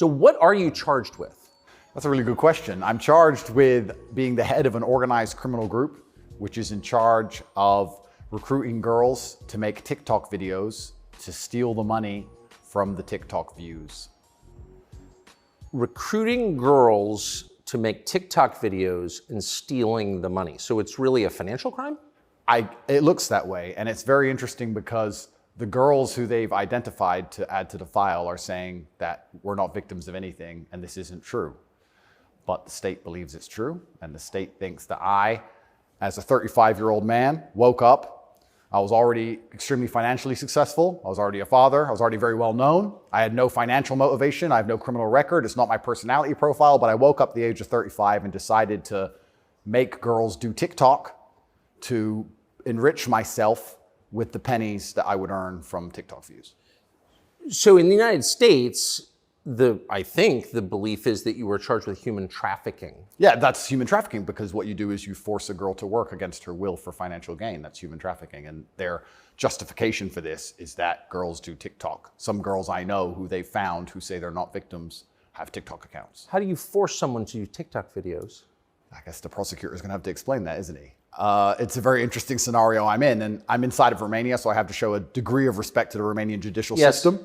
So what are you charged with? That's a really good question. I'm charged with being the head of an organized criminal group, which is in charge of recruiting girls to make TikTok videos to steal the money from the TikTok views. Recruiting girls to make TikTok videos and stealing the money. So it's really a financial crime? It looks that way, and it's very interesting because the girls who they've identified to add to the file are saying that we're not victims of anything and this isn't true. But the state believes it's true, and the state thinks that I, as a 35-year-old man, woke up. I was already extremely financially successful. I was already a father. I was already very well known. I had no financial motivation. I have no criminal record. It's not my personality profile, but I woke up at the age of 35 and decided to make girls do TikTok to enrich myself with the pennies that I would earn from TikTok views. So in the United States, I think the belief is that you were charged with human trafficking. Yeah, that's human trafficking, because what you do is you force a girl to work against her will for financial gain. That's human trafficking. And their justification for this is that girls do TikTok. Some girls I know who they found who say they're not victims have TikTok accounts. How do you force someone to do TikTok videos? I guess the prosecutor is going to have to explain that, isn't he? It's a very interesting scenario I'm in, and I'm inside of Romania, so I have to show a degree of respect to the Romanian judicial system.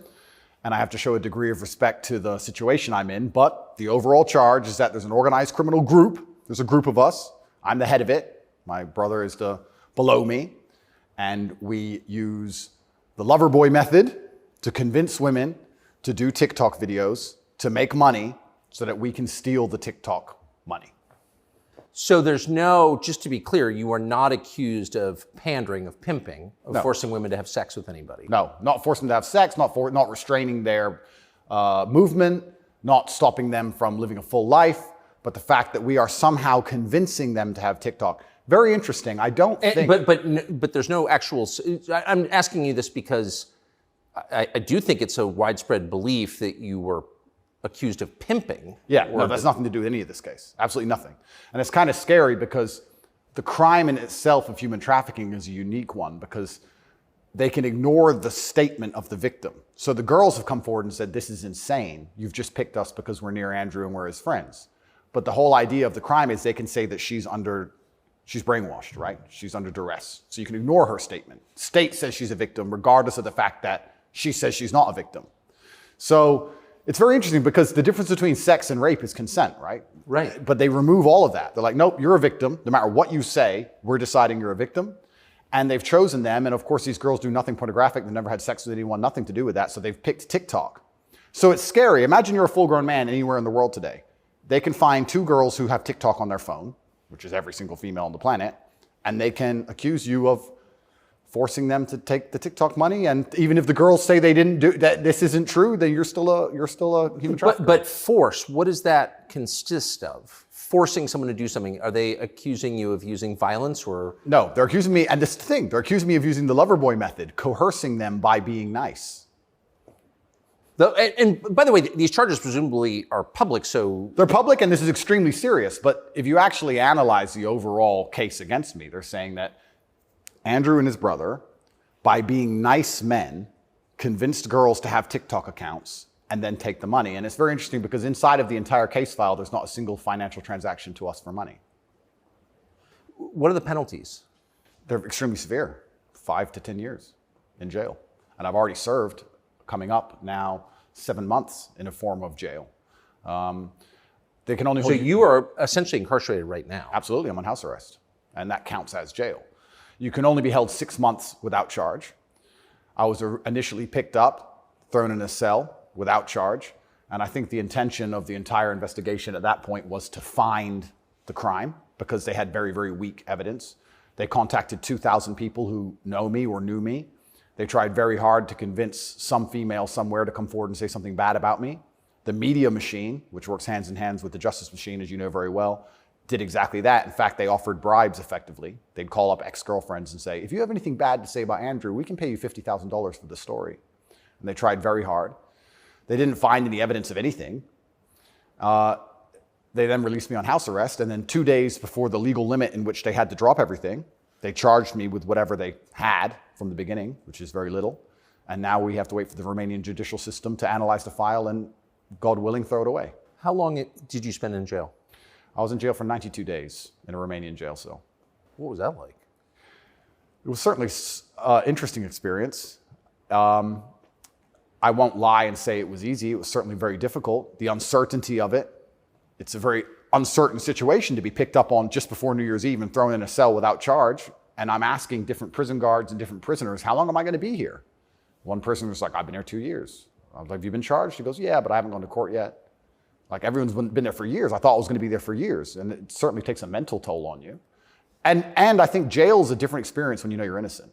And I have to show a degree of respect to the situation I'm in. But the overall charge is that there's an organized criminal group. There's a group of us. I'm the head of it. My brother is below me. And we use the lover boy method to convince women to do TikTok videos to make money so that we can steal the TikTok money. So just to be clear, you are not accused of pandering, of pimping, of forcing women to have sex with anybody. No, not forcing them to have sex, not restraining their movement, not stopping them from living a full life, but the fact that we are somehow convincing them to have TikTok. Very interesting. I don't think... But there's no actual... I'm asking you this because I do think it's a widespread belief that you were accused of pimping. Yeah, no, that's nothing to do with any of this case. Absolutely nothing. And it's kind of scary because the crime in itself of human trafficking is a unique one because they can ignore the statement of the victim. So the girls have come forward and said, this is insane. You've just picked us because we're near Andrew and we're his friends. But the whole idea of the crime is they can say that she's brainwashed, right? She's under duress. So you can ignore her statement. State says she's a victim regardless of the fact that she says she's not a victim. So it's very interesting because the difference between sex and rape is consent, right? Right. But they remove all of that. They're like, nope, you're a victim. No matter what you say, we're deciding you're a victim. And they've chosen them. And of course, these girls do nothing pornographic. They've never had sex with anyone, nothing to do with that. So they've picked TikTok. So it's scary. Imagine you're a full-grown man anywhere in the world today. They can find two girls who have TikTok on their phone, which is every single female on the planet, and they can accuse you of forcing them to take the TikTok money. And even if the girls say they didn't do that, this isn't true, then you're still a human trafficker. But force, what does that consist of? Forcing someone to do something, are they accusing you of using violence or? No, they're accusing me, and this is the thing, they're accusing me of using the lover boy method, coercing them by being nice. And by the way, these charges presumably are public, so... They're public, and this is extremely serious, but if you actually analyze the overall case against me, they're saying that Andrew and his brother, by being nice men, convinced girls to have TikTok accounts and then take the money. And it's very interesting because inside of the entire case file, there's not a single financial transaction to us for money. What are the penalties? They're extremely severe, 5 to 10 years in jail. And I've already served, coming up now, 7 months in a form of jail. They can only hold So you are essentially incarcerated right now? Absolutely, I'm on house arrest. And that counts as jail. You can only be held 6 months without charge. I was initially picked up, thrown in a cell without charge. And I think the intention of the entire investigation at that point was to find the crime because they had very, very weak evidence. They contacted 2,000 people who know me or knew me. They tried very hard to convince some female somewhere to come forward and say something bad about me. The media machine, which works hands in hands with the justice machine, as you know very well, did exactly that. In fact, they offered bribes effectively. They'd call up ex-girlfriends and say, if you have anything bad to say about Andrew, we can pay you $50,000 for the story. And they tried very hard. They didn't find any evidence of anything. They then released me on house arrest. And then 2 days before the legal limit in which they had to drop everything, they charged me with whatever they had from the beginning, which is very little. And now we have to wait for the Romanian judicial system to analyze the file and God willing, throw it away. How long did you spend in jail? I was in jail for 92 days in a Romanian jail cell. What was that like? It was certainly an interesting experience. I won't lie and say it was easy. It was certainly very difficult. The uncertainty of it. It's a very uncertain situation to be picked up on just before New Year's Eve and thrown in a cell without charge. And I'm asking different prison guards and different prisoners, how long am I going to be here? One person was like, I've been here 2 years. I was like, have you been charged? He goes, yeah, but I haven't gone to court yet. Like, everyone's been there for years. I thought I was going to be there for years. And it certainly takes a mental toll on you. And I think jail's a different experience when you know you're innocent.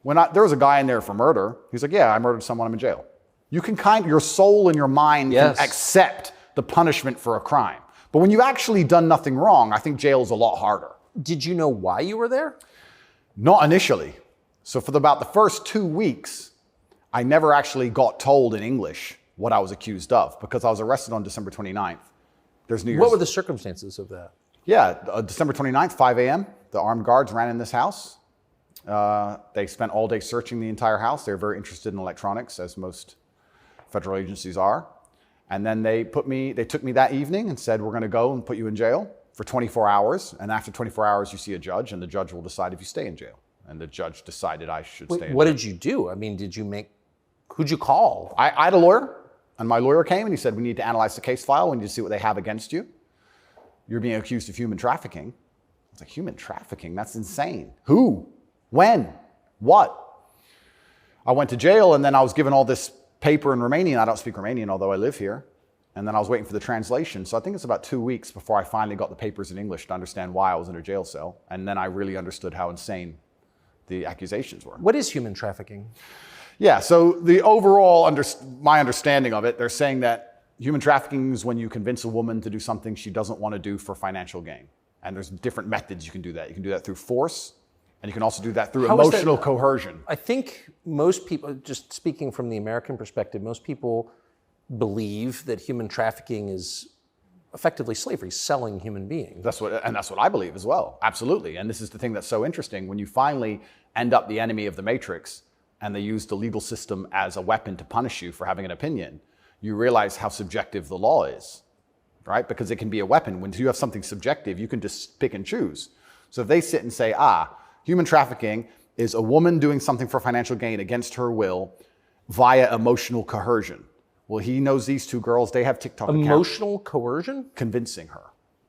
There was a guy in there for murder. He's like, yeah, I murdered someone, I'm in jail. You can your soul and your mind can accept the punishment for a crime. But when you've actually done nothing wrong, I think jail is a lot harder. Did you know why you were there? Not initially. So for about the first 2 weeks, I never actually got told in English what I was accused of because I was arrested on December 29th. There's New Year's. What were the circumstances of that? Yeah, December 29th, 5 a.m., the armed guards ran in this house. They spent all day searching the entire house. They were very interested in electronics, as most federal agencies are. And then they took me that evening and said, we're going to go and put you in jail for 24 hours. And after 24 hours, you see a judge, and the judge will decide if you stay in jail. And the judge decided I should stay in jail. What did you do? I mean, who'd you call? I had a lawyer, and my lawyer came and he said, we need to analyze the case file. We need to see what they have against you. You're being accused of human trafficking. I was like, human trafficking? That's insane. Who? When? What? I went to jail, and then I was given all this paper in Romanian. I don't speak Romanian, although I live here. And then I was waiting for the translation. So I think it's about 2 weeks before I finally got the papers in English to understand why I was in a jail cell. And then I really understood how insane the accusations were. What is human trafficking? Yeah, so the overall, my understanding of it, they're saying that human trafficking is when you convince a woman to do something she doesn't want to do for financial gain. And there's different methods you can do that. You can do that through force, and you can also do that through emotional coercion. I think most people, just speaking from the American perspective, most people believe that human trafficking is effectively slavery, selling human beings. That's what I believe as well. Absolutely. And this is the thing that's so interesting. When you finally end up the enemy of the matrix and they use the legal system as a weapon to punish you for having an opinion, you realize how subjective the law is, right? Because it can be a weapon. When you have something subjective, you can just pick and choose. So if they sit and say, human trafficking is a woman doing something for financial gain against her will via emotional coercion. Well, he knows these two girls, they have TikTok accounts. Emotional coercion? Convincing her.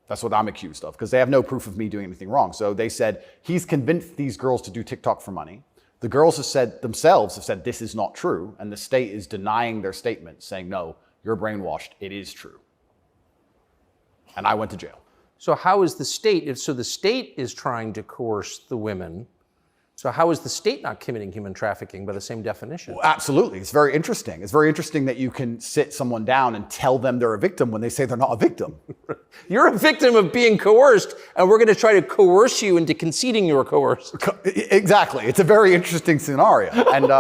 That's what I'm accused of, because they have no proof of me doing anything wrong. So they said, he's convinced these girls to do TikTok for money. The girls have said, this is not true. And the state is denying their statement, saying, no, you're brainwashed. It is true. And I went to jail. So how is the state, so the state is trying to coerce the women. So how is the state not committing human trafficking by the same definition? Well, absolutely. It's very interesting. It's very interesting that you can sit someone down and tell them they're a victim when they say they're not a victim. You're a victim of being coerced, and we're going to try to coerce you into conceding you were coerced. Exactly. It's a very interesting scenario. And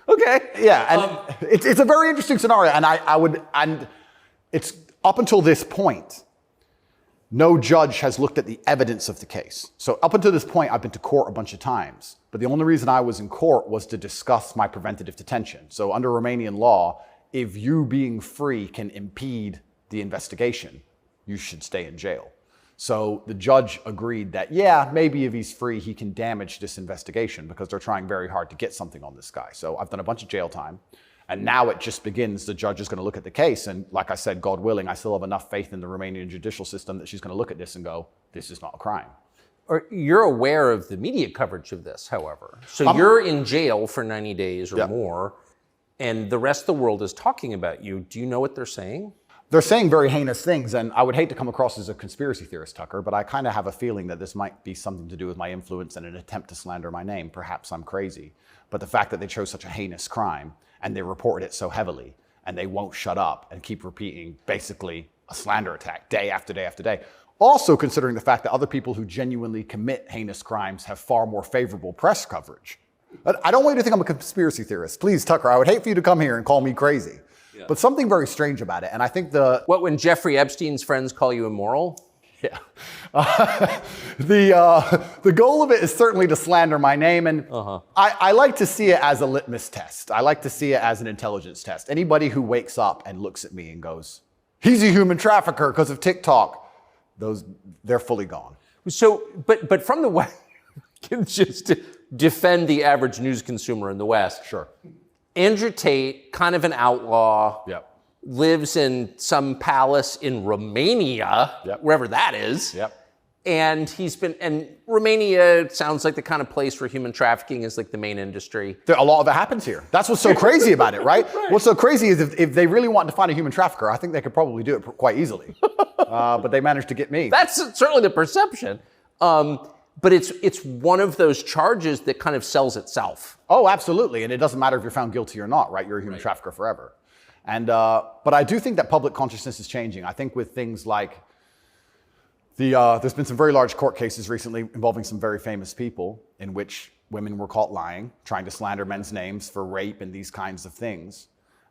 okay. Yeah, and it's a very interesting scenario. And it's up until this point, no judge has looked at the evidence of the case. So up until this point, I've been to court a bunch of times. But the only reason I was in court was to discuss my preventative detention. So under Romanian law, if you being free can impede the investigation, you should stay in jail. So the judge agreed that, yeah, maybe if he's free, he can damage this investigation because they're trying very hard to get something on this guy. So I've done a bunch of jail time. And now it just begins. The judge is going to look at the case. And like I said, God willing, I still have enough faith in the Romanian judicial system that she's going to look at this and go, this is not a crime. Or you're aware of the media coverage of this, however. So you're in jail for 90 days or more, and the rest of the world is talking about you. Do you know what they're saying? They're saying very heinous things, and I would hate to come across as a conspiracy theorist, Tucker, but I kind of have a feeling that this might be something to do with my influence and an attempt to slander my name. Perhaps I'm crazy. But the fact that they chose such a heinous crime, and they reported it so heavily, and they won't shut up and keep repeating basically a slander attack day after day after day. Also considering the fact that other people who genuinely commit heinous crimes have far more favorable press coverage. I don't want you to think I'm a conspiracy theorist. Please, Tucker, I would hate for you to come here and call me crazy. Yeah. But something very strange about it, and I think What, when Jeffrey Epstein's friends call you immoral? Yeah. The goal of it is certainly to slander my name, and I like to see it as a litmus test. I like to see it as an intelligence test. Anybody who wakes up and looks at me and goes, he's a human trafficker because of TikTok, they're fully gone. So, but from the West, just to defend the average news consumer in the West. Sure. Andrew Tate, kind of an outlaw. Yep. Lives in some palace in Romania, wherever that is. Yep. And Romania sounds like the kind of place where human trafficking is like the main industry. A lot of it happens here. That's what's so crazy about it, right? What's so crazy is if they really wanted to find a human trafficker, I think they could probably do it quite easily. But they managed to get me. That's certainly the perception. But it's one of those charges that kind of sells itself. Oh, absolutely. And it doesn't matter if you're found guilty or not, right? You're a human trafficker forever. And but I do think that public consciousness is changing. I think with things like there's been some very large court cases recently involving some very famous people in which women were caught lying, trying to slander men's names for rape and these kinds of things.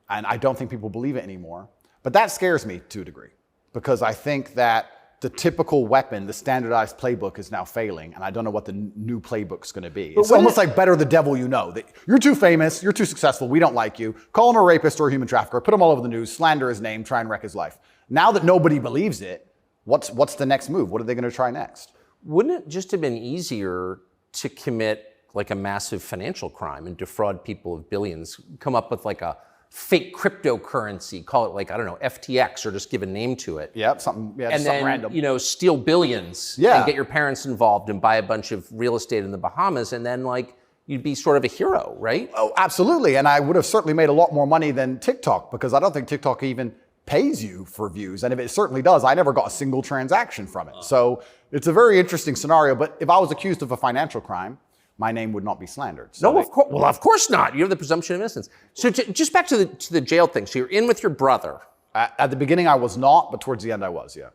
And I don't think people believe it anymore. But that scares me to a degree, because I think that the typical weapon, the standardized playbook, is now failing, and I don't know what the new playbook's going to be. It's almost like better the devil you know. That you're too famous, you're too successful, we don't like you. Call him a rapist or a human trafficker, put him all over the news, slander his name, try and wreck his life. Now that nobody believes it, what's the next move? What are they going to try next? Wouldn't it just have been easier to commit like a massive financial crime and defraud people of billions, come up with like a fake cryptocurrency, call it like, I don't know, FTX, or just give a name to it. Yep, something random. You know, steal billions and get your parents involved and buy a bunch of real estate in the Bahamas, and then like you'd be sort of a hero, right? Oh, absolutely. And I would have certainly made a lot more money than TikTok, because I don't think TikTok even pays you for views. And if it certainly does, I never got a single transaction from it. So it's a very interesting scenario. But if I was accused of a financial crime, my name would not be slandered. So no, of course. Well, of course not. You have the presumption of innocence. So just back to the jail thing. So you're in with your brother. At the beginning, I was not, but towards the end, I was. Yeah.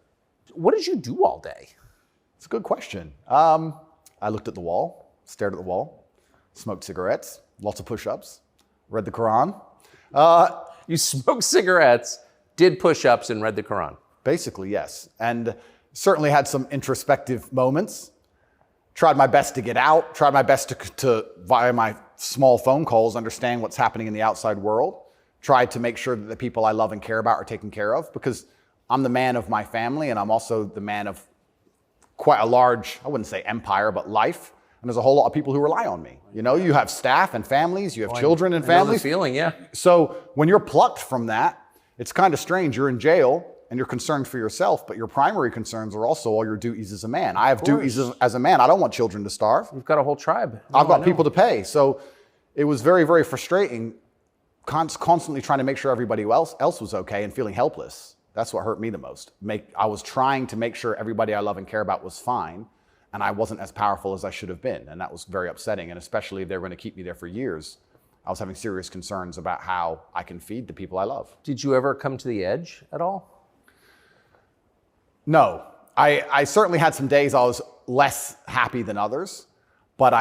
What did you do all day? It's a good question. I looked at the wall, stared at the wall, smoked cigarettes, lots of push-ups, read the Quran. You smoked cigarettes, did push-ups, and read the Quran. Basically, yes, and certainly had some introspective moments. Tried my best to get out, tried my best to, via my small phone calls, understand what's happening in the outside world. Tried to make sure that the people I love and care about are taken care of, because I'm the man of my family, and I'm also the man of quite a large, I wouldn't say empire, but life. And there's a whole lot of people who rely on me. You know, you have staff and families, you have children and families. I know the feeling, yeah. So when you're plucked from that, it's kind of strange. You're in jail, and you're concerned for yourself, but your primary concerns are also all your duties as a man. I have duties as a man. I don't want children to starve. You've got a whole tribe. I've got people to pay. So it was very, very frustrating, constantly trying to make sure everybody else was okay and feeling helpless. That's what hurt me the most. I was trying to make sure everybody I love and care about was fine, and I wasn't as powerful as I should have been. And that was very upsetting. And especially if they were going to keep me there for years, I was having serious concerns about how I can feed the people I love. Did you ever come to the edge at all? No, I certainly had some days I was less happy than others, but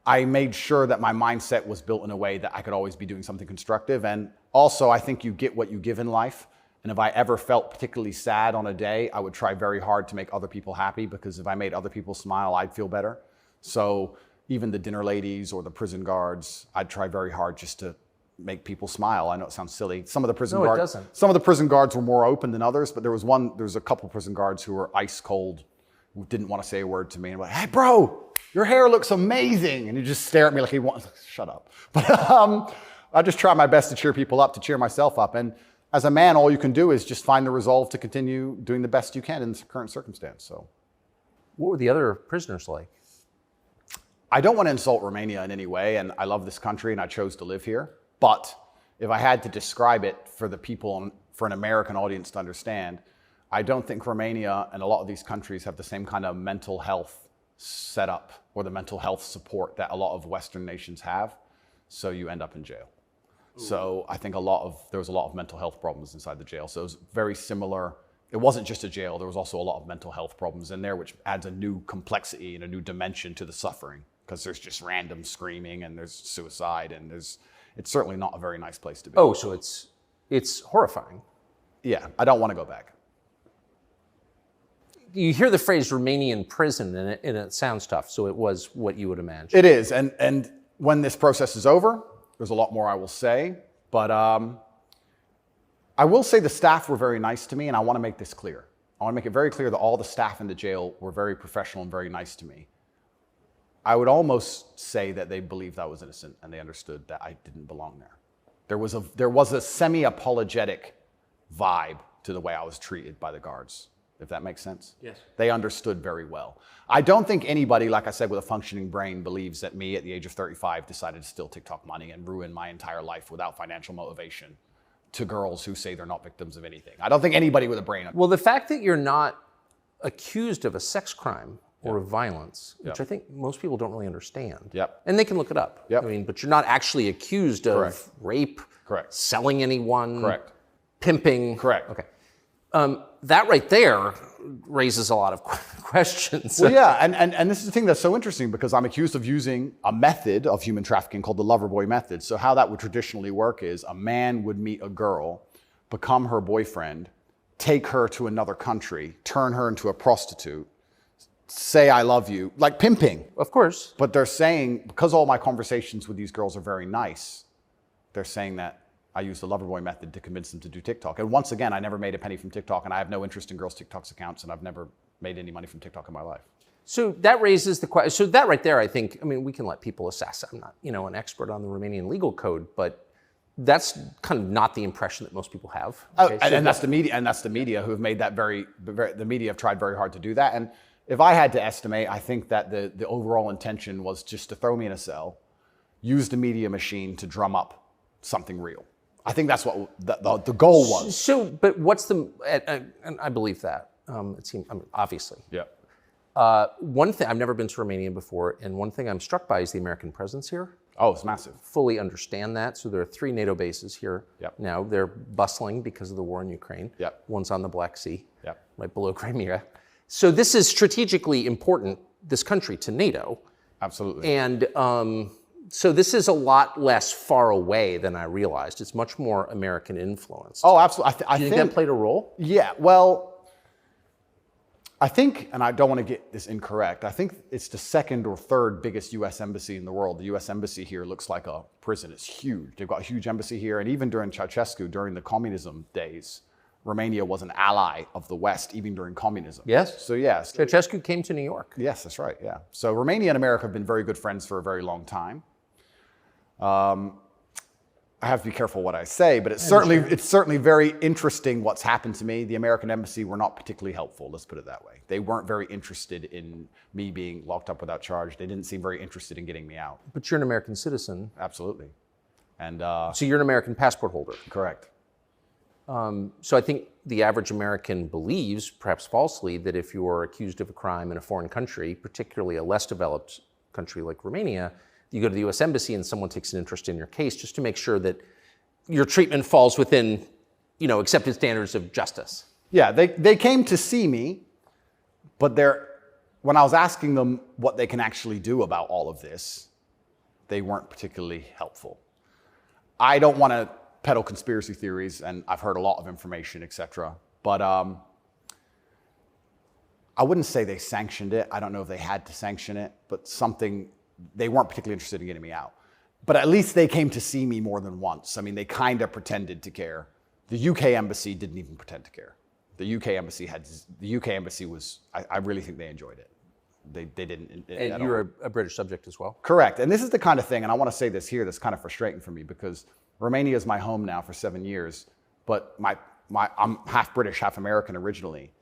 I made sure that my mindset was built in a way that I could always be doing something constructive. And also, I think you get what you give in life. And if I ever felt particularly sad on a day, I would try very hard to make other people happy, because if I made other people smile, I'd feel better. So even the dinner ladies or the prison guards, I'd try very hard just to make people smile. I know it sounds silly. Some of the prison guards were more open than others, but there was a couple prison guards who were ice cold, who didn't want to say a word to me, and were like, "Hey, bro, your hair looks amazing," and you just stare at me like he wants. Shut up. But I just try my best to cheer people up, to cheer myself up, and as a man, all you can do is just find the resolve to continue doing the best you can in the current circumstance. So, what were the other prisoners like? I don't want to insult Romania in any way, and I love this country, and I chose to live here. But if I had to describe it for the people, for an American audience to understand, I don't think Romania and a lot of these countries have the same kind of mental health setup or the mental health support that a lot of Western nations have. So you end up in jail. Ooh. So I think there was a lot of mental health problems inside the jail. So it was very similar. It wasn't just a jail. There was also a lot of mental health problems in there, which adds a new complexity and a new dimension to the suffering, because there's just random screaming and there's suicide and it's certainly not a very nice place to be. Oh, so it's horrifying. Yeah, I don't want to go back. you hear the phrase Romanian prison, and it sounds tough. So it was what you would imagine. It is, and when this process is over, there's a lot more I will say, but I will say the staff were very nice to me, and I want to make this clear. I want to make it very clear that all the staff in the jail were very professional and very nice to me. I would almost say that they believed I was innocent and they understood that I didn't belong there. There was a semi-apologetic vibe to the way I was treated by the guards, if that makes sense. Yes. They understood very well. I don't think anybody, like I said, with a functioning brain believes that me at the age of 35 decided to steal TikTok money and ruin my entire life without financial motivation to girls who say they're not victims of anything. I don't think anybody with a brain. Well, the fact that you're not accused of a sex crime or of violence, which I think most people don't really understand. Yep. And they can look it up. Yep. I mean, but you're not actually accused of Correct. rape, Correct. selling anyone, Correct. pimping. Correct. Okay. That right there raises a lot of questions. Well, yeah, and this is the thing that's so interesting because I'm accused of using a method of human trafficking called the lover boy method. So how that would traditionally work is a man would meet a girl, become her boyfriend, take her to another country, turn her into a prostitute, say I love you, like pimping. Of course. But they're saying, because all my conversations with these girls are very nice, they're saying that I use the lover boy method to convince them to do TikTok. And once again, I never made a penny from TikTok, and I have no interest in girls' TikTok's accounts, and I've never made any money from TikTok in my life. So that raises the question. So that right there, I think, I mean, we can let people assess. I'm not, an expert on the Romanian legal code, but that's kind of not the impression that most people have. Okay? And that's the media who have made that the media have tried very hard to do that. And if I had to estimate, I think that the overall intention was just to throw me in a cell, use the media machine to drum up something real. I think that's what the goal was. So, but what's and I believe that. It seems, obviously. Yeah. One thing, I've never been to Romania before, and one thing I'm struck by is the American presence here. Oh, it's massive. Fully understand that. So there are 3 NATO bases here. Yep. Now. They're bustling because of the war in Ukraine. Yep. One's on the Black Sea, Yep. right below Crimea. So this is strategically important, this country, to NATO. Absolutely. And so this is a lot less far away than I realized. It's much more American influenced. Oh, absolutely. Do you think that played a role? Yeah, well, I think, and I don't want to get this incorrect, I think it's the 2nd or 3rd biggest U.S. embassy in the world. The U.S. embassy here looks like a prison. It's huge. They've got a huge embassy here. And even during Ceausescu, during the communism days, Romania was an ally of the West, even during communism. Yes. So, yes. Ceausescu came to New York. Yes, that's right, yeah. So Romania and America have been very good friends for a very long time. I have to be careful what I say, but it's certainly very interesting what's happened to me. The American embassy were not particularly helpful, let's put it that way. They weren't very interested in me being locked up without charge. They didn't seem very interested in getting me out. But you're an American citizen. Absolutely. And so you're an American passport holder. correct. So I think the average American believes, perhaps falsely, that if you're accused of a crime in a foreign country, particularly a less developed country like Romania, you go to the U.S. Embassy and someone takes an interest in your case just to make sure that your treatment falls within, accepted standards of justice. Yeah, they came to see me, but when I was asking them what they can actually do about all of this, they weren't particularly helpful. I don't want to peddle conspiracy theories, and I've heard a lot of information, etc. But I wouldn't say they sanctioned it. I don't know if they had to sanction it, but they weren't particularly interested in getting me out. But at least they came to see me more than once. I mean, they kind of pretended to care. The UK embassy didn't even pretend to care. The UK embassy was, I really think they enjoyed it. They didn't. And you're a British subject as well? Correct. And this is the kind of thing, and I want to say this here, that's kind of frustrating for me because Romania is my home now for 7 years, but I'm half British, half American originally.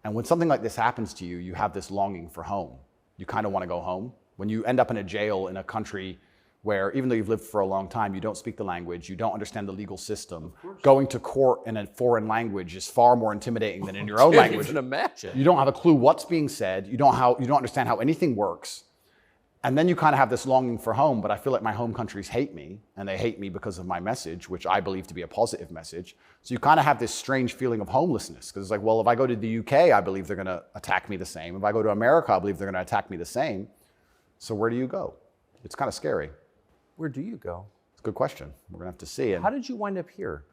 And when something like this happens to you, you have this longing for home. You kind of want to go home. When you end up in a jail in a country where, even though you've lived for a long time, you don't speak the language, you don't understand the legal system, going to court in a foreign language is far more intimidating than in your own language. I can't even imagine. You don't have a clue what's being said. You don't understand how anything works. And then you kind of have this longing for home, but I feel like my home countries hate me, and they hate me because of my message, which I believe to be a positive message. So you kind of have this strange feeling of homelessness, because it's like, well, if I go to the UK, I believe they're going to attack me the same. If I go to America, I believe they're going to attack me the same. So where do you go? It's kind of scary. Where do you go? It's a good question. We're going to have to see. And how did you wind up here?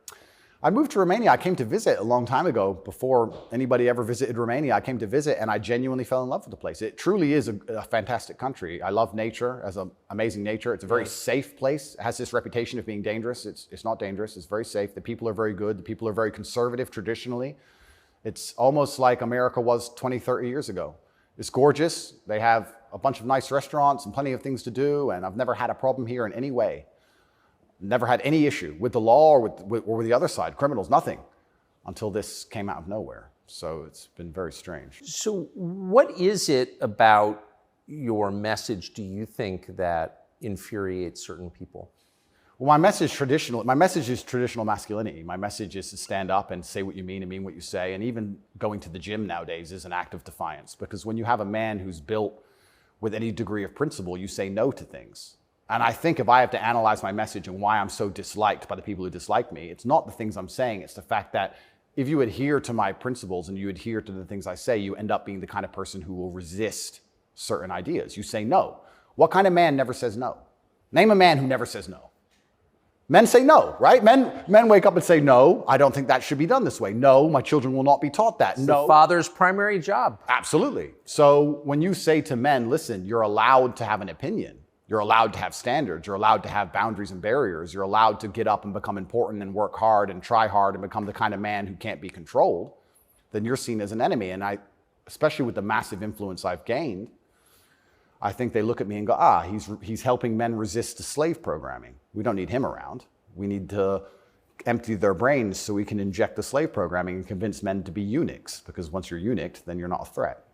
I moved to Romania. I came to visit a long time ago. Before anybody ever visited Romania, I came to visit and I genuinely fell in love with the place. It truly is a fantastic country. I love nature, as an amazing nature. It's a very safe place. It has this reputation of being dangerous. It's not dangerous. It's very safe. The people are very good. The people are very conservative traditionally. It's almost like America was 20, 30 years ago. It's gorgeous. They have a bunch of nice restaurants and plenty of things to do, and I've never had a problem here in any way. Never had any issue with the law or with the other side, criminals, nothing, until this came out of nowhere. So it's been very strange. So what is it about your message, do you think, that infuriates certain people? Well, my message is traditional masculinity. My message is to stand up and say what you mean and mean what you say. And even going to the gym nowadays is an act of defiance, because when you have a man who's built with any degree of principle, you say no to things. And I think if I have to analyze my message and why I'm so disliked by the people who dislike me, it's not the things I'm saying, it's the fact that if you adhere to my principles and you adhere to the things I say, you end up being the kind of person who will resist certain ideas. You say no. What kind of man never says no? Name a man who never says no. Men say no, right? Men wake up and say, no, I don't think that should be done this way. No, my children will not be taught that. It's no. the father's primary job. Absolutely. So when you say to men, listen, you're allowed to have an opinion. You're allowed to have standards. You're allowed to have boundaries and barriers. You're allowed to get up and become important and work hard and try hard and become the kind of man who can't be controlled, then you're seen as an enemy. And especially with the massive influence I've gained, I think they look at me and go, he's helping men resist the slave programming. We don't need him around. We need to empty their brains so we can inject the slave programming and convince men to be eunuchs, because once you're eunuched, then you're not a threat.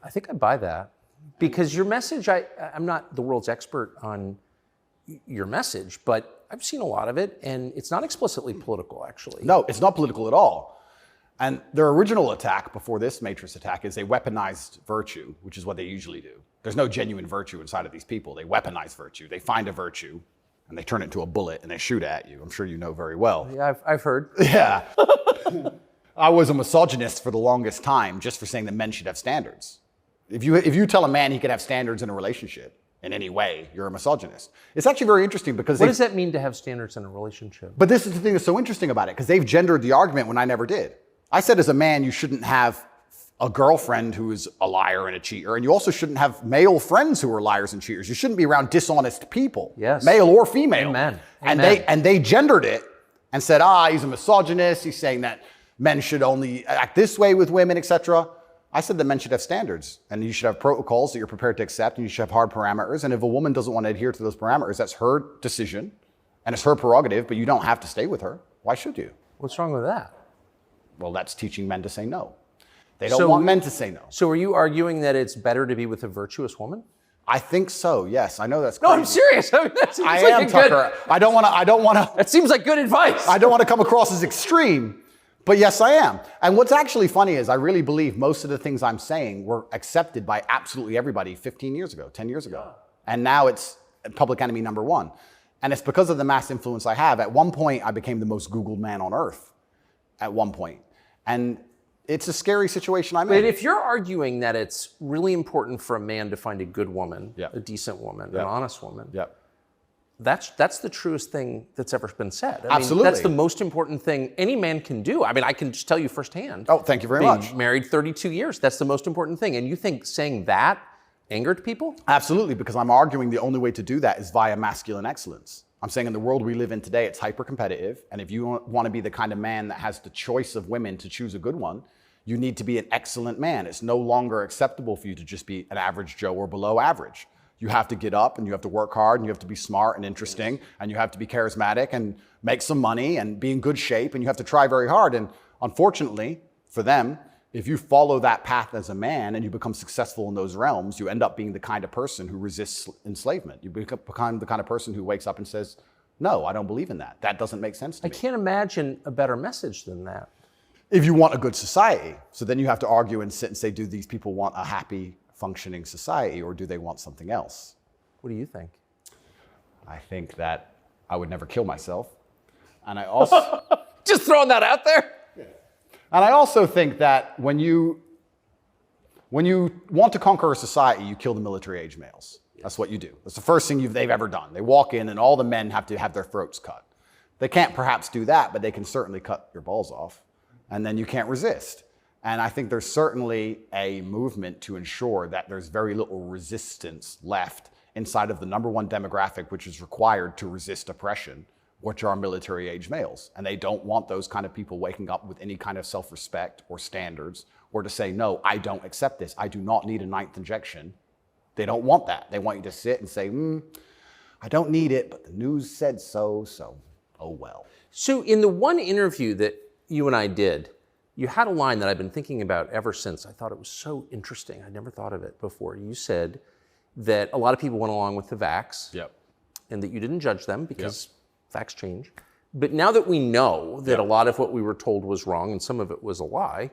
I think I buy that. Because your message, I'm not the world's expert on your message, but I've seen a lot of it, and it's not explicitly political, actually. No, it's not political at all. And their original attack before this Matrix attack is they weaponized virtue, which is what they usually do. There's no genuine virtue inside of these people. They weaponize virtue. They find a virtue, and they turn it into a bullet, and they shoot at you. I'm sure you know very well. Yeah, I've heard. Yeah. I was a misogynist for the longest time just for saying that men should have standards. If you tell a man he can have standards in a relationship in any way, you're a misogynist. It's actually very interesting because what does that mean to have standards in a relationship? But this is the thing that's so interesting about it, because they've gendered the argument when I never did. I said as a man, you shouldn't have a girlfriend who is a liar and a cheater, and you also shouldn't have male friends who are liars and cheaters. You shouldn't be around dishonest people, yes, male or female. Amen. And they gendered it and said, he's a misogynist. He's saying that men should only act this way with women, etc. I said that men should have standards, and you should have protocols that you're prepared to accept, and you should have hard parameters. And if a woman doesn't want to adhere to those parameters, that's her decision, and it's her prerogative, but you don't have to stay with her. Why should you? What's wrong with that? Well, that's teaching men to say no. They don't want men to say no. So are you arguing that it's better to be with a virtuous woman? I think so, yes. I know that's crazy. No, I'm serious. I mean, that seems I like am, Tucker. I don't want to. That seems like good advice. I don't want to come across as extreme. But yes, I am. And what's actually funny is I really believe most of the things I'm saying were accepted by absolutely everybody 15 years ago, 10 years ago. And now it's public enemy number one. And it's because of the mass influence I have. At one point, I became the most Googled man on earth. At one point. And it's a scary situation I'm in. But if you're arguing that it's really important for a man to find a good woman, a decent woman, an honest woman, that's the truest thing that's ever been said. I Absolutely. mean, that's the most important thing any man can do. I mean, I can just tell you firsthand. Oh, thank you very much. Married 32 years, that's the most important thing. And you think saying that angered people? Absolutely, because I'm arguing the only way to do that is via masculine excellence. I'm saying in the world we live in today, it's hyper-competitive. And if you want to be the kind of man that has the choice of women to choose a good one, you need to be an excellent man. It's no longer acceptable for you to just be an average Joe or below average. You have to get up and you have to work hard and you have to be smart and interesting and you have to be charismatic and make some money and be in good shape and you have to try very hard. And unfortunately for them, if you follow that path as a man and you become successful in those realms, you end up being the kind of person who resists enslavement. You become the kind of person who wakes up and says, no, I don't believe in that. That doesn't make sense to me. I can't imagine a better message than that. If you want a good society. So then you have to argue and sit and say, do these people want a happy, functioning society or do they want something else? What do you think? I think that I would never kill myself. And I also... Just throwing that out there? Yeah. And I also think that when you want to conquer a society, you kill the military-age males. That's what you do. That's the first thing they've ever done. They walk in and all the men have to have their throats cut. They can't perhaps do that, but they can certainly cut your balls off, and then you can't resist. And I think there's certainly a movement to ensure that there's very little resistance left inside of the number one demographic which is required to resist oppression, which are military-age males. And they don't want those kind of people waking up with any kind of self-respect or standards, or to say, no, I don't accept this. I do not need a 9th injection. They don't want that. They want you to sit and say, I don't need it, but the news said so, so oh well. So in the one interview that you and I did, you had a line that I've been thinking about ever since. I thought it was so interesting. I never thought of it before. You said that a lot of people went along with the vax, Yep. and that you didn't judge them because facts change. But now that we know that a lot of what we were told was wrong and some of it was a lie,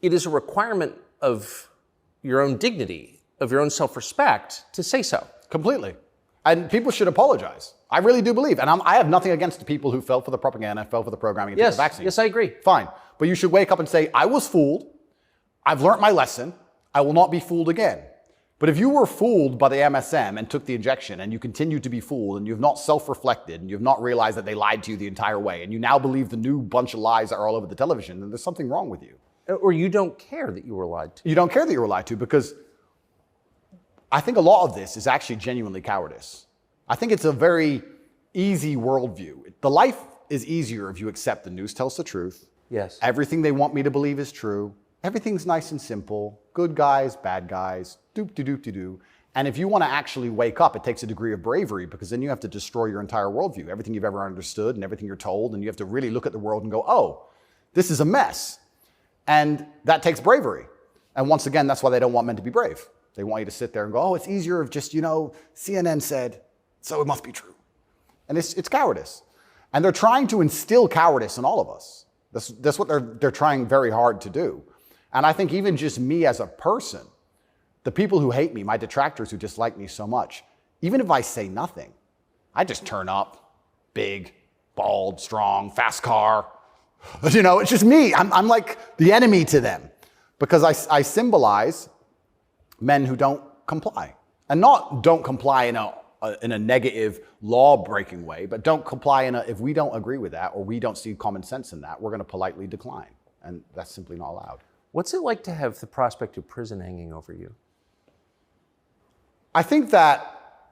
it is a requirement of your own dignity, of your own self-respect to say so. Completely. And people should apologize. I really do believe. And I have nothing against the people who fell for the propaganda, fell for the programming, and took the vaccine. Yes, I agree. Fine. But you should wake up and say, I was fooled. I've learned my lesson. I will not be fooled again. But if you were fooled by the MSM and took the injection, and you continue to be fooled, and you've not self-reflected, and you've not realized that they lied to you the entire way, and you now believe the new bunch of lies that are all over the television, then there's something wrong with you. Or you don't care that you were lied to. You don't care that you were lied to, because I think a lot of this is actually genuinely cowardice. I think it's a very easy worldview. The life is easier if you accept the news tells the truth. Yes. Everything they want me to believe is true. Everything's nice and simple. Good guys, bad guys, doop-de-doop-de-doo. And if you want to actually wake up, it takes a degree of bravery, because then you have to destroy your entire worldview, everything you've ever understood and everything you're told, and you have to really look at the world and go, oh, this is a mess. And that takes bravery. And once again, that's why they don't want men to be brave. They want you to sit there and go, oh, it's easier if just, CNN said, so it must be true. And it's cowardice. And they're trying to instill cowardice in all of us. That's what they're trying very hard to do. And I think even just me as a person, the people who hate me, my detractors who dislike me so much, even if I say nothing, I just turn up, big, bald, strong, fast car. It's just me. I'm like the enemy to them, because I symbolize men who don't comply. And not don't comply in a negative law-breaking way, but don't comply if we don't agree with that or we don't see common sense in that, we're going to politely decline. And that's simply not allowed. What's it like to have the prospect of prison hanging over you? I think that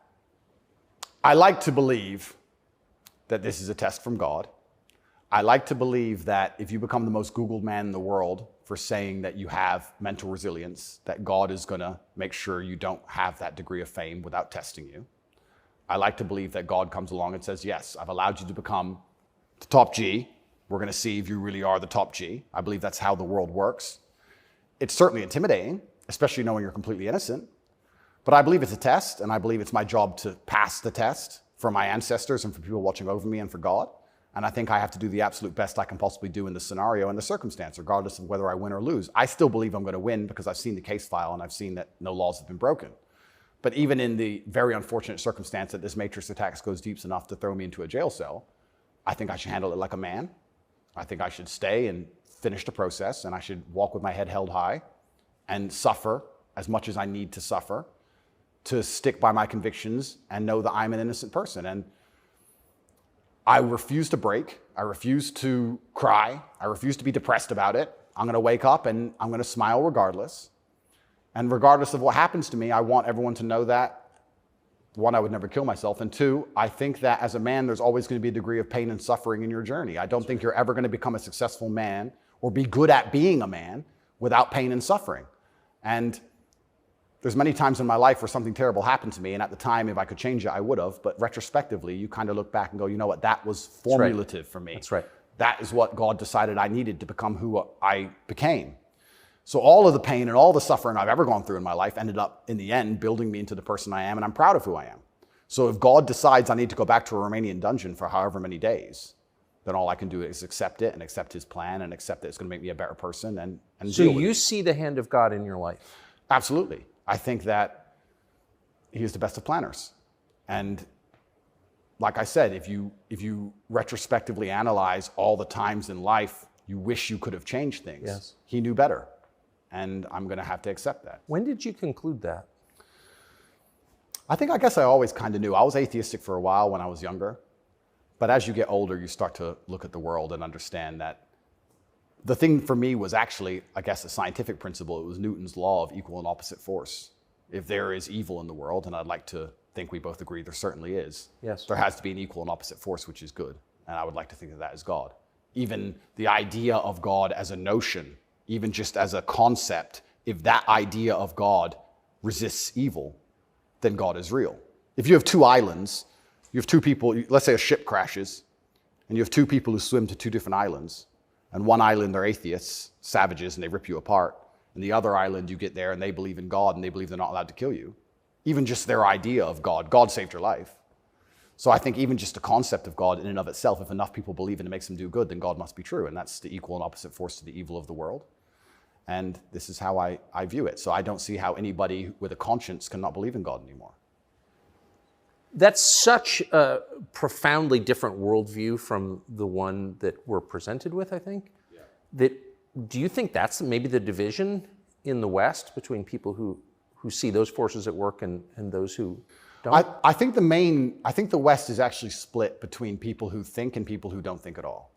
I like to believe that this is a test from God. I like to believe that if you become the most Googled man in the world for saying that you have mental resilience, that God is going to make sure you don't have that degree of fame without testing you. I like to believe that God comes along and says, yes, I've allowed you to become the top G. We're going to see if you really are the top G. I believe that's how the world works. It's certainly intimidating, especially knowing you're completely innocent. But I believe it's a test, and I believe it's my job to pass the test for my ancestors and for people watching over me and for God. And I think I have to do the absolute best I can possibly do in the scenario and the circumstance, regardless of whether I win or lose. I still believe I'm going to win because I've seen the case file and I've seen that no laws have been broken. But even in the very unfortunate circumstance that this matrix attack goes deep enough to throw me into a jail cell, I think I should handle it like a man. I think I should stay and finish the process, and I should walk with my head held high and suffer as much as I need to suffer to stick by my convictions and know that I'm an innocent person. And I refuse to break. I refuse to cry. I refuse to be depressed about it. I'm going to wake up and I'm going to smile regardless. And regardless of what happens to me, I want everyone to know that, one, I would never kill myself, and two, I think that as a man, there's always going to be a degree of pain and suffering in your journey. I don't think you're ever going to become a successful man or be good at being a man without pain and suffering. And there's many times in my life where something terrible happened to me, and at the time, if I could change it, I would have. But retrospectively, you kind of look back and go, you know what, that was formulative for me. That's right. That is what God decided I needed to become who I became. So all of the pain and all the suffering I've ever gone through in my life ended up, in the end, building me into the person I am, and I'm proud of who I am. So if God decides I need to go back to a Romanian dungeon for however many days, then all I can do is accept it and accept his plan and accept that it's going to make me a better person and so deal with you it. see the hand of God in your life? Absolutely. I think that he is the best of planners. And like I said, if you retrospectively analyze all the times in life you wish you could have changed things, yes, he knew better. And I'm going to have to accept that. When did you conclude that? I guess I always kind of knew. I was atheistic for a while when I was younger. But as you get older, you start to look at the world and understand that the thing for me was actually, I guess, a scientific principle. It was Newton's law of equal and opposite force. If there is evil in the world, and I'd like to think we both agree there certainly is, yes, there has to be an equal and opposite force, which is good. And I would like to think that that is God. Even the idea of God as a notion, even just as a concept, if that idea of God resists evil, then God is real. If you have two islands, you have two people, let's say a ship crashes, and you have two people who swim to two different islands, and one island they're atheists, savages, and they rip you apart. And the other island, you get there and they believe in God and they believe they're not allowed to kill you. Even just their idea of God, God saved your life. So I think even just the concept of God in and of itself, if enough people believe and it makes them do good, then God must be true. And that's the equal and opposite force to the evil of the world. And this is how I view it. So I don't see how anybody with a conscience cannot believe in God anymore. That's such a profoundly different worldview from the one that we're presented with, I think. Yeah. Do you think that's maybe the division in the West between people who see those forces at work and those who don't? I think the West is actually split between people who think and people who don't think at all.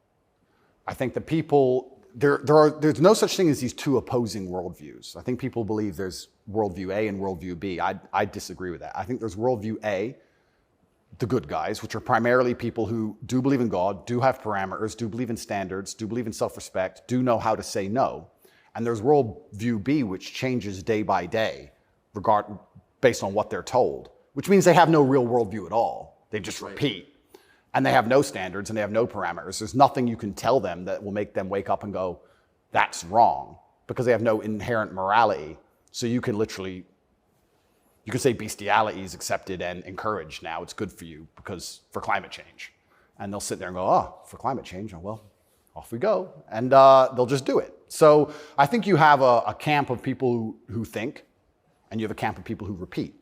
I think the people, there's no such thing as these two opposing worldviews. I think people believe there's worldview A and worldview B. I disagree with that. I think there's worldview A, the good guys, which are primarily people who do believe in God, do have parameters, do believe in standards, do believe in self-respect, do know how to say no. And there's worldview B, which changes day by day, based on what they're told, which means they have no real worldview at all. They just repeat. And they have no standards and they have no parameters. There's nothing you can tell them that will make them wake up and go, that's wrong, because they have no inherent morality. So you can literally, you could say bestiality is accepted and encouraged now. It's good for you because for climate change. And they'll sit there and go, oh, for climate change, oh, well, off we go. And they'll just do it. So I think you have a camp of people who think, and you have a camp of people who repeat.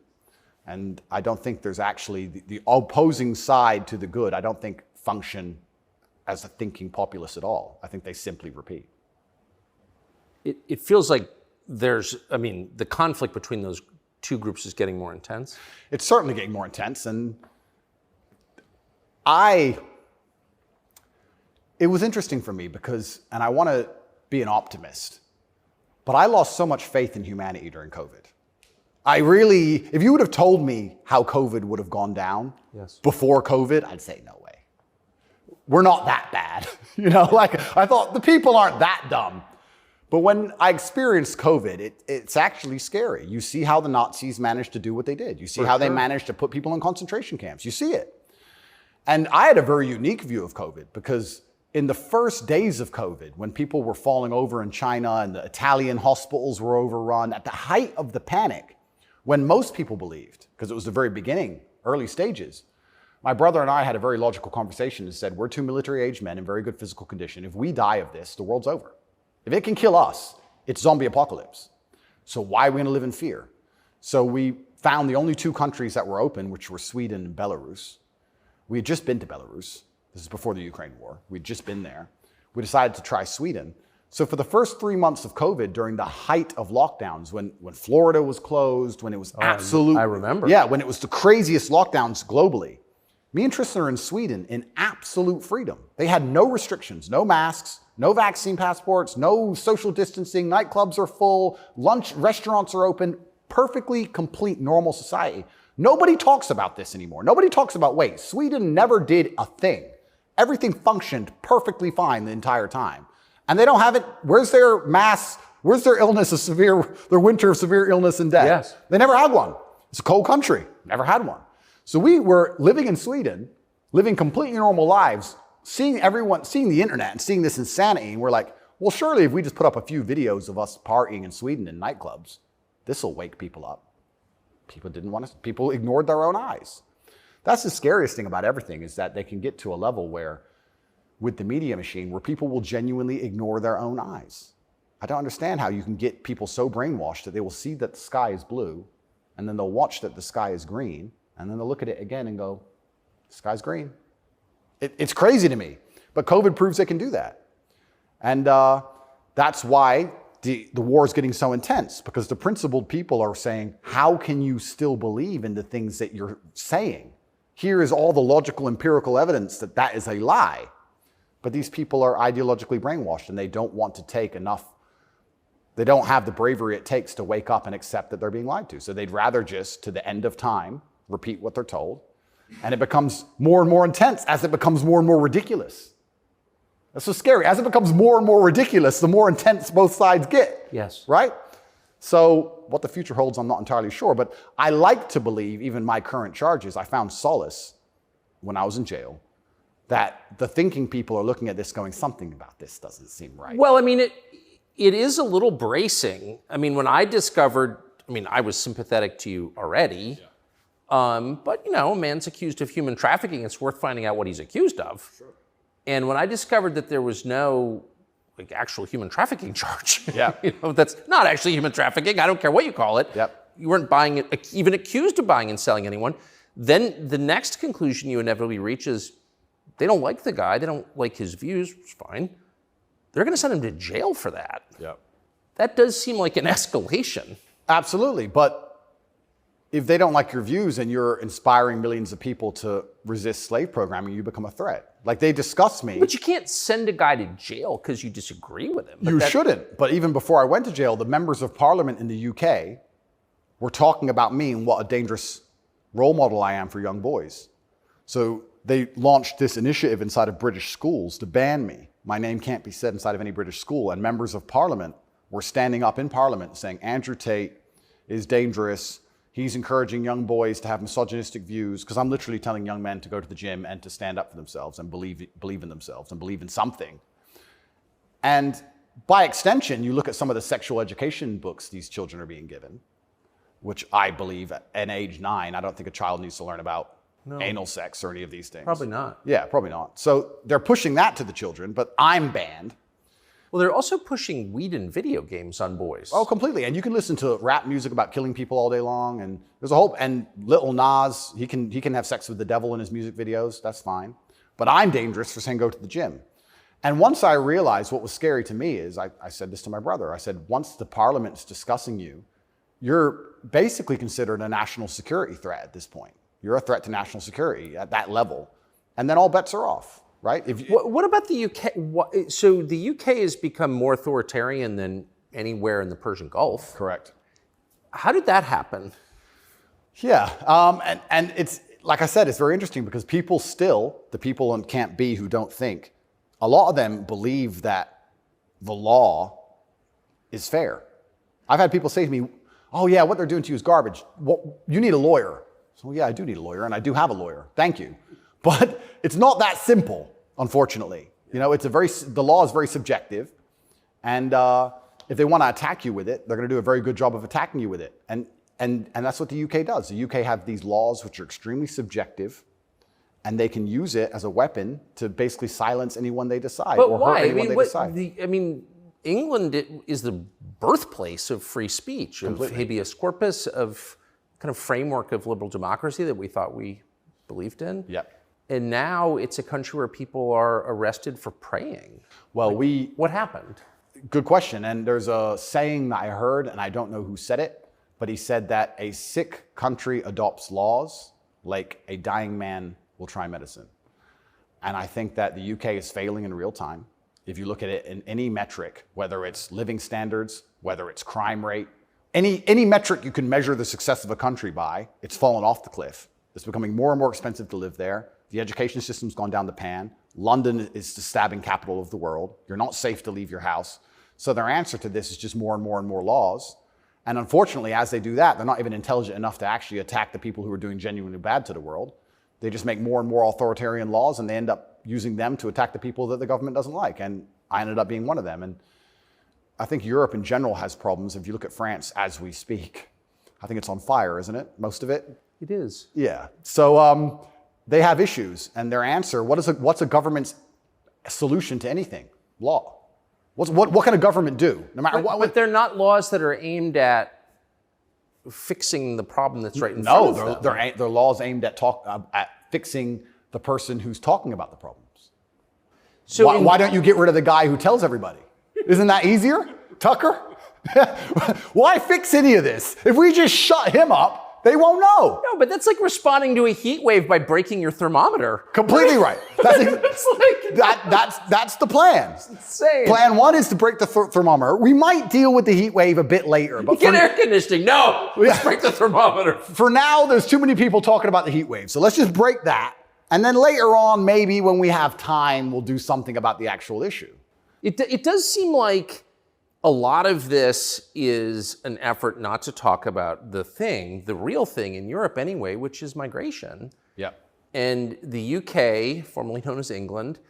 And I don't think there's actually the opposing side to the good, I don't think function as a thinking populace at all. I think they simply repeat. It feels like the conflict between those two groups is getting more intense. It's certainly getting more intense. And it was interesting for me because, and I want to be an optimist, but I lost so much faith in humanity during COVID. If you would have told me how COVID would have gone down before COVID, I'd say, no way. We're not that bad. I thought the people aren't that dumb. But when I experienced COVID, it's actually scary. You see how the Nazis managed to do what they did. You see how they managed to put people in concentration camps. You see it. And I had a very unique view of COVID because in the first days of COVID, when people were falling over in China and the Italian hospitals were overrun, at the height of the panic, when most people believed, because it was the very beginning, early stages, my brother and I had a very logical conversation and said, we're two military-aged men in very good physical condition. If we die of this, the world's over. If it can kill us, it's zombie apocalypse. So why are we going to live in fear? So we found the only two countries that were open, which were Sweden and Belarus. We had just been to Belarus. This is before the Ukraine war. We'd just been there. We decided to try Sweden. So for the first 3 months of COVID, during the height of lockdowns, when Florida was closed, when it was I remember. Yeah, when it was the craziest lockdowns globally, me and Tristan are in Sweden in absolute freedom. They had no restrictions, no masks, no vaccine passports, no social distancing, nightclubs are full, restaurants are open, perfectly complete normal society. Nobody talks about this anymore. Nobody talks about, wait, Sweden never did a thing. Everything functioned perfectly fine the entire time. And they don't have it. Where's their mass? Where's their their winter of severe illness and death? Yes. They never had one. It's a cold country. Never had one. So we were living in Sweden, living completely normal lives, seeing the internet and seeing this insanity. And we're like, well, surely if we just put up a few videos of us partying in Sweden in nightclubs, this will wake people up. People ignored their own eyes. That's the scariest thing about everything, is that they can get to a level where, with the media machine, where people will genuinely ignore their own eyes. I don't understand how you can get people so brainwashed that they will see that the sky is blue, and then they'll watch that the sky is green, and then they'll look at it again and go, the sky's green. It's crazy to me, but COVID proves they can do that. And that's why the war is getting so intense, because the principled people are saying, how can you still believe in the things that you're saying? here is all the logical, empirical evidence that that is a lie. But these people are ideologically brainwashed and they don't want to take enough. They don't have the bravery it takes to wake up and accept that they're being lied to. So they'd rather just, to the end of time, repeat what they're told. And it becomes more and more intense as it becomes more and more ridiculous. That's so scary. As it becomes more and more ridiculous, the more intense both sides get. Yes. Right? So what the future holds, I'm not entirely sure. But I like to believe, even my current charges, I found solace when I was in jail, that the thinking people are looking at this going, something about this doesn't seem right. Well, I mean, it is a little bracing. I mean, when I discovered, I was sympathetic to you already. Yeah. But, a man's accused of human trafficking. It's worth finding out what he's accused of. Sure. And when I discovered that there was no actual human trafficking charge, yeah. That's not actually human trafficking. I don't care what you call it. Yep. You weren't buying it, even accused of buying and selling anyone. Then the next conclusion you inevitably reach is they don't like the guy. They don't like his views. It's fine. They're going to send him to jail for that. Yep. That does seem like an escalation. Absolutely. But if they don't like your views and you're inspiring millions of people to resist slave programming, you become a threat. Like, they discuss me. But you can't send a guy to jail because you disagree with him. You shouldn't. But even before I went to jail, the members of parliament in the UK were talking about me and what a dangerous role model I am for young boys. So they launched this initiative inside of British schools to ban me. My name can't be said inside of any British school. And members of parliament were standing up in parliament saying, Andrew Tate is dangerous. He's encouraging young boys to have misogynistic views, because I'm literally telling young men to go to the gym and to stand up for themselves and believe in themselves and believe in something. And by extension, you look at some of the sexual education books these children are being given, which I believe at age 9, I don't think a child needs to learn about anal sex or any of these things. Probably not. Yeah, probably not. So they're pushing that to the children, but I'm banned. Well, they're also pushing weed and video games on boys. Oh, completely. And you can listen to rap music about killing people all day long. And there's a whole, and Lil Nas, he can have sex with the devil in his music videos. That's fine. But I'm dangerous for saying go to the gym. And once I realized what was scary to me is, I said this to my brother. I said, once the parliament's discussing you, you're basically considered a national security threat at this point. You're a threat to national security at that level. And then all bets are off. Right? What about the UK? So the UK has become more authoritarian than anywhere in the Persian Gulf. Correct. How did that happen? Yeah. And it's, like I said, it's very interesting because people still, the people in Camp B who don't think, a lot of them believe that the law is fair. I've had people say to me, oh yeah, what they're doing to you is garbage. You need a lawyer. So yeah, I do need a lawyer, and I do have a lawyer. Thank you. But it's not that simple, unfortunately. The law is very subjective. And if they want to attack you with it, they're going to do a very good job of attacking you with it. And that's what the UK does. The UK have these laws which are extremely subjective, and they can use it as a weapon to basically silence anyone they decide. But or why? hurt anyone they decide. England is the birthplace of free speech, Completely. of habeas corpus, of kind of framework of liberal democracy that we thought we believed in. Yep. And now it's a country where people are arrested for praying. Well, what happened? Good question. And there's a saying that I heard, and I don't know who said it, but he said that a sick country adopts laws like a dying man will try medicine. And I think that the UK is failing in real time. If you look at it in any metric, whether it's living standards, whether it's crime rate, any metric you can measure the success of a country by, it's fallen off the cliff. It's becoming more and more expensive to live there. The education system's gone down the pan. London is the stabbing capital of the world. You're not safe to leave your house. So their answer to this is just more and more and more laws. And unfortunately, as they do that, they're not even intelligent enough to actually attack the people who are doing genuinely bad to the world. They just make more and more authoritarian laws, and they end up using them to attack the people that the government doesn't like. And I ended up being one of them. And I think Europe in general has problems. If you look at France as we speak, I think it's on fire, isn't it? Most of it? It is. Yeah. So they have issues, and their answer, what's a government's solution to anything? Law. What can a government do? No matter what. But they're not laws that are aimed at fixing the problem that's right in front of them. No, they're laws aimed at fixing the person who's talking about the problems. So why don't you get rid of the guy who tells everybody? Isn't that easier? Tucker? Why fix any of this? If we just shut him up, They won't know. No, but that's like responding to a heat wave by breaking your thermometer. Completely right. That's the plan. Insane. Plan one is to break the thermometer. We might deal with the heat wave a bit later. But get air conditioning. No, let's break the thermometer. For now, there's too many people talking about the heat wave. So let's just break that. And then later on, maybe when we have time, we'll do something about the actual issue. It does seem like a lot of this is an effort not to talk about the real thing in Europe anyway, which is migration. Yeah. And the UK, formerly known as England,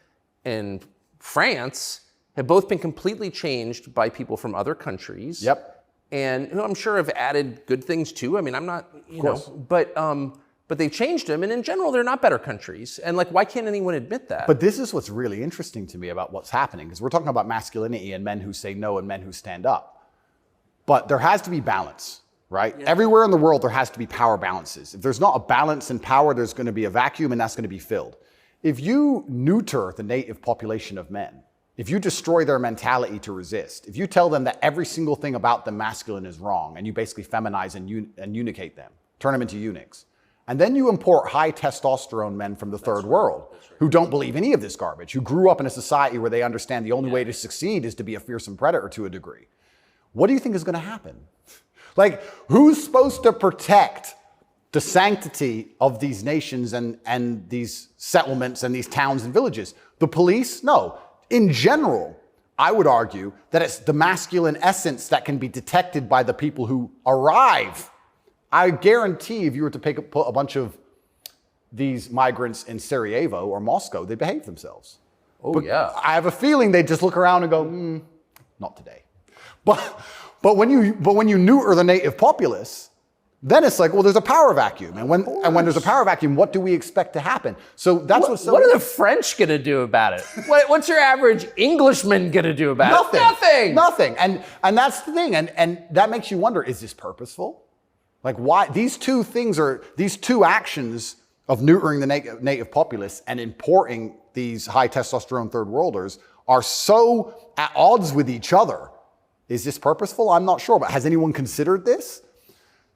and France have both been completely changed by people from other countries. Yep. And who I'm sure have added good things too. I mean, I'm not, you know, but they've changed them. And in general, they're not better countries. And like, why can't anyone admit that? But this is what's really interesting to me about what's happening, because we're talking about masculinity and men who say no and men who stand up. But there has to be balance, right? Yeah. Everywhere in the world, there has to be power balances. If there's not a balance in power, there's going to be a vacuum, and that's going to be filled. If you neuter the native population of men, if you destroy their mentality to resist, if you tell them that every single thing about them masculine is wrong, and you basically feminize and eunuchate them, turn them into eunuchs, and then you import high testosterone men from the third world who don't believe any of this garbage, who grew up in a society where they understand the only way to succeed is to be a fearsome predator to a degree. What do you think is going to happen? Like, who's supposed to protect the sanctity of these nations and these settlements and these towns and villages? The police? No. In general, I would argue that it's the masculine essence that can be detected by the people who arrive. I guarantee if you were to put a bunch of these migrants in Sarajevo or Moscow, they behave themselves. Oh, but yeah. I have a feeling they just look around and go, not today. But when you neuter the native populace, then it's like, well, there's a power vacuum. And when there's a power vacuum, what do we expect to happen? So that's what are the French going to do about it? What's your average Englishman going to do about it? Nothing. And that's the thing. And that makes you wonder, is this purposeful? Like, why these two actions of neutering the native populace and importing these high testosterone third worlders are so at odds with each other. Is this purposeful? I'm not sure, but has anyone considered this?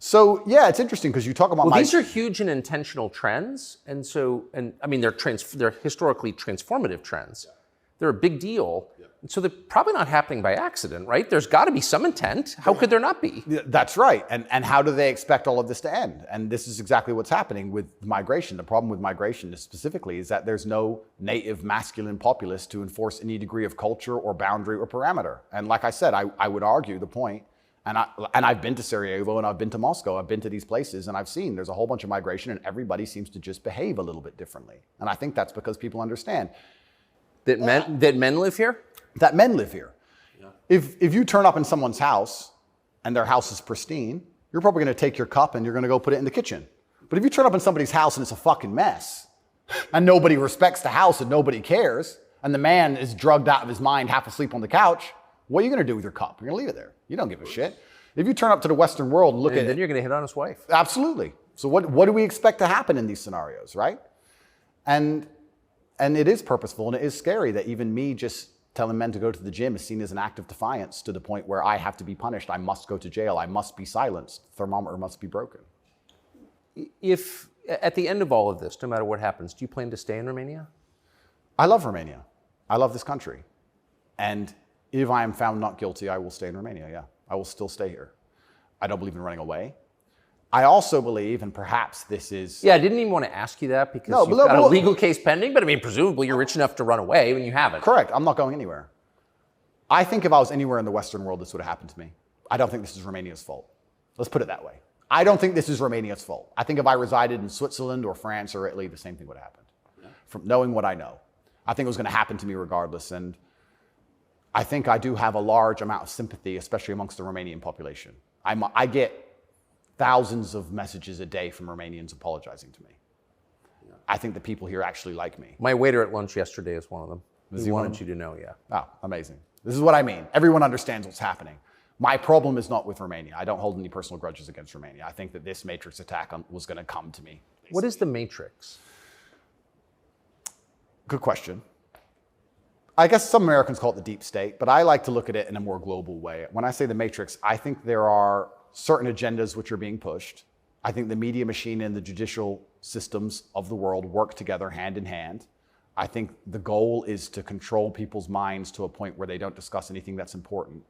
So yeah, it's interesting because you talk about these are huge and intentional trends, and I mean they're historically transformative trends. They're a big deal. And so they're probably not happening by accident, right? There's got to be some intent. How could there not be? That's right. And how do they expect all of this to end? And this is exactly what's happening with migration. The problem with migration specifically is that there's no native masculine populace to enforce any degree of culture or boundary or parameter. And like I said, I would argue the point, and I've been to Sarajevo and I've been to Moscow, I've been to these places and I've seen there's a whole bunch of migration and everybody seems to just behave a little bit differently. And I think that's because people understand. That men live here? That men live here. Yeah. If you turn up in someone's house and their house is pristine, you're probably going to take your cup and you're going to go put it in the kitchen. But if you turn up in somebody's house and it's a fucking mess and nobody respects the house and nobody cares and the man is drugged out of his mind, half asleep on the couch, what are you going to do with your cup? You're going to leave it there. You don't give a shit. If you turn up to the Western world and look at it. Then you're going to hit on his wife. Absolutely. So what do we expect to happen in these scenarios, right? And it is purposeful and it is scary that even me just telling men to go to the gym is seen as an act of defiance to the point where I have to be punished. I must go to jail. I must be silenced. The thermometer must be broken. If at the end of all of this, no matter what happens, do you plan to stay in Romania? I love Romania. I love this country. And if I am found not guilty, I will stay in Romania, yeah. I will still stay here. I don't believe in running away. I also believe, and perhaps this is... Yeah, I didn't even want to ask you that because you've got a legal case pending, but I mean, presumably you're rich enough to run away when you haven't. Correct. I'm not going anywhere. I think if I was anywhere in the Western world, this would have happened to me. I don't think this is Romania's fault. Let's put it that way. I don't think this is Romania's fault. I think if I resided in Switzerland or France or Italy, the same thing would have happened. Yeah. From knowing what I know. I think it was going to happen to me regardless. And I think I do have a large amount of sympathy, especially amongst the Romanian population. I get thousands of messages a day from Romanians apologizing to me. Yeah. I think the people here actually like me. My waiter at lunch yesterday is one of them. He wanted you to know, yeah. Oh, amazing. This is what I mean. Everyone understands what's happening. My problem is not with Romania. I don't hold any personal grudges against Romania. I think that this Matrix attack was going to come to me. Basically. What is the Matrix? Good question. I guess some Americans call it the deep state, but I like to look at it in a more global way. When I say the Matrix, I think there are certain agendas which are being pushed, I think the media machine and the judicial systems of the world work together hand in hand. I think the goal is to control people's minds to a point where they don't discuss anything that's important.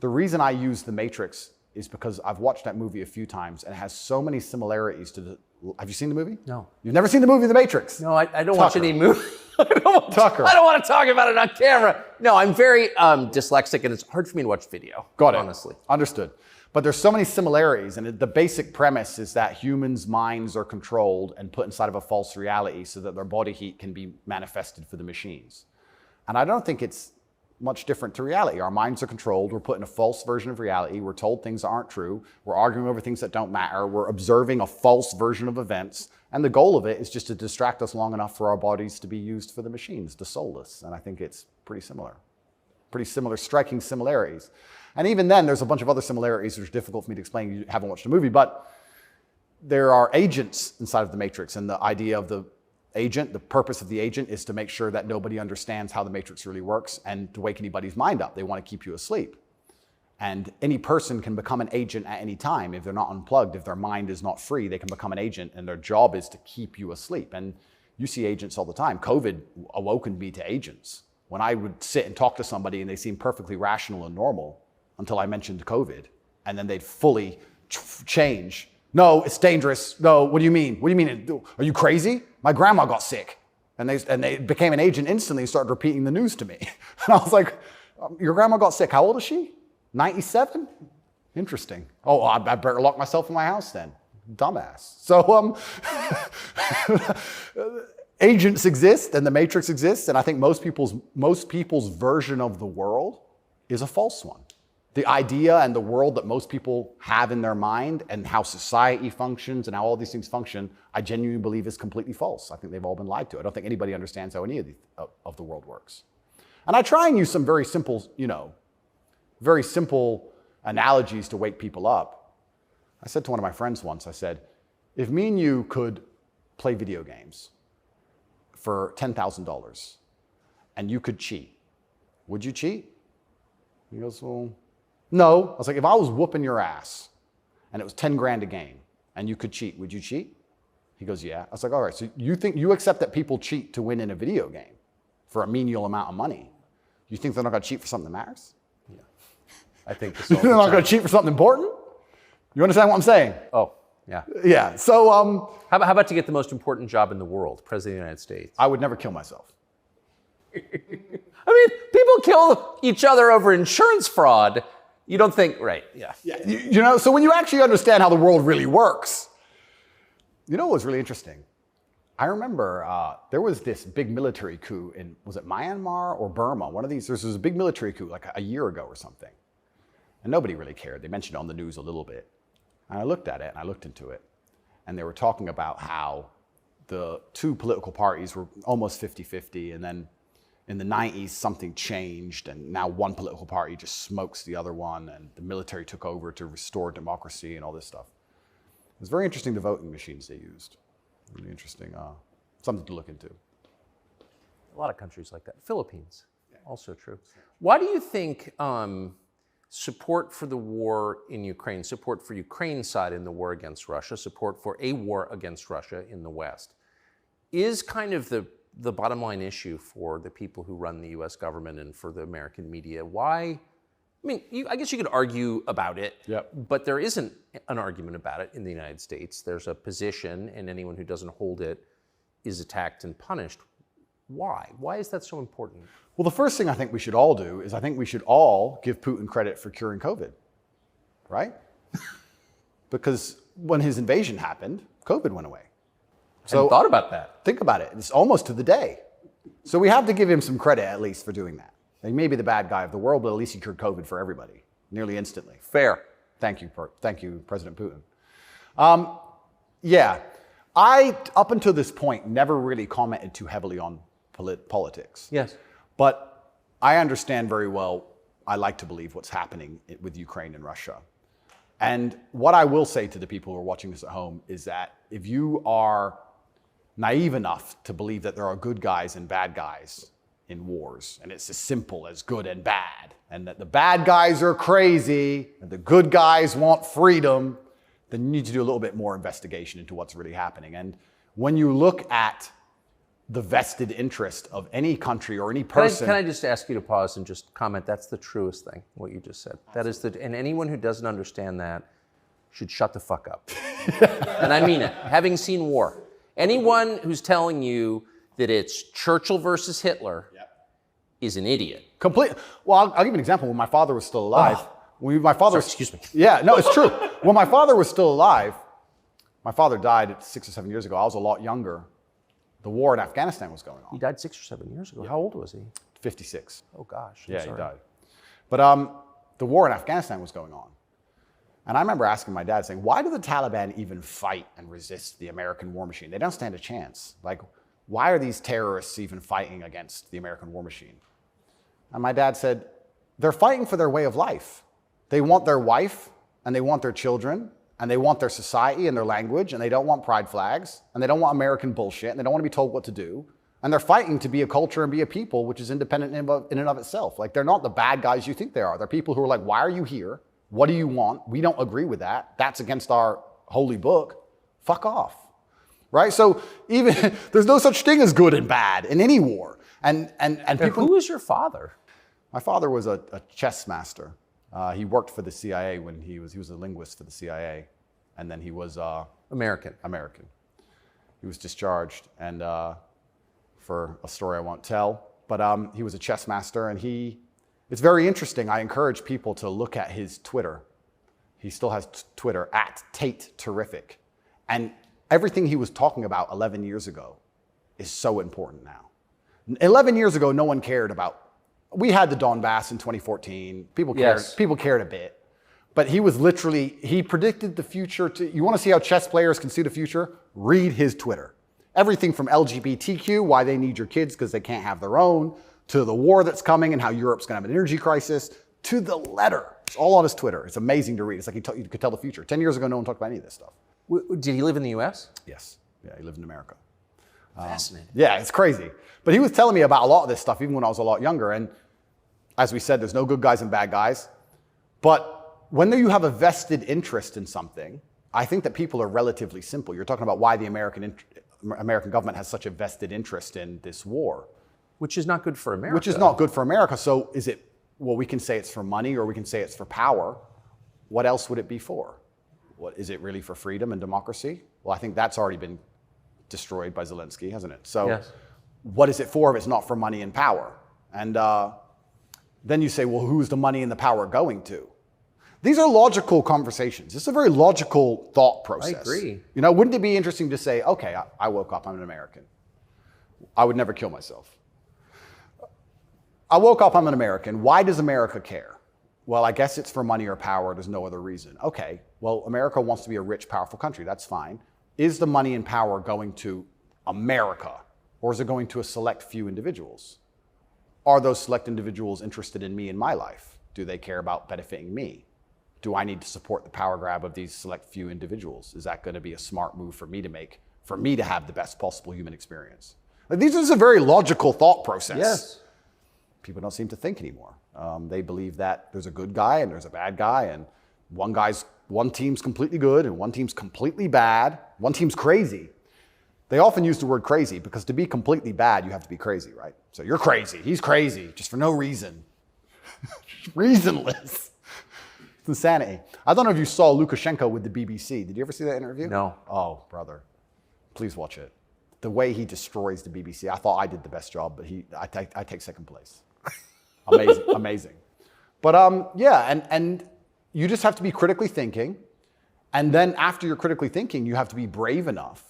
The reason I use The Matrix is because I've watched that movie a few times and it has so many similarities to the... Have you seen the movie? No. You've never seen the movie The Matrix? No, I don't watch any movie. Tucker. I don't want to talk about it on camera. No, I'm very dyslexic and it's hard for me to watch video. Got it. Honestly. Understood. But there's so many similarities, and the basic premise is that humans' minds are controlled and put inside of a false reality so that their body heat can be manifested for the machines. And I don't think it's much different to reality. Our minds are controlled. We're put in a false version of reality. We're told things that aren't true. We're arguing over things that don't matter. We're observing a false version of events. And the goal of it is just to distract us long enough for our bodies to be used for the machines, the soulless. And I think it's pretty similar. Pretty similar, striking similarities. And even then, there's a bunch of other similarities which are difficult for me to explain. You haven't watched the movie, but there are agents inside of the Matrix, and the idea of the agent, the purpose of the agent is to make sure that nobody understands how the Matrix really works and to wake anybody's mind up. They want to keep you asleep. And any person can become an agent at any time. If they're not unplugged, if their mind is not free, they can become an agent, and their job is to keep you asleep. And you see agents all the time. COVID awoken me to agents. When I would sit and talk to somebody and they seemed perfectly rational and normal, until I mentioned COVID, and then they'd fully change. No, it's dangerous. No, what do you mean? What do you mean? Are you crazy? My grandma got sick. And they became an agent instantly and started repeating the news to me. And I was like, your grandma got sick. How old is she? 97? Interesting. Oh, I better lock myself in my house then. Dumbass. So agents exist and the Matrix exists, and I think most people's version of the world is a false one. The idea and the world that most people have in their mind and how society functions and how all these things function, I genuinely believe is completely false. I think they've all been lied to. I don't think anybody understands how any of the world works. And I try and use some very simple, very simple analogies to wake people up. I said to one of my friends once, I said, if me and you could play video games for $10,000 and you could cheat, would you cheat? He goes, well, no. I was like, if I was whooping your ass and it was 10 grand a game and you could cheat, would you cheat? He goes, yeah. I was like, all right, so you accept that people cheat to win in a video game for a menial amount of money. You think they're not going to cheat for something that matters? Yeah. I think they're not going to cheat for something important? You understand what I'm saying? Oh, yeah. Yeah. So how about to get the most important job in the world, President of the United States? I would never kill myself. I mean, people kill each other over insurance fraud. You don't think, right, yeah. So when you actually understand how the world really works, what was really interesting? I remember there was this big military coup in, was it Myanmar or Burma? One of these, there was a big military coup like a year ago or something. And nobody really cared. They mentioned it on the news a little bit. And I looked at it and I looked into it. And they were talking about how the two political parties were almost 50-50, and then in the 90s, something changed, and now one political party just smokes the other one, and the military took over to restore democracy and all this stuff. It was very interesting, the voting machines they used. Really interesting, something to look into. A lot of countries like that. Philippines, also true. Why do you think support for the war in Ukraine, support for Ukraine's side in the war against Russia, support for a war against Russia in the West, is kind of the bottom line issue for the people who run the US government and for the American media? Why? I mean, I guess you could argue about it, but there isn't an argument about it in the United States. There's a position, and anyone who doesn't hold it is attacked and punished. Why? Why is that so important? Well, the first thing I think we should all do is I think we should all give Putin credit for curing COVID, right? Because when his invasion happened, COVID went away. So I thought about that. Think about it. It's almost to the day. So we have to give him some credit at least for doing that. He may be the bad guy of the world, but at least he cured COVID for everybody, nearly instantly. Fair. Thank you, President Putin. I, up until this point, never really commented too heavily on politics. Yes. But I understand very well, I like to believe what's happening with Ukraine and Russia. And what I will say to the people who are watching this at home is that if you are naive enough to believe that there are good guys and bad guys in wars, and it's as simple as good and bad, and that the bad guys are crazy and the good guys want freedom, then you need to do a little bit more investigation into what's really happening. And when you look at the vested interest of any country or any person. Can I just ask you to pause and just comment? That's the truest thing, what you just said. That is and anyone who doesn't understand that should shut the fuck up. And I mean it, having seen war. Anyone who's telling you that it's Churchill versus Hitler is an idiot. Well, I'll give you an example. When my father was still alive, Excuse me. Yeah, no, it's true. When my father was still alive, my father died 6 or 7 years ago. I was a lot younger. The war in Afghanistan was going on. He died 6 or 7 years ago. How old was he? 56. Oh gosh. Yeah, he died. But the war in Afghanistan was going on. And I remember asking my dad, saying, why do the Taliban even fight and resist the American war machine? They don't stand a chance. Like, why are these terrorists even fighting against the American war machine? And my dad said, they're fighting for their way of life. They want their wife, and they want their children, and they want their society and their language, and they don't want pride flags, and they don't want American bullshit, and they don't want to be told what to do. And they're fighting to be a culture and be a people which is independent in and of itself. Like, they're not the bad guys you think they are. They're people who are like, why are you here? What do you want? We don't agree with that. That's against our holy book. Fuck off. Right? So even there's no such thing as good and bad in any war. And people. Who was your father? My father was a chess master. He worked for the CIA when he was a linguist for the CIA, and then he was American. He was discharged, and for a story I won't tell, but he was a chess master, and it's very interesting. I encourage people to look at his Twitter. He still has Twitter @Tate Terrific, and everything he was talking about 11 years ago is so important now. 11 years ago, no one cared about. We had the Donbass in 2014. People cared. Yes. People cared a bit. But he predicted the future. You want to see how chess players can see the future? Read his Twitter. Everything from LGBTQ, why they need your kids because they can't have their own, to the war that's coming and how Europe's going to have an energy crisis, to the letter. It's all on his Twitter. It's amazing to read. It's like you could tell the future. 10 years ago, no one talked about any of this stuff. Did he live in the U.S.? Yes. Yeah, he lived in America. Fascinating. Yeah, it's crazy. But he was telling me about a lot of this stuff even when I was a lot younger. And as we said, there's no good guys and bad guys. But when you have a vested interest in something, I think that people are relatively simple. You're talking about why the American government has such a vested interest in this war. Which is not good for America. Which is not good for America. So is it, well, we can say it's for money or we can say it's for power. What else would it be for? What, is it really for freedom and democracy? Well, I think that's already been destroyed by Zelensky, hasn't it? So yes. What is it for if it's not for money and power? And then you say, well, who's the money and the power going to? These are logical conversations. This is a very logical thought process. I agree. You know, wouldn't it be interesting to say, okay, I woke up, I'm an American. I would never kill myself. I woke up, I'm an American. Why does America care? Well, I guess it's for money or power. There's no other reason. Okay, well, America wants to be a rich, powerful country. That's fine. Is the money and power going to America, or is it going to a select few individuals? Are those select individuals interested in me and my life? Do they care about benefiting me? Do I need to support the power grab of these select few individuals? Is that going to be a smart move for me to make, for me to have the best possible human experience? This is a very logical thought process. Yes. People don't seem to think anymore. They believe that there's a good guy and there's a bad guy, and one team's completely good and one team's completely bad. One team's crazy. They often use the word crazy because to be completely bad, you have to be crazy, right? So you're crazy. He's crazy, just for no reason. Reasonless. It's insanity. I don't know if you saw Lukashenko with the BBC. Did you ever see that interview? No. Oh, brother. Please watch it. The way he destroys the BBC. I thought I did the best job, but I take second place. Amazing, amazing. But yeah, and you just have to be critically thinking. And then after you're critically thinking, you have to be brave enough.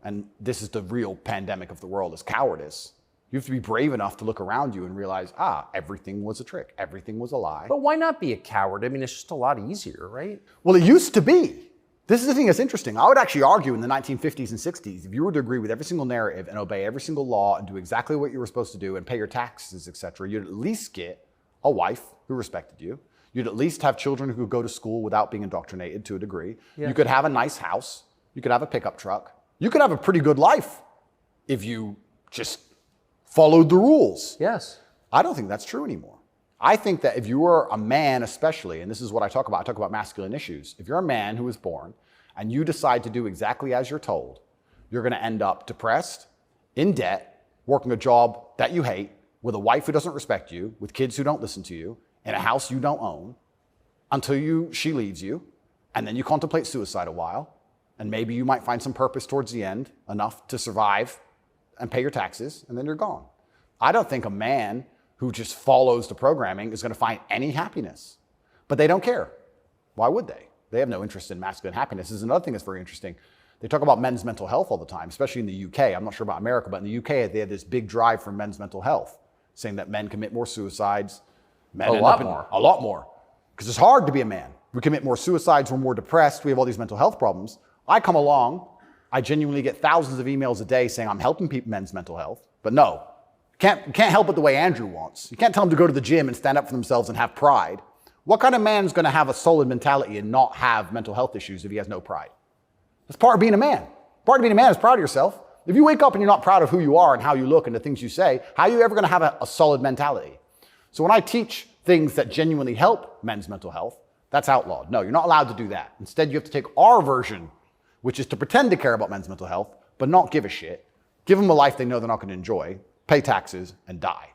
And this is the real pandemic of the world, is cowardice. You have to be brave enough to look around you and realize, everything was a trick. Everything was a lie. But why not be a coward? I mean, it's just a lot easier, right? Well, it used to be. This is the thing that's interesting. I would actually argue in the 1950s and 60s, if you were to agree with every single narrative and obey every single law and do exactly what you were supposed to do and pay your taxes, etc., you'd at least get a wife who respected you. You'd at least have children who could go to school without being indoctrinated to a degree. Yeah. You could have a nice house. You could have a pickup truck. You could have a pretty good life if you just followed the rules. Yes. I don't think that's true anymore. I think that if you are a man especially, and this is what I talk about masculine issues. If you're a man who was born and you decide to do exactly as you're told, you're going to end up depressed, in debt, working a job that you hate, with a wife who doesn't respect you, with kids who don't listen to you, in a house you don't own, until she leaves you, and then you contemplate suicide a while, and maybe you might find some purpose towards the end, enough to survive and pay your taxes, and then you're gone. I don't think a man who just follows the programming is going to find any happiness. But they don't care. Why would they? They have no interest in masculine happiness. This is another thing that's very interesting. They talk about men's mental health all the time, especially in the UK. I'm not sure about America, but in the UK, they have this big drive for men's mental health, saying that men commit more suicides. Men a lot more. Because it's hard to be a man. We commit more suicides, we're more depressed, we have all these mental health problems. I come along, I genuinely get thousands of emails a day saying I'm helping men's mental health, but no, can't help it the way Andrew wants. You can't tell them to go to the gym and stand up for themselves and have pride. What kind of man's going to have a solid mentality and not have mental health issues if he has no pride? That's part of being a man. Part of being a man is proud of yourself. If you wake up and you're not proud of who you are and how you look and the things you say, how are you ever going to have a solid mentality? So when I teach things that genuinely help men's mental health, that's outlawed. No, you're not allowed to do that. Instead, you have to take our version, which is to pretend to care about men's mental health, but not give a shit. Give them a life they know they're not going to enjoy, pay taxes, and die.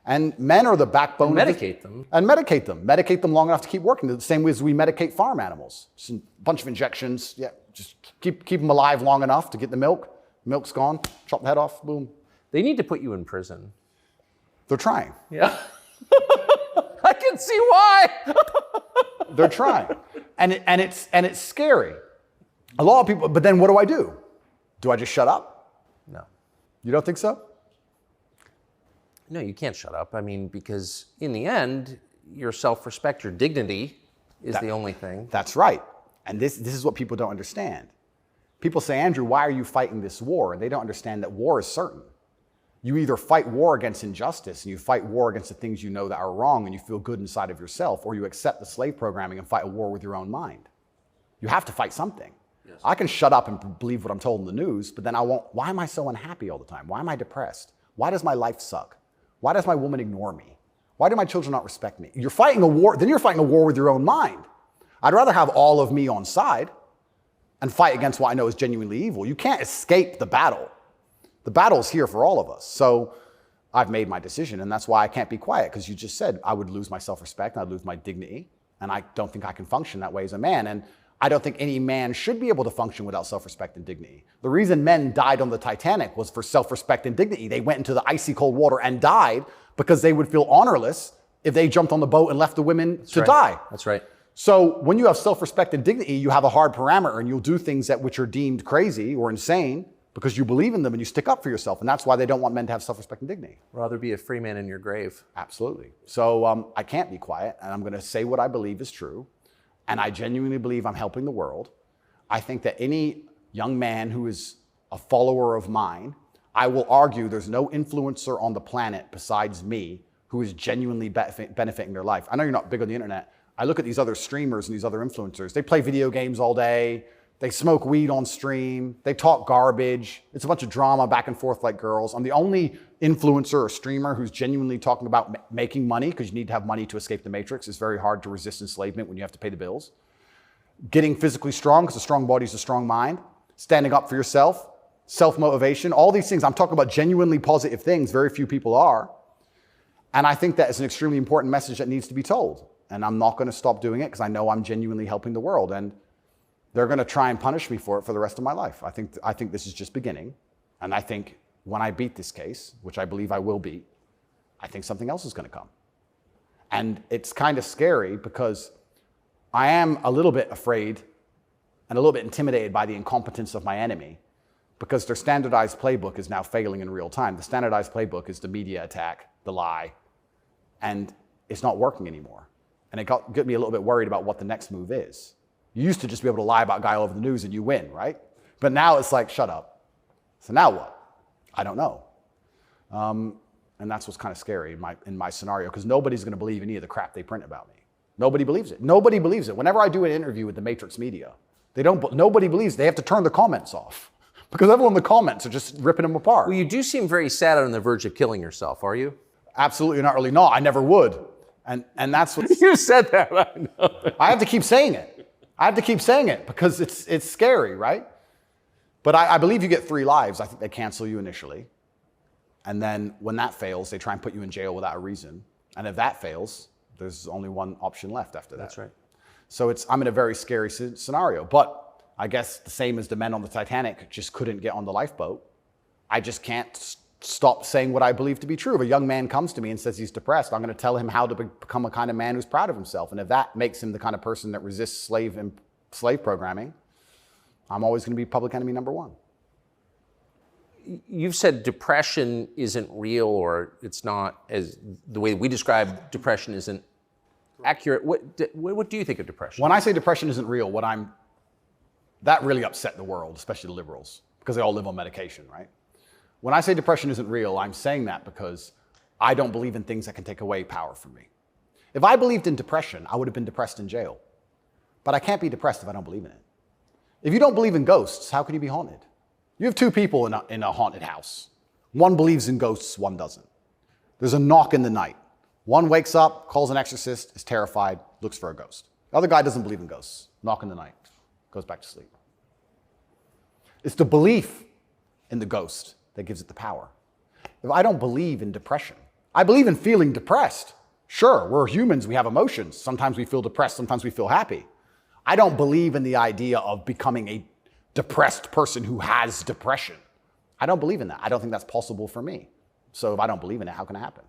And men are the backbone. And medicate them. And medicate them. Medicate them long enough to keep working. The same way as we medicate farm animals. Just a bunch of injections. Yeah, just keep them alive long enough to get the milk. Milk's gone. Chop the head off. Boom. They need to put you in prison. They're trying. Yeah. I can see why. They're trying. And it's scary. A lot of people, but then what do? Do I just shut up? No. You don't think so? No, you can't shut up. I mean, because in the end, your self-respect, your dignity is the only thing. That's right. And this is what people don't understand. People say, Andrew, why are you fighting this war? And they don't understand that war is certain. You either fight war against injustice and you fight war against the things you know that are wrong and you feel good inside of yourself, or you accept the slave programming and fight a war with your own mind. You have to fight something. Yes. I can shut up and believe what I'm told in the news, but then why am I so unhappy all the time? Why am I depressed? Why does my life suck? Why does my woman ignore me? Why do my children not respect me? You're fighting a war, then you're fighting a war with your own mind. I'd rather have all of me on side and fight against what I know is genuinely evil. You can't escape the battle. The battle's here for all of us. So I've made my decision, and that's why I can't be quiet, because you just said I would lose my self-respect, and I'd lose my dignity, and I don't think I can function that way as a man. And I don't think any man should be able to function without self-respect and dignity. The reason men died on the Titanic was for self-respect and dignity. They went into the icy cold water and died because they would feel honorless if they jumped on the boat and left the women to die. That's right. So when you have self-respect and dignity, you have a hard parameter, and you'll do things which are deemed crazy or insane because you believe in them and you stick up for yourself. And that's why they don't want men to have self-respect and dignity. Rather be a free man in your grave. Absolutely. So I can't be quiet, and I'm going to say what I believe is true. And I genuinely believe I'm helping the world. I think that any young man who is a follower of mine, I will argue there's no influencer on the planet besides me who is genuinely benefiting their life. I know you're not big on the internet. I look at these other streamers and these other influencers. They play video games all day. They smoke weed on stream. They talk garbage. It's a bunch of drama back and forth like girls. I'm the only influencer or streamer who's genuinely talking about making money, because you need to have money to escape the matrix. It's very hard to resist enslavement when you have to pay the bills. Getting physically strong, because a strong body is a strong mind. Standing up for yourself. Self-motivation. All these things. I'm talking about genuinely positive things. Very few people are. And I think that is an extremely important message that needs to be told. And I'm not going to stop doing it because I know I'm genuinely helping the world. And they're going to try and punish me for it for the rest of my life. I think this is just beginning. And I think when I beat this case, which I believe I will beat, I think something else is going to come. And it's kind of scary because I am a little bit afraid and a little bit intimidated by the incompetence of my enemy, because their standardized playbook is now failing in real time. The standardized playbook is the media attack, the lie, and it's not working anymore. And it got me a little bit worried about what the next move is. You used to just be able to lie about a guy all over the news and you win, right? But now it's like, shut up. So now what? I don't know. And that's what's kind of scary in my scenario, because nobody's going to believe any of the crap they print about me. Nobody believes it. Nobody believes it. Whenever I do an interview with the Matrix media, nobody believes. They have to turn the comments off because everyone in the comments are just ripping them apart. Well, you do seem very sad on the verge of killing yourself, are you? Absolutely not, really not. I never would. And that's what You said that, I know. I have to keep saying it. I have to keep saying it because it's scary, right? But I believe you get 3 lives. I think they cancel you initially. And then when that fails, they try and put you in jail without a reason. And if that fails, there's only one option left after that. That's right. So I'm in a very scary scenario. But I guess the same as the men on the Titanic just couldn't get on the lifeboat. I just can't stop saying what I believe to be true. If a young man comes to me and says he's depressed, I'm going to tell him how to become a kind of man who's proud of himself. And if that makes him the kind of person that resists slave programming, I'm always going to be public enemy number 1. You've said depression isn't real, or it's not, as the way we describe depression isn't accurate. What do you think of depression? When I say depression isn't real, that really upset the world, especially the liberals, because they all live on medication, right? When I say depression isn't real, I'm saying that because I don't believe in things that can take away power from me. If I believed in depression, I would have been depressed in jail. But I can't be depressed if I don't believe in it. If you don't believe in ghosts, how can you be haunted? You have 2 people in a haunted house. One believes in ghosts, one doesn't. There's a knock in the night. One wakes up, calls an exorcist, is terrified, looks for a ghost. The other guy doesn't believe in ghosts. Knock in the night, goes back to sleep. It's the belief in the ghost that gives it the power. If I don't believe in depression, I believe in feeling depressed. Sure, we're humans, we have emotions. Sometimes we feel depressed, sometimes we feel happy. I don't believe in the idea of becoming a depressed person who has depression. I don't believe in that. I don't think that's possible for me. So if I don't believe in it, how can it happen?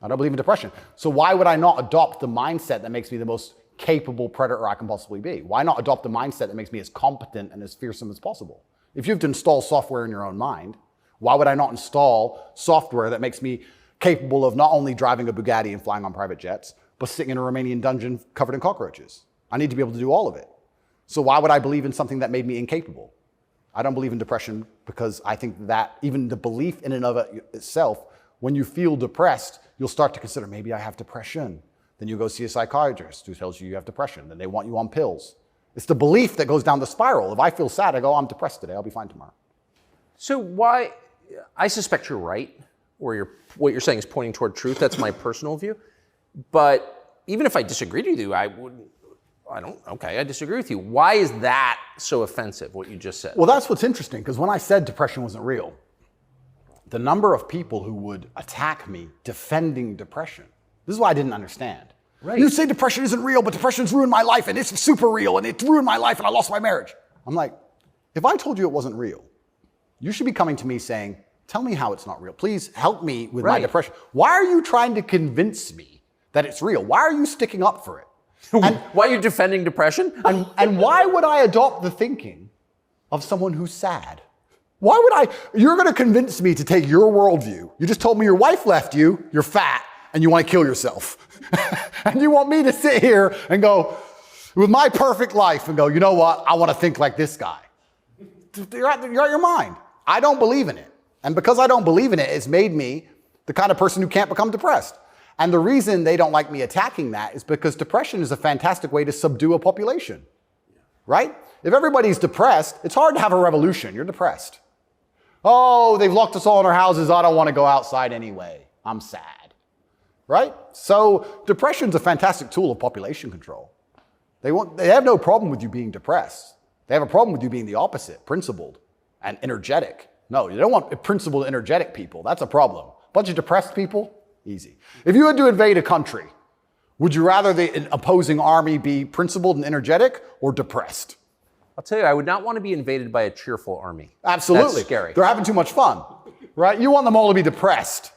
I don't believe in depression. So why would I not adopt the mindset that makes me the most capable predator I can possibly be? Why not adopt the mindset that makes me as competent and as fearsome as possible? If you have to install software in your own mind, why would I not install software that makes me capable of not only driving a Bugatti and flying on private jets, but sitting in a Romanian dungeon covered in cockroaches? I need to be able to do all of it. So why would I believe in something that made me incapable? I don't believe in depression because I think that even the belief in and of itself, when you feel depressed, you'll start to consider, maybe I have depression. Then you go see a psychiatrist who tells you you have depression. Then they want you on pills. It's the belief that goes down the spiral. If I feel sad, I go, I'm depressed today. I'll be fine tomorrow. So why, I suspect you're right, or what you're saying is pointing toward truth. That's my personal view. But even if I disagreed with you, I disagree with you. Why is that so offensive, what you just said? Well, that's what's interesting, because when I said depression wasn't real, the number of people who would attack me defending depression, this is what I didn't understand. Right. You say depression isn't real, but depression's ruined my life, and it's super real, and it ruined my life, and I lost my marriage. I'm like, if I told you it wasn't real, you should be coming to me saying, tell me how it's not real. Please help me with my depression. Why are you trying to convince me that it's real? Why are you sticking up for it? And why are you defending depression? And why would I adopt the thinking of someone who's sad? Why would you're going to convince me to take your worldview. You just told me your wife left you, you're fat, and you want to kill yourself. And you want me to sit here and go, with my perfect life, and go, you know what? I want to think like this guy. You're out your mind. I don't believe in it. And because I don't believe in it, it's made me the kind of person who can't become depressed. And the reason they don't like me attacking that is because depression is a fantastic way to subdue a population, right? If everybody's depressed, it's hard to have a revolution. You're depressed. Oh, they've locked us all in our houses. I don't want to go outside anyway. I'm sad, right? So depression's a fantastic tool of population control. They have no problem with you being depressed. They have a problem with you being the opposite, principled and energetic. No, you don't want principled, energetic people. That's a problem. A bunch of depressed people, easy. If you had to invade a country, would you rather the opposing army be principled and energetic or depressed? I'll tell you, I would not want to be invaded by a cheerful army. Absolutely. That's scary. They're having too much fun, right? You want them all to be depressed.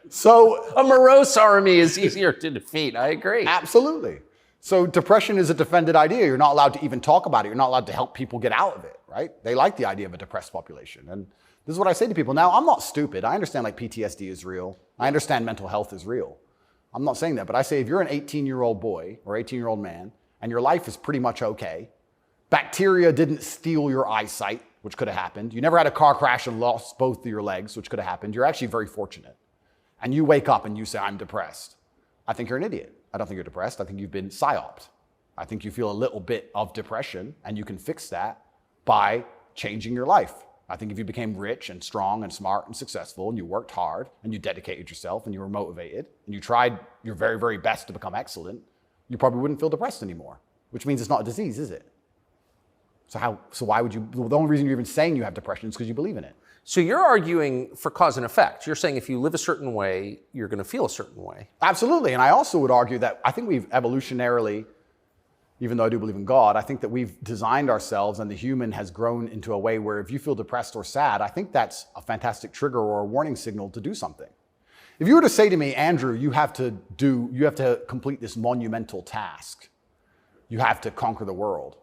So a morose army is easier to defeat. I agree. Absolutely. So depression is a defended idea. You're not allowed to even talk about it. You're not allowed to help people get out of it, right? They like the idea of a depressed population. And this is what I say to people. Now, I'm not stupid. I understand like PTSD is real. I understand mental health is real. I'm not saying that, but I say if you're an 18-year-old boy or 18-year-old man and your life is pretty much okay, bacteria didn't steal your eyesight, which could have happened. You never had a car crash and lost both of your legs, which could have happened. You're actually very fortunate. And you wake up and you say, I'm depressed. I think you're an idiot. I don't think you're depressed. I think you've been psyoped. I think you feel a little bit of depression and you can fix that by changing your life. I think if you became rich and strong and smart and successful and you worked hard and you dedicated yourself and you were motivated and you tried your very, very best to become excellent, you probably wouldn't feel depressed anymore. which means it's not a disease, is it? So why would you, the only reason you're even saying you have depression is because you believe in it. So you're arguing for cause and effect. You're saying if you live a certain way, you're going to feel a certain way. Absolutely. And I also would argue that I think we've evolutionarily, even though I do believe in God, I think that we've designed ourselves and the human has grown into a way where if you feel depressed or sad, I think that's a fantastic trigger or a warning signal to do something. If you were to say to me, Andrew, you have to complete this monumental task. You have to conquer the world.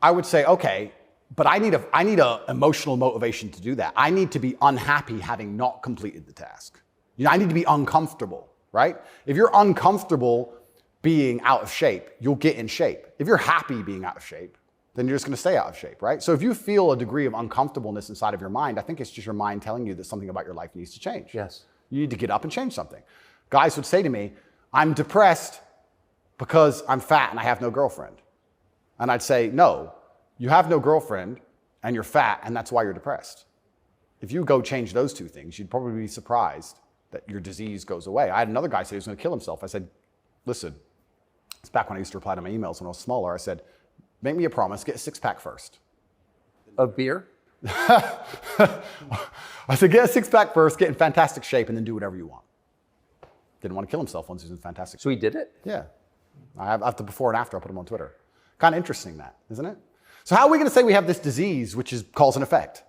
I would say, okay, but I need a emotional motivation to do that. I need to be unhappy having not completed the task. I need to be uncomfortable, right? If you're uncomfortable being out of shape, you'll get in shape. If you're happy being out of shape, then you're just going to stay out of shape, right? So if you feel a degree of uncomfortableness inside of your mind, I think it's just your mind telling you that something about your life needs to change. Yes. You need to get up and change something. Guys would say to me, I'm depressed because I'm fat and I have no girlfriend. And I'd say, no, you have no girlfriend and you're fat and that's why you're depressed. If you go change those two things, you'd probably be surprised that your disease goes away. I had another guy say he was going to kill himself. I said, listen, it's back when I used to reply to my emails when I was smaller. I said, make me a promise, get a six-pack first. Of beer? I said, get a six-pack first, get in fantastic shape, and then do whatever you want. Didn't want to kill himself once he was in fantastic shape. So he did it? Yeah. I have the before and after. I put him on Twitter. Kind of interesting that, isn't it? So how are we going to say we have this disease, which is cause and effect?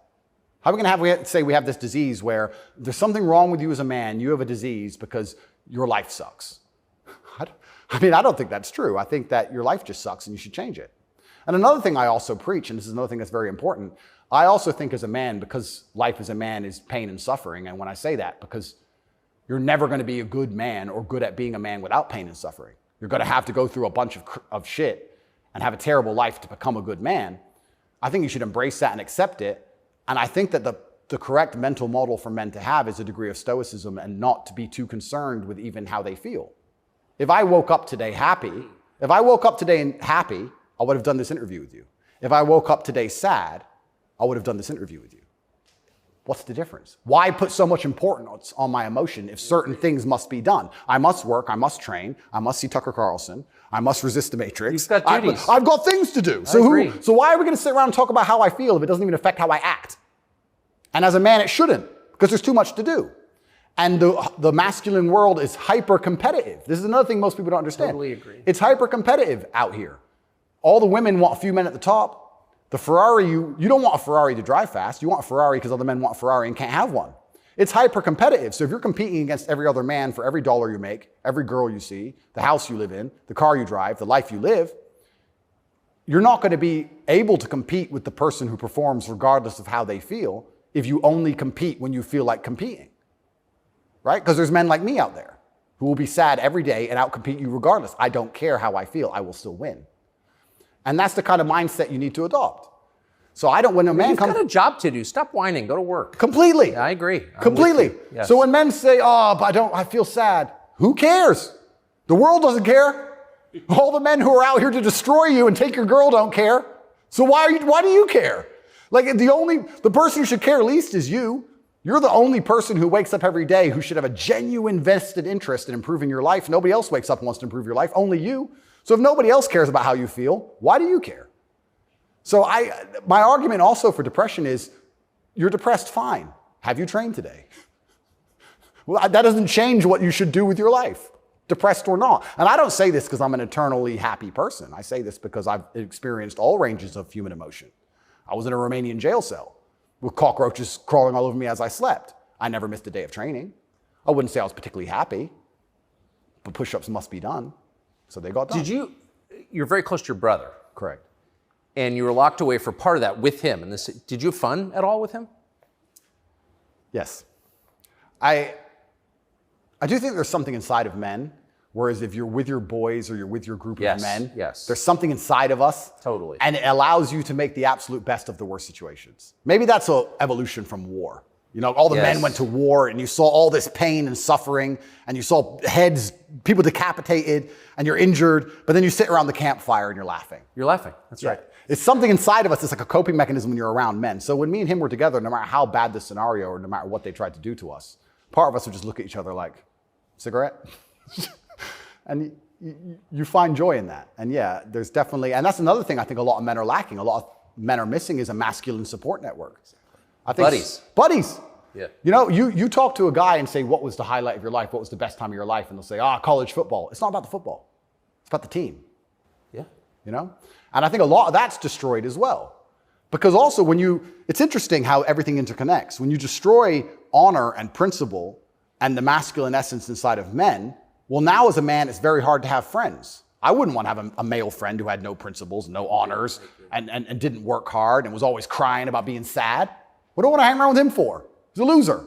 How are we going to say we have this disease where there's something wrong with you as a man, you have a disease because your life sucks? I don't think that's true. I think that your life just sucks and you should change it. And another thing I also preach, and this is another thing that's very important, I also think as a man, because life as a man is pain and suffering, and when I say that, because you're never going to be a good man or good at being a man without pain and suffering. You're going to have to go through a bunch of shit and have a terrible life to become a good man. I think you should embrace that and accept it. And I think that the correct mental model for men to have is a degree of stoicism and not to be too concerned with even how they feel. If I woke up today happy, I would have done this interview with you. If I woke up today sad, I would have done this interview with you. What's the difference? Why put so much importance on my emotion if certain things must be done? I must work, I must train, I must see Tucker Carlson, I must resist the Matrix. You've got duties. I've got things to do. So why are we going to sit around and talk about how I feel if it doesn't even affect how I act? And as a man, it shouldn't, because there's too much to do. And the masculine world is hyper-competitive. This is another thing most people don't understand. Totally agree. It's hyper-competitive out here. All the women want a few men at the top. The Ferrari, you don't want a Ferrari to drive fast. You want a Ferrari because other men want a Ferrari and can't have one. It's hyper-competitive. So if you're competing against every other man for every dollar you make, every girl you see, the house you live in, the car you drive, the life you live, you're not going to be able to compete with the person who performs regardless of how they feel if you only compete when you feel like competing. Right? Because there's men like me out there who will be sad every day and outcompete you regardless. I don't care how I feel. I will still win. And that's the kind of mindset you need to adopt. So when a man comes... You've got a job to do. Stop whining. Go to work. Completely. Yeah, I agree. Completely. Yes. So when men say, but I feel sad. Who cares? The world doesn't care. All the men who are out here to destroy you and take your girl don't care. So why do you care? Like the person who should care least is you. You're the only person who wakes up every day who should have a genuine vested interest in improving your life. Nobody else wakes up and wants to improve your life, only you. So if nobody else cares about how you feel, why do you care? So my argument also for depression is, you're depressed, fine. Have you trained today? Well, that doesn't change what you should do with your life, depressed or not. And I don't say this because I'm an eternally happy person. I say this because I've experienced all ranges of human emotion. I was in a Romanian jail cell with cockroaches crawling all over me as I slept. I never missed a day of training. I wouldn't say I was particularly happy, but push-ups must be done. So they got done. You're very close to your brother. Correct. And you were locked away for part of that with him. And did you have fun at all with him? Yes. I do think there's something inside of men, whereas if you're with your boys or you're with your group of men, there's something inside of us. Totally. And it allows you to make the absolute best of the worst situations. Maybe that's an evolution from war. All the men went to war and you saw all this pain and suffering and you saw people decapitated and you're injured, but then you sit around the campfire and you're laughing. You're laughing. That's right. It's something inside of us. It's like a coping mechanism when you're around men. So when me and him were together, no matter how bad the scenario or no matter what they tried to do to us, part of us would just look at each other like, cigarette? And you find joy in that. And yeah, there's definitely, and that's another thing I think a lot of men are lacking. A lot of men are missing is a masculine support network. I think buddies. Yeah. You know, you talk to a guy and say, what was the highlight of your life? What was the best time of your life? And they'll say, college football. It's not about the football. It's about the team. Yeah. You know? And I think a lot of that's destroyed as well. Because also it's interesting how everything interconnects. When you destroy honor and principle and the masculine essence inside of men, well, now as a man, it's very hard to have friends. I wouldn't want to have a male friend who had no principles, no honors, and didn't work hard and was always crying about being sad. What do I want to hang around with him for? He's a loser,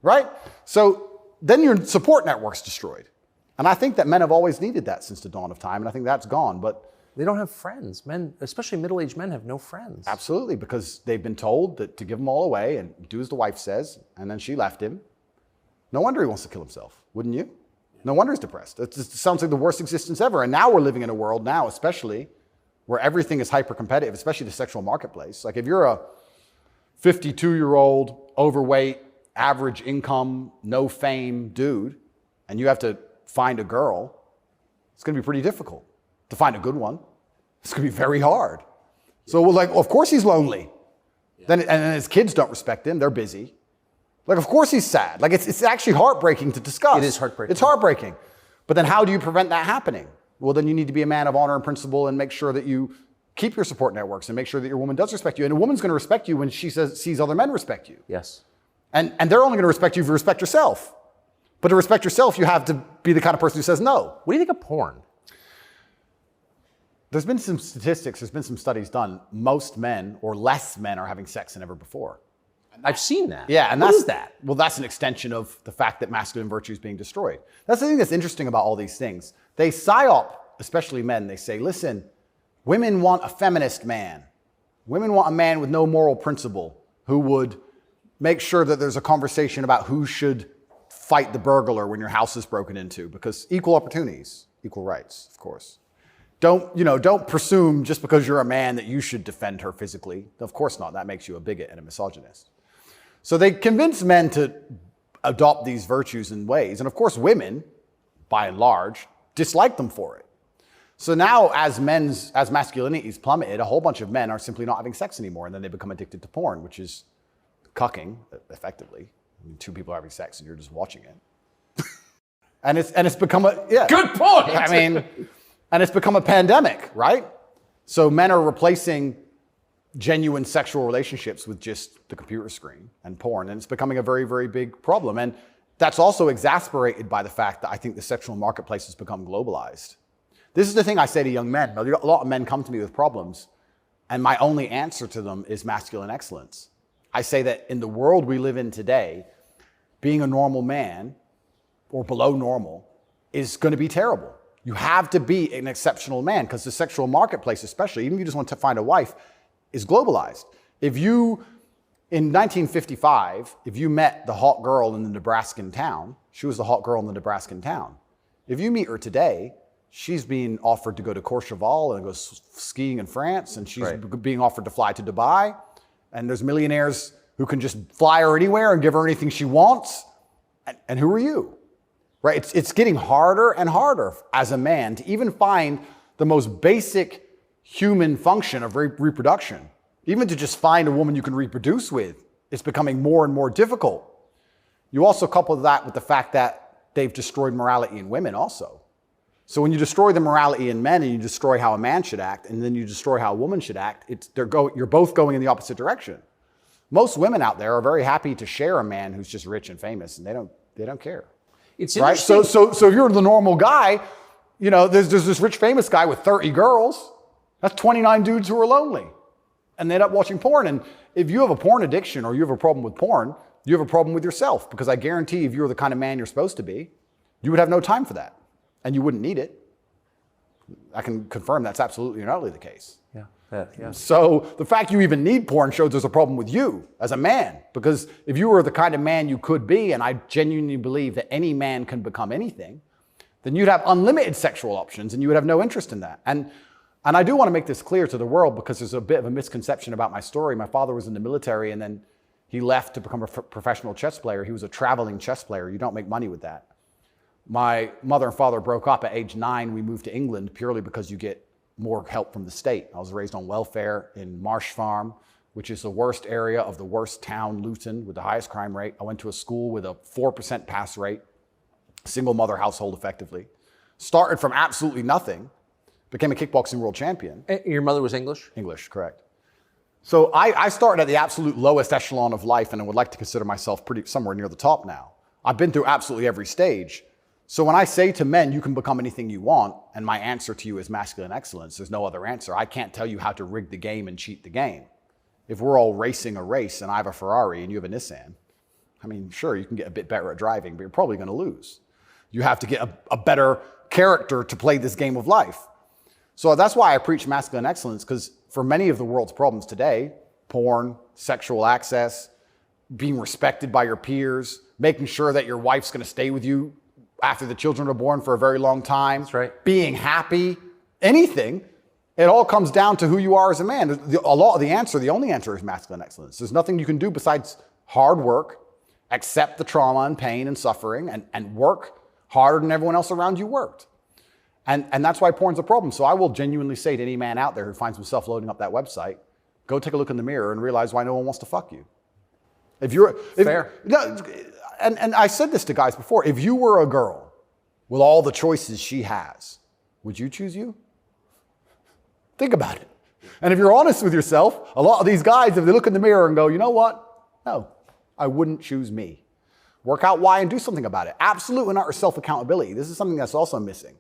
right? So then your support network's destroyed. And I think that men have always needed that since the dawn of time, and I think that's gone. But they don't have friends. Men, especially middle-aged men, have no friends. Absolutely, because they've been told that to give them all away and do as the wife says, and then she left him. No wonder he wants to kill himself, wouldn't you? No wonder he's depressed. It just sounds like the worst existence ever. And now we're living in a world now, especially, where everything is hyper-competitive, especially the sexual marketplace. Like if you're a 52-year-old, overweight, average income, no fame dude, and you have to find a girl, it's going to be pretty difficult to find a good one. It's going to be very hard. So we're like, well, of course he's lonely. Yeah. Then his kids don't respect him. They're busy. Like, of course he's sad. Like, it's actually heartbreaking to discuss. It is heartbreaking. It's heartbreaking. But then how do you prevent that happening? Well, then you need to be a man of honor and principle and make sure that you keep your support networks and make sure that your woman does respect you. And a woman's going to respect you when she sees other men respect you. Yes. And they're only going to respect you if you respect yourself. But to respect yourself, you have to be the kind of person who says no. What do you think of porn? There's been some statistics, there's been some studies done. Most men or less men are having sex than ever before. I've seen that. Yeah, and what is that? Well, that's an extension of the fact that masculine virtue is being destroyed. That's the thing that's interesting about all these things. They psyop, especially men, they say, listen, women want a feminist man. Women want a man with no moral principle who would make sure that there's a conversation about who should fight the burglar when your house is broken into, because equal opportunities, equal rights, of course. Don't presume just because you're a man that you should defend her physically. Of course not. That makes you a bigot and a misogynist. So they convince men to adopt these virtues and ways. And of course, women, by and large, dislike them for it. So now as masculinity is plummeted, a whole bunch of men are simply not having sex anymore. And then they become addicted to porn, which is cucking, effectively. I mean, two people are having sex and you're just watching it. and it's become Good point. I mean, and it's become a pandemic, right? So men are replacing genuine sexual relationships with just the computer screen and porn. And it's becoming a very, very big problem. And that's also exasperated by the fact that I think the sexual marketplace has become globalized. This is the thing I say to young men. A lot of men come to me with problems, and my only answer to them is masculine excellence. I say that in the world we live in today, being a normal man or below normal is going to be terrible. You have to be an exceptional man because the sexual marketplace, especially, even if you just want to find a wife, is globalized. In 1955, if you met the hot girl in the Nebraskan town, she was the hot girl in the Nebraskan town. If you meet her today, she's being offered to go to Courchevel and go skiing in France, and she's being offered to fly to Dubai. And there's millionaires who can just fly her anywhere and give her anything she wants. And who are you? Right? It's getting harder and harder as a man to even find the most basic human function of reproduction. Even to just find a woman you can reproduce with, it's becoming more and more difficult. You also couple that with the fact that they've destroyed morality in women also. So when you destroy the morality in men and you destroy how a man should act, and then you destroy how a woman should act, you're both going in the opposite direction. Most women out there are very happy to share a man who's just rich and famous, and they don't care. It's right. So if you're the normal guy, there's this rich famous guy with 30 girls. That's 29 dudes who are lonely, and they end up watching porn. And if you have a porn addiction or you have a problem with porn, you have a problem with yourself, because I guarantee if you were the kind of man you're supposed to be, you would have no time for that, and you wouldn't need it. I can confirm that's absolutely and utterly the case. Yeah. So the fact you even need porn shows there's a problem with you as a man, because if you were the kind of man you could be, and I genuinely believe that any man can become anything, then you'd have unlimited sexual options and you would have no interest in that. And I do want to make this clear to the world, because there's a bit of a misconception about my story. My father was in the military and then he left to become a professional chess player. He was a traveling chess player. You don't make money with that. My mother and father broke up at age 9. We moved to England purely because you get more help from the state. I was raised on welfare in Marsh Farm, which is the worst area of the worst town, Luton, with the highest crime rate. I went to a school with a 4% pass rate, single mother household effectively. Started from absolutely nothing, became a kickboxing world champion. Your mother was English? English, correct. So I started at the absolute lowest echelon of life, and I would like to consider myself somewhere near the top now. I've been through absolutely every stage. So when I say to men, you can become anything you want, and my answer to you is masculine excellence, there's no other answer. I can't tell you how to rig the game and cheat the game. If we're all racing a race and I have a Ferrari and you have a Nissan, I mean, sure, you can get a bit better at driving, but you're probably going to lose. You have to get a better character to play this game of life. So that's why I preach masculine excellence, because for many of the world's problems today, porn, sexual access, being respected by your peers, making sure that your wife's going to stay with you after the children are born for a very long time, that's right, being happy, anything, it all comes down to who you are as a man. The only answer is masculine excellence. There's nothing you can do besides hard work, accept the trauma and pain and suffering, and work harder than everyone else around you worked. And that's why porn's a problem. So I will genuinely say to any man out there who finds himself loading up that website, go take a look in the mirror and realize why no one wants to fuck you. Fair. And I said this to guys before, if you were a girl with all the choices she has, would you choose you? Think about it. And if you're honest with yourself, a lot of these guys, if they look in the mirror and go, you know what? No, I wouldn't choose me. Work out why and do something about it. Absolute and utter self-accountability. This is something that's also missing.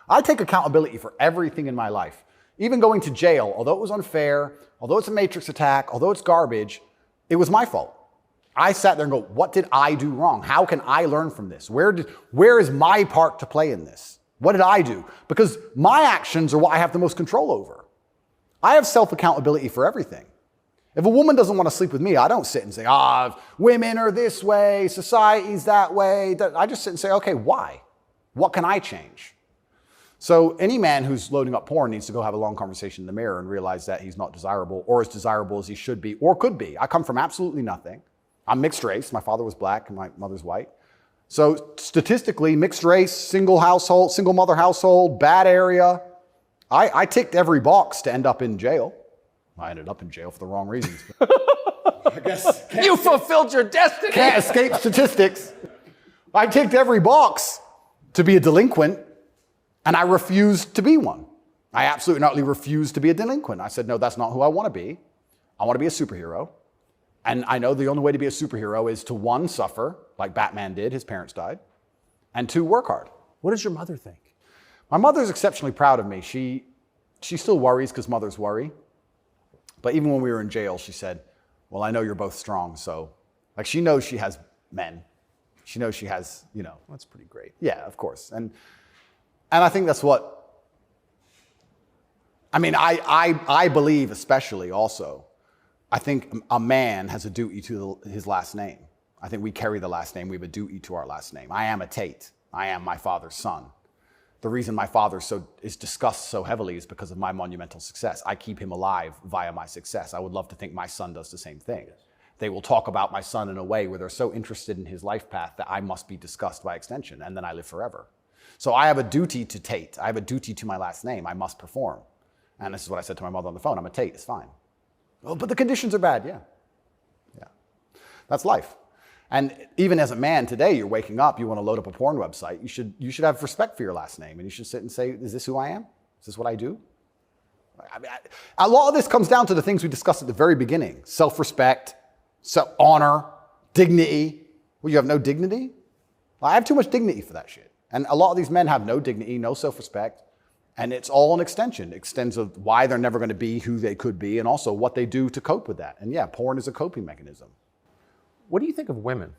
I take accountability for everything in my life. Even going to jail, although it was unfair, although it's a matrix attack, although it's garbage, it was my fault. I sat there and go, what did I do wrong? How can I learn from this? Where is my part to play in this? What did I do? Because my actions are what I have the most control over. I have self-accountability for everything. If a woman doesn't want to sleep with me, I don't sit and say, women are this way, society's that way. I just sit and say, okay, why? What can I change? So any man who's loading up porn needs to go have a long conversation in the mirror and realize that he's not desirable or as desirable as he should be or could be. I come from absolutely nothing. I'm mixed race. My father was black and my mother's white. So statistically, mixed race, single mother household, bad area. I ticked every box to end up in jail. I ended up in jail for the wrong reasons. I guess you fulfilled your destiny. Can't escape statistics. I ticked every box to be a delinquent, and I refused to be one. I absolutely and utterly refused to be a delinquent. I said, no, that's not who I want to be. I want to be a superhero. And I know the only way to be a superhero is to, one, suffer, like Batman did, his parents died, and two, work hard. What does your mother think? My mother's exceptionally proud of me. She still worries because mothers worry. But even when we were in jail, she said, well, I know you're both strong, so, like, she knows she has men. She knows she has, That's pretty great. Yeah, of course. And I think that's what, I believe especially also, I think a man has a duty to his last name. I think we carry the last name. We have a duty to our last name. I am a Tate. I am my father's son. The reason my father is discussed so heavily is because of my monumental success. I keep him alive via my success. I would love to think my son does the same thing. They will talk about my son in a way where they're so interested in his life path that I must be discussed by extension, and then I live forever. So I have a duty to Tate. I have a duty to my last name. I must perform. And this is what I said to my mother on the phone. I'm a Tate. It's fine. Oh, but the conditions are bad. Yeah. That's life. And even as a man today, you're waking up, you want to load up a porn website. You should have respect for your last name, and you should sit and say, is this who I am? Is this what I do? A lot of this comes down to the things we discussed at the very beginning. Self-respect, honor, dignity. Well, you have no dignity? Well, I have too much dignity for that shit. And a lot of these men have no dignity, no self-respect. And it's all an extension. It extends of why they're never going to be who they could be and also what they do to cope with that. And yeah, porn is a coping mechanism. What do you think of women?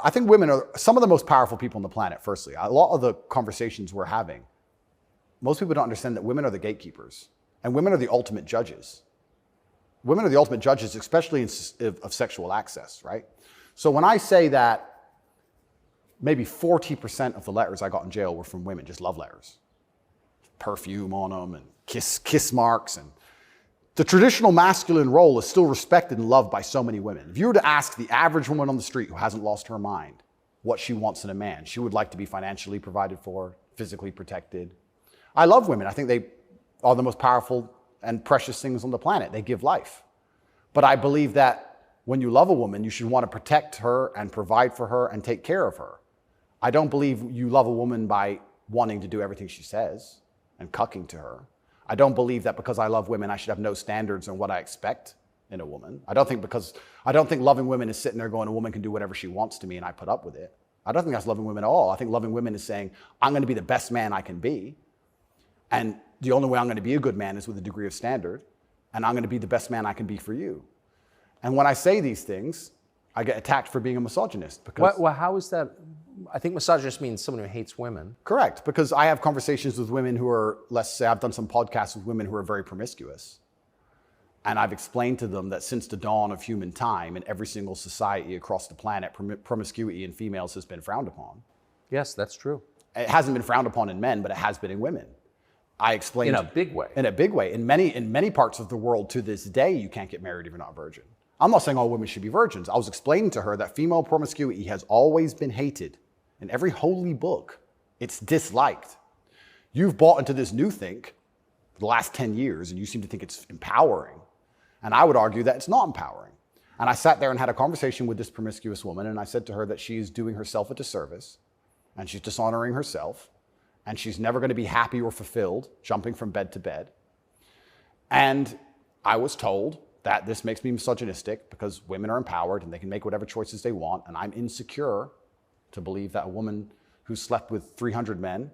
I think women are some of the most powerful people on the planet, firstly. A lot of the conversations we're having, most people don't understand that women are the gatekeepers and women are the ultimate judges. Women are the ultimate judges, especially of sexual access, right? So when I say that maybe 40% of the letters I got in jail were from women, just love letters. Perfume on them and kiss marks. And the traditional masculine role is still respected and loved by so many women. If you were to ask the average woman on the street who hasn't lost her mind, what she wants in a man. She would like to be financially provided for, physically protected. I love women. I think they are the most powerful and precious things on the planet. They give life. But I believe that when you love a woman, you should want to protect her and provide for her and take care of her. I don't believe you love a woman by wanting to do everything she says and cucking to her. I don't believe that because I love women, I should have no standards on what I expect in a woman. I don't think loving women is sitting there going, a woman can do whatever she wants to me and I put up with it. I don't think that's loving women at all. I think loving women is saying, I'm going to be the best man I can be. And the only way I'm going to be a good man is with a degree of standard. And I'm going to be the best man I can be for you. And when I say these things, I get attacked for being a misogynist. Because Well, how is that? I think misogynist means someone who hates women. Correct, because I have conversations with women who are, let's say I've done some podcasts with women who are very promiscuous. And I've explained to them that since the dawn of human time in every single society across the planet, promiscuity in females has been frowned upon. Yes, that's true. It hasn't been frowned upon in men, but it has been in women. I explained In a big way. In a big way. In many parts of the world to this day, you can't get married if you're not a virgin. I'm not saying all women should be virgins. I was explaining to her that female promiscuity has always been hated. In every holy book, it's disliked. You've bought into this new think for the last 10 years, and you seem to think it's empowering. And I would argue that it's not empowering. And I sat there and had a conversation with this promiscuous woman, and I said to her that she is doing herself a disservice, and she's dishonoring herself, and she's never going to be happy or fulfilled jumping from bed to bed. And I was told that this makes me misogynistic because women are empowered and they can make whatever choices they want, and I'm insecure to believe that a woman who slept with 300 men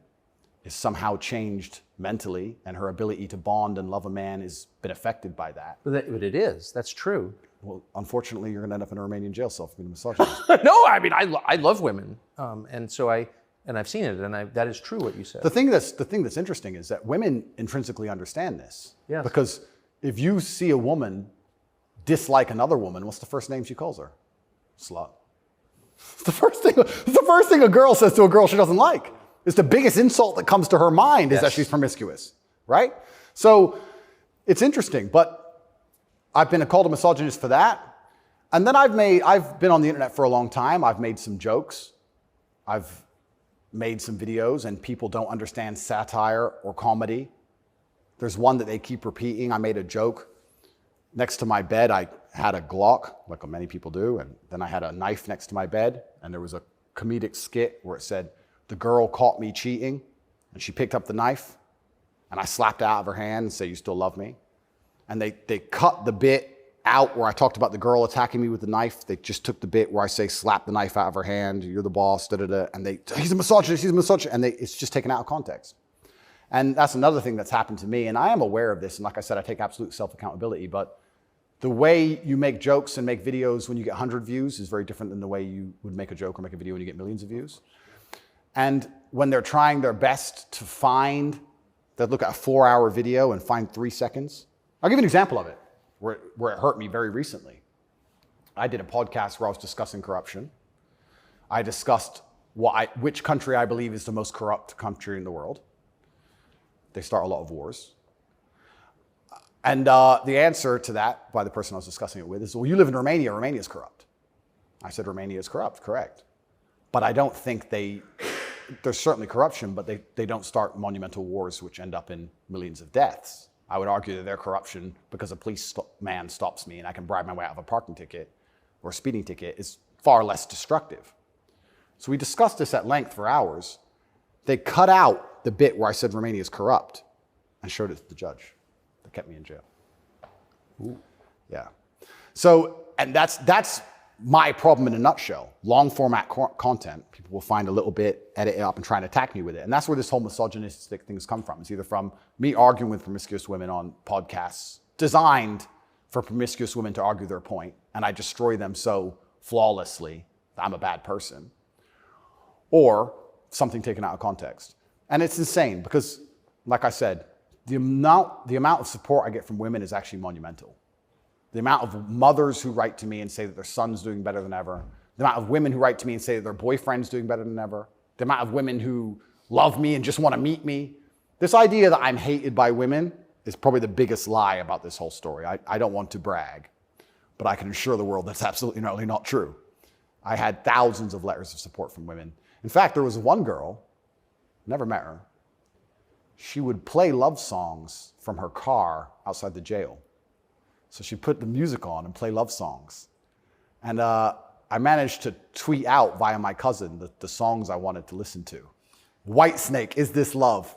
is somehow changed mentally and her ability to bond and love a man has been affected by that. But it is. That's true. Well, unfortunately, you're going to end up in a Romanian jail cell for being a misogynist. No, I mean, I love women. And so I've seen it, and that is true what you said. The thing that's interesting is that women intrinsically understand this. Yes. Because if you see a woman dislike another woman, what's the first name she calls her? Slut. It's the first thing a girl says to a girl she doesn't like. It's the biggest insult that comes to her mind is that she's promiscuous, right? So it's interesting, but I've been called a misogynist for that. And then I've been on the internet for a long time. I've made some jokes. I've made some videos, and people don't understand satire or comedy. There's one that they keep repeating. I made a joke. Next to my bed, I had a Glock, like many people do, and then I had a knife next to my bed, and there was a comedic skit where it said, the girl caught me cheating, and she picked up the knife, and I slapped it out of her hand and said, you still love me? And they cut the bit out where I talked about the girl attacking me with the knife. They just took the bit where I say, slap the knife out of her hand, you're the boss, da-da-da, and he's a misogynist, and it's just taken out of context. And that's another thing that's happened to me, and I am aware of this, and like I said, I take absolute self-accountability, but the way you make jokes and make videos when you get 100 views is very different than the way you would make a joke or make a video when you get millions of views. And when they're trying their best to they'll look at a 4-hour video and find 3 seconds. I'll give you an example of it, where it hurt me very recently. I did a podcast where I was discussing corruption. I discussed which country I believe is the most corrupt country in the world. They start a lot of wars. And the answer to that by the person I was discussing it with is, well, you live in Romania. Romania is corrupt. I said, Romania is corrupt, correct. But I don't think there's certainly corruption, but they don't start monumental wars which end up in millions of deaths. I would argue that their corruption, because a policeman stops me and I can bribe my way out of a parking ticket or a speeding ticket, is far less destructive. So we discussed this at length for hours. They cut out the bit where I said Romania is corrupt and showed it to the judge. That kept me in jail. Ooh. Yeah. So, and that's my problem in a nutshell. Long format content, people will find a little bit, edit it up and try and attack me with it. And that's where this whole misogynistic things come from. It's either from me arguing with promiscuous women on podcasts designed for promiscuous women to argue their point, and I destroy them so flawlessly that I'm a bad person, or something taken out of context. And it's insane because, like I said, the amount of support I get from women is actually monumental. The amount of mothers who write to me and say that their son's doing better than ever. The amount of women who write to me and say that their boyfriend's doing better than ever. The amount of women who love me and just want to meet me. This idea that I'm hated by women is probably the biggest lie about this whole story. I don't want to brag, but I can assure the world that's absolutely not true. I had thousands of letters of support from women. In fact, there was one girl, never met her. She would play love songs from her car outside the jail. So she'd put the music on and play love songs. And I managed to tweet out via my cousin the songs I wanted to listen to. Whitesnake, Is This Love?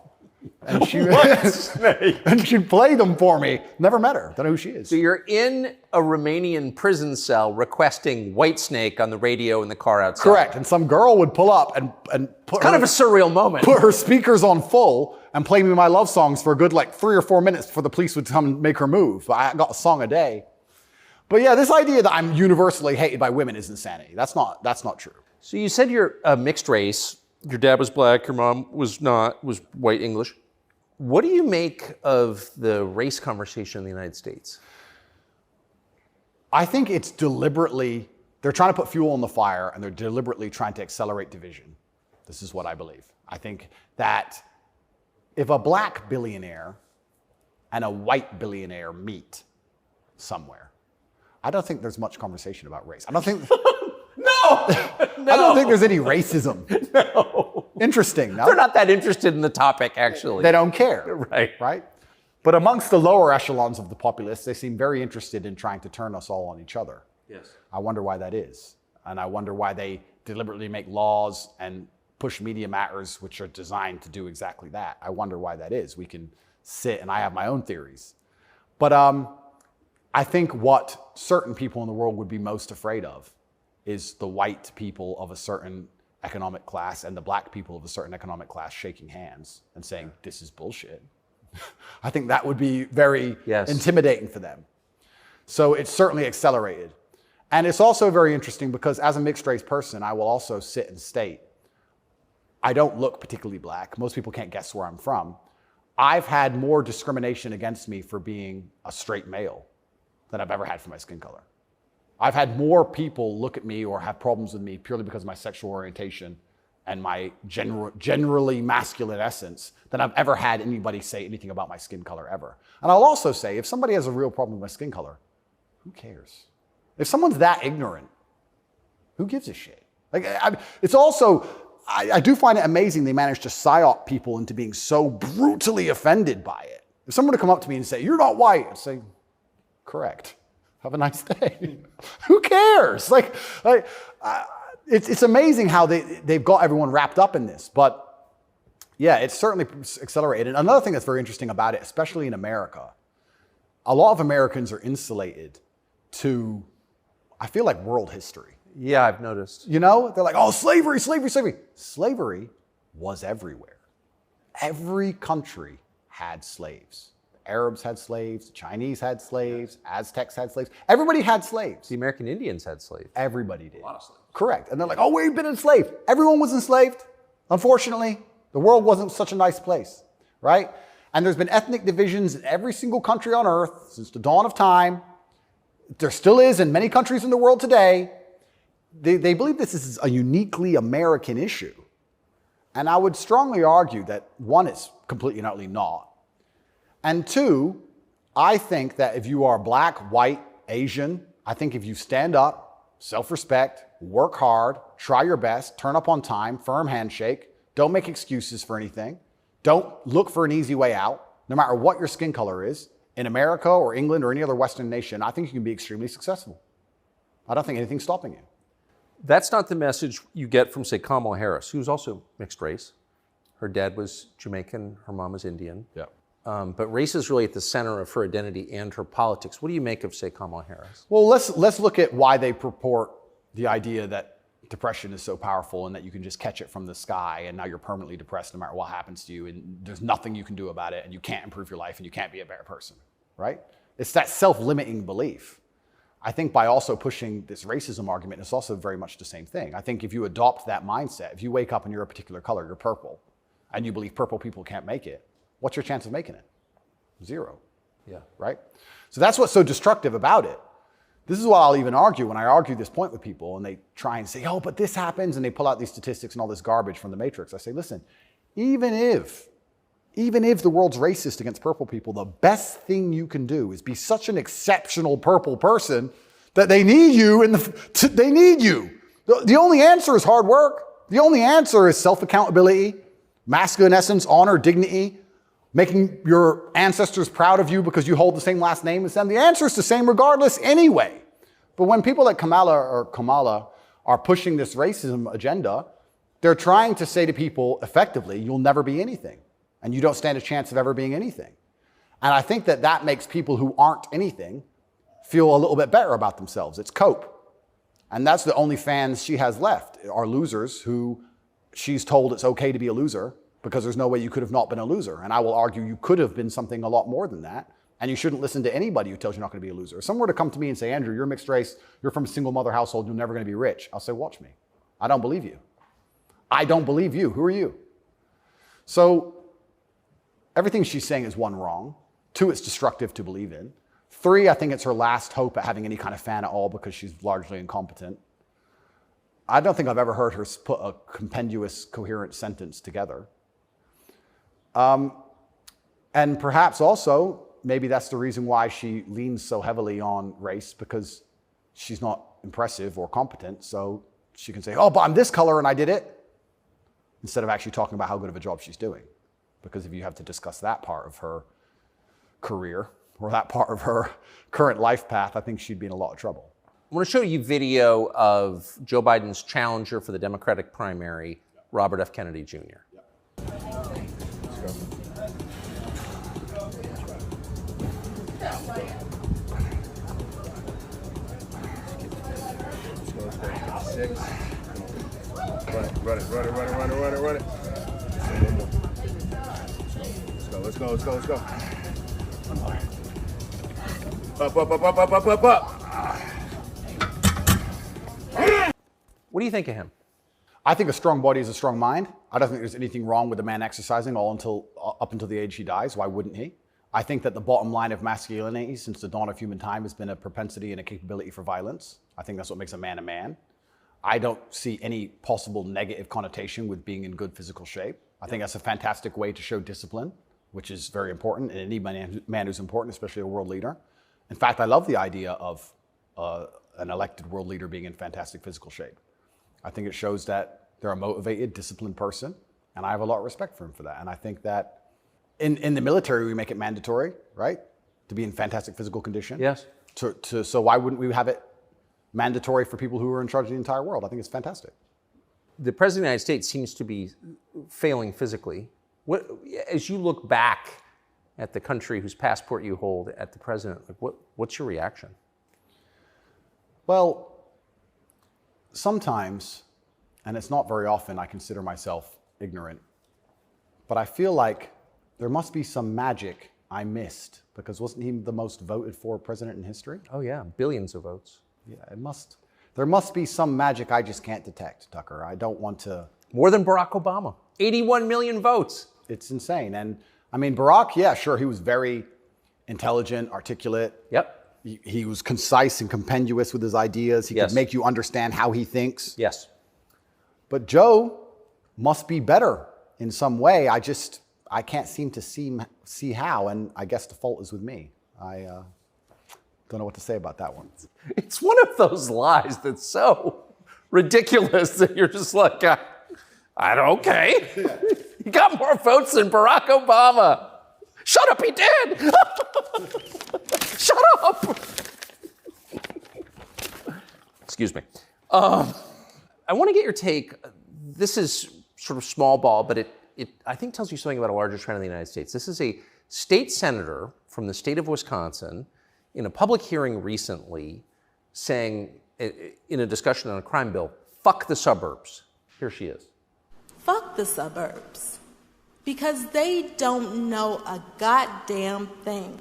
And and she'd play them for me. Never met her. Don't know who she is. So you're in a Romanian prison cell requesting Whitesnake on the radio in the car outside. Correct. And some girl would pull up and put kind of a surreal moment. Put her speakers on full and play me my love songs for a good 3 or 4 minutes before the police would come and make her move. I got a song a day. But yeah, this idea that I'm universally hated by women is insanity. That's not true. So you said you're a mixed race. Your dad was black, your mom was not, was white English. What do you make of the race conversation in the United States? I think it's deliberately, they're trying to put fuel on the fire and they're deliberately trying to accelerate division. This is what I believe. I think that if a black billionaire and a white billionaire meet somewhere, I don't think there's much conversation about race. I don't think... No. I don't think there's any racism. No. Interesting, no? They're not that interested in the topic, actually. They don't care. Right. But amongst the lower echelons of the populace, they seem very interested in trying to turn us all on each other. Yes. I wonder why that is. And I wonder why they deliberately make laws and push media matters, which are designed to do exactly that. I wonder why that is. We can sit, and I have my own theories. But I think what certain people in the world would be most afraid of is the white people of a certain economic class and the black people of a certain economic class shaking hands and saying, this is bullshit. I think that would be very intimidating for them. So it's certainly accelerated. And it's also very interesting because as a mixed race person, I will also sit and state, I don't look particularly black. Most people can't guess where I'm from. I've had more discrimination against me for being a straight male than I've ever had for my skin color. I've had more people look at me or have problems with me purely because of my sexual orientation and my generally masculine essence than I've ever had anybody say anything about my skin color ever. And I'll also say, if somebody has a real problem with my skin color, who cares? If someone's that ignorant, who gives a shit? It's also, I do find it amazing they manage to psyop people into being so brutally offended by it. If someone were to come up to me and say, you're not white, I'd say, correct. Have a nice day. Who cares? It's amazing how they've got everyone wrapped up in this. But yeah, it's certainly accelerated. Another thing that's very interesting about it, especially in America, a lot of Americans are insulated to, I feel like, world history. Yeah, I've noticed. You know, they're like, oh, slavery, slavery, slavery. Slavery was everywhere. Every country had slaves. Arabs had slaves, the Chinese had slaves, Aztecs had slaves. Everybody had slaves. The American Indians had slaves. Everybody did. A lot of slaves. Correct. And they're like, oh, we've been enslaved. Everyone was enslaved. Unfortunately, the world wasn't such a nice place, right? And there's been ethnic divisions in every single country on earth since the dawn of time. There still is in many countries in the world today. They believe this is a uniquely American issue. And I would strongly argue that, one, it's completely and utterly not. And two, I think that if you are black, white, Asian, I think if you stand up, self-respect, work hard, try your best, turn up on time, firm handshake, don't make excuses for anything, don't look for an easy way out, no matter what your skin color is, in America or England or any other Western nation, I think you can be extremely successful. I don't think anything's stopping you. That's not the message you get from, say, Kamala Harris, who's also mixed race. Her dad was Jamaican, her mom was Indian. Yeah. But race is really at the center of her identity and her politics. What do you make of, say, Kamala Harris? Well, let's look at why they purport the idea that depression is so powerful and that you can just catch it from the sky and now you're permanently depressed no matter what happens to you and there's nothing you can do about it and you can't improve your life and you can't be a better person, right? It's that self-limiting belief. I think by also pushing this racism argument, it's also very much the same thing. I think if you adopt that mindset, if you wake up and you're a particular color, you're purple, and you believe purple people can't make it, what's your chance of making it? Zero. Yeah. Right? So that's what's so destructive about it. This is what I'll even argue when I argue this point with people and they try and say, oh, but this happens, and they pull out these statistics and all this garbage from the Matrix. I say, listen, even if the world's racist against purple people, the best thing you can do is be such an exceptional purple person that they need you they need you. The only answer is hard work. The only answer is self-accountability, masculine essence, honor, dignity, making your ancestors proud of you because you hold the same last name as them. The answer is the same regardless anyway. But when people like Kamala are pushing this racism agenda, they're trying to say to people effectively, you'll never be anything, and you don't stand a chance of ever being anything. And I think that that makes people who aren't anything feel a little bit better about themselves. It's cope. And that's the only fans she has left, are losers who she's told it's okay to be a loser because there's no way you could have not been a loser. And I will argue you could have been something a lot more than that. And you shouldn't listen to anybody who tells you you're not going to be a loser. If someone were to come to me and say, Andrew, you're mixed race, you're from a single mother household, you're never going to be rich. I'll say, watch me. I don't believe you. I don't believe you. Who are you? So everything she's saying is one, wrong. Two, it's destructive to believe in. Three, I think it's her last hope at having any kind of fan at all because she's largely incompetent. I don't think I've ever heard her put a compendious, coherent sentence together. And perhaps also, maybe that's the reason why she leans so heavily on race, because she's not impressive or competent. So she can say, oh, but I'm this color and I did it, instead of actually talking about how good of a job she's doing. Because if you have to discuss that part of her career or that part of her current life path, I think she'd be in a lot of trouble. I want to show you video of Joe Biden's challenger for the Democratic primary, Robert F. Kennedy Jr. Six. Run it. Let's go. Up. What do you think of him? I think a strong body is a strong mind. I don't think there's anything wrong with a man exercising up until the age he dies. Why wouldn't he? I think that the bottom line of masculinity since the dawn of human time has been a propensity and a capability for violence. I think that's what makes a man a man. I don't see any possible negative connotation with being in good physical shape. I think that's a fantastic way to show discipline, which is very important, and any man who's important, especially a world leader. In fact, I love the idea of an elected world leader being in fantastic physical shape. I think it shows that they're a motivated, disciplined person, and I have a lot of respect for him for that. And I think that in the military, we make it mandatory, right, to be in fantastic physical condition. Yes. So why wouldn't we have it mandatory for people who are in charge of the entire world? I think it's fantastic. The President of the United States seems to be failing physically. As you look back at the country whose passport you hold, at the president, what's your reaction? Well, sometimes, and it's not very often, I consider myself ignorant, but I feel like there must be some magic I missed, because wasn't he the most voted for president in history? Oh yeah, billions of votes. Yeah, there must be some magic I just can't detect, Tucker. I don't want to. More than Barack Obama, 81 million votes. It's insane. And I mean, Barack, yeah, sure, he was very intelligent, articulate. Yep. He was concise and compendious with his ideas. He could make you understand how he thinks. Yes. But Joe must be better in some way. I can't seem to see how, and I guess the fault is with me. I don't know what to say about that one. It's one of those lies that's so ridiculous that you're just like, I don't, okay. He got more votes than Barack Obama. Shut up, he did. Shut up. Excuse me. I want to get your take. This is sort of small ball, but it I think tells you something about a larger trend in the United States. This is a state senator from the state of Wisconsin in a public hearing recently saying, in a discussion on a crime bill, fuck the suburbs. Here she is. Fuck the suburbs. Because they don't know a goddamn thing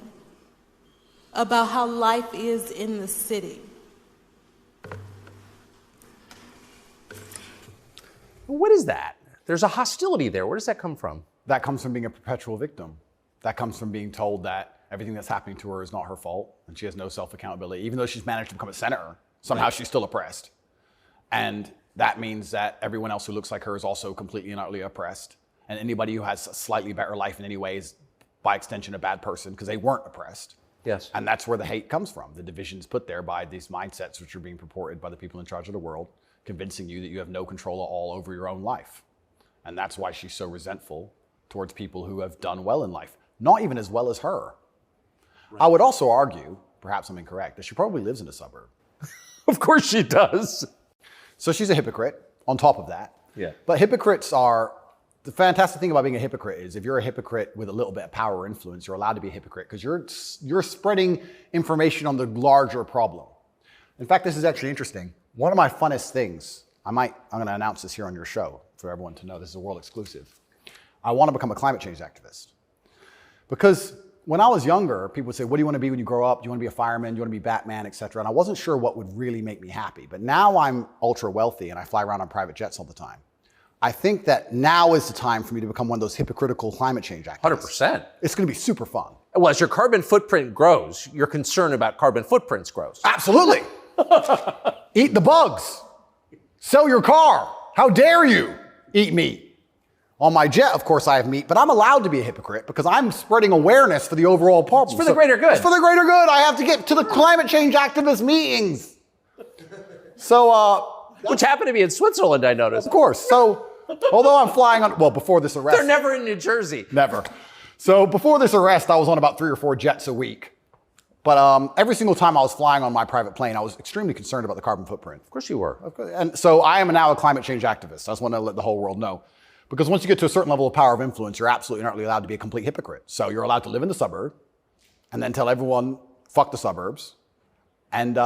about how life is in the city. What is that? There's a hostility there. Where does that come from? That comes from being a perpetual victim. That comes from being told that everything that's happening to her is not her fault and she has no self-accountability. Even though she's managed to become a senator, somehow she's still oppressed. And that means that everyone else who looks like her is also completely and utterly oppressed. And anybody who has a slightly better life in any way is, by extension, a bad person because they weren't oppressed. Yes. And that's where the hate comes from. The division's put there by these mindsets which are being purported by the people in charge of the world, convincing you that you have no control at all over your own life. And that's why she's so resentful towards people who have done well in life, not even as well as her. Right. I would also argue, perhaps I'm incorrect, that she probably lives in a suburb. Of course she does. So she's a hypocrite on top of that. Yeah. But hypocrites are, the fantastic thing about being a hypocrite is if you're a hypocrite with a little bit of power or influence, you're allowed to be a hypocrite because you're spreading information on the larger problem. In fact, this is actually interesting. One of my funnest things, I'm going to announce this here on your show for everyone to know, this is a world exclusive. I want to become a climate change activist. Because when I was younger, people would say, what do you want to be when you grow up? Do you want to be a fireman? Do you want to be Batman, et cetera? And I wasn't sure what would really make me happy. But now I'm ultra wealthy and I fly around on private jets all the time. I think that now is the time for me to become one of those hypocritical climate change activists. 100%. It's going to be super fun. Well, as your carbon footprint grows, your concern about carbon footprints grows. Absolutely. Eat the bugs. Sell your car. How dare you eat meat? On my jet, of course, I have meat, but I'm allowed to be a hypocrite because I'm spreading awareness for the overall problem. It's for the greater good. It's for the greater good. I have to get to the climate change activist meetings. So, which happened to be in Switzerland, I noticed. of course. So, although I'm flying on, well, before this arrest. They're never in New Jersey. Never. So before this arrest, I was on about 3 or 4 jets a week. But every single time I was flying on my private plane, I was extremely concerned about the carbon footprint. Of course you were. And so I am now a climate change activist. I just want to let the whole world know. Because once you get to a certain level of power of influence, you're absolutely not really allowed to be a complete hypocrite. So you're allowed to live in the suburb and then tell everyone, fuck the suburbs, and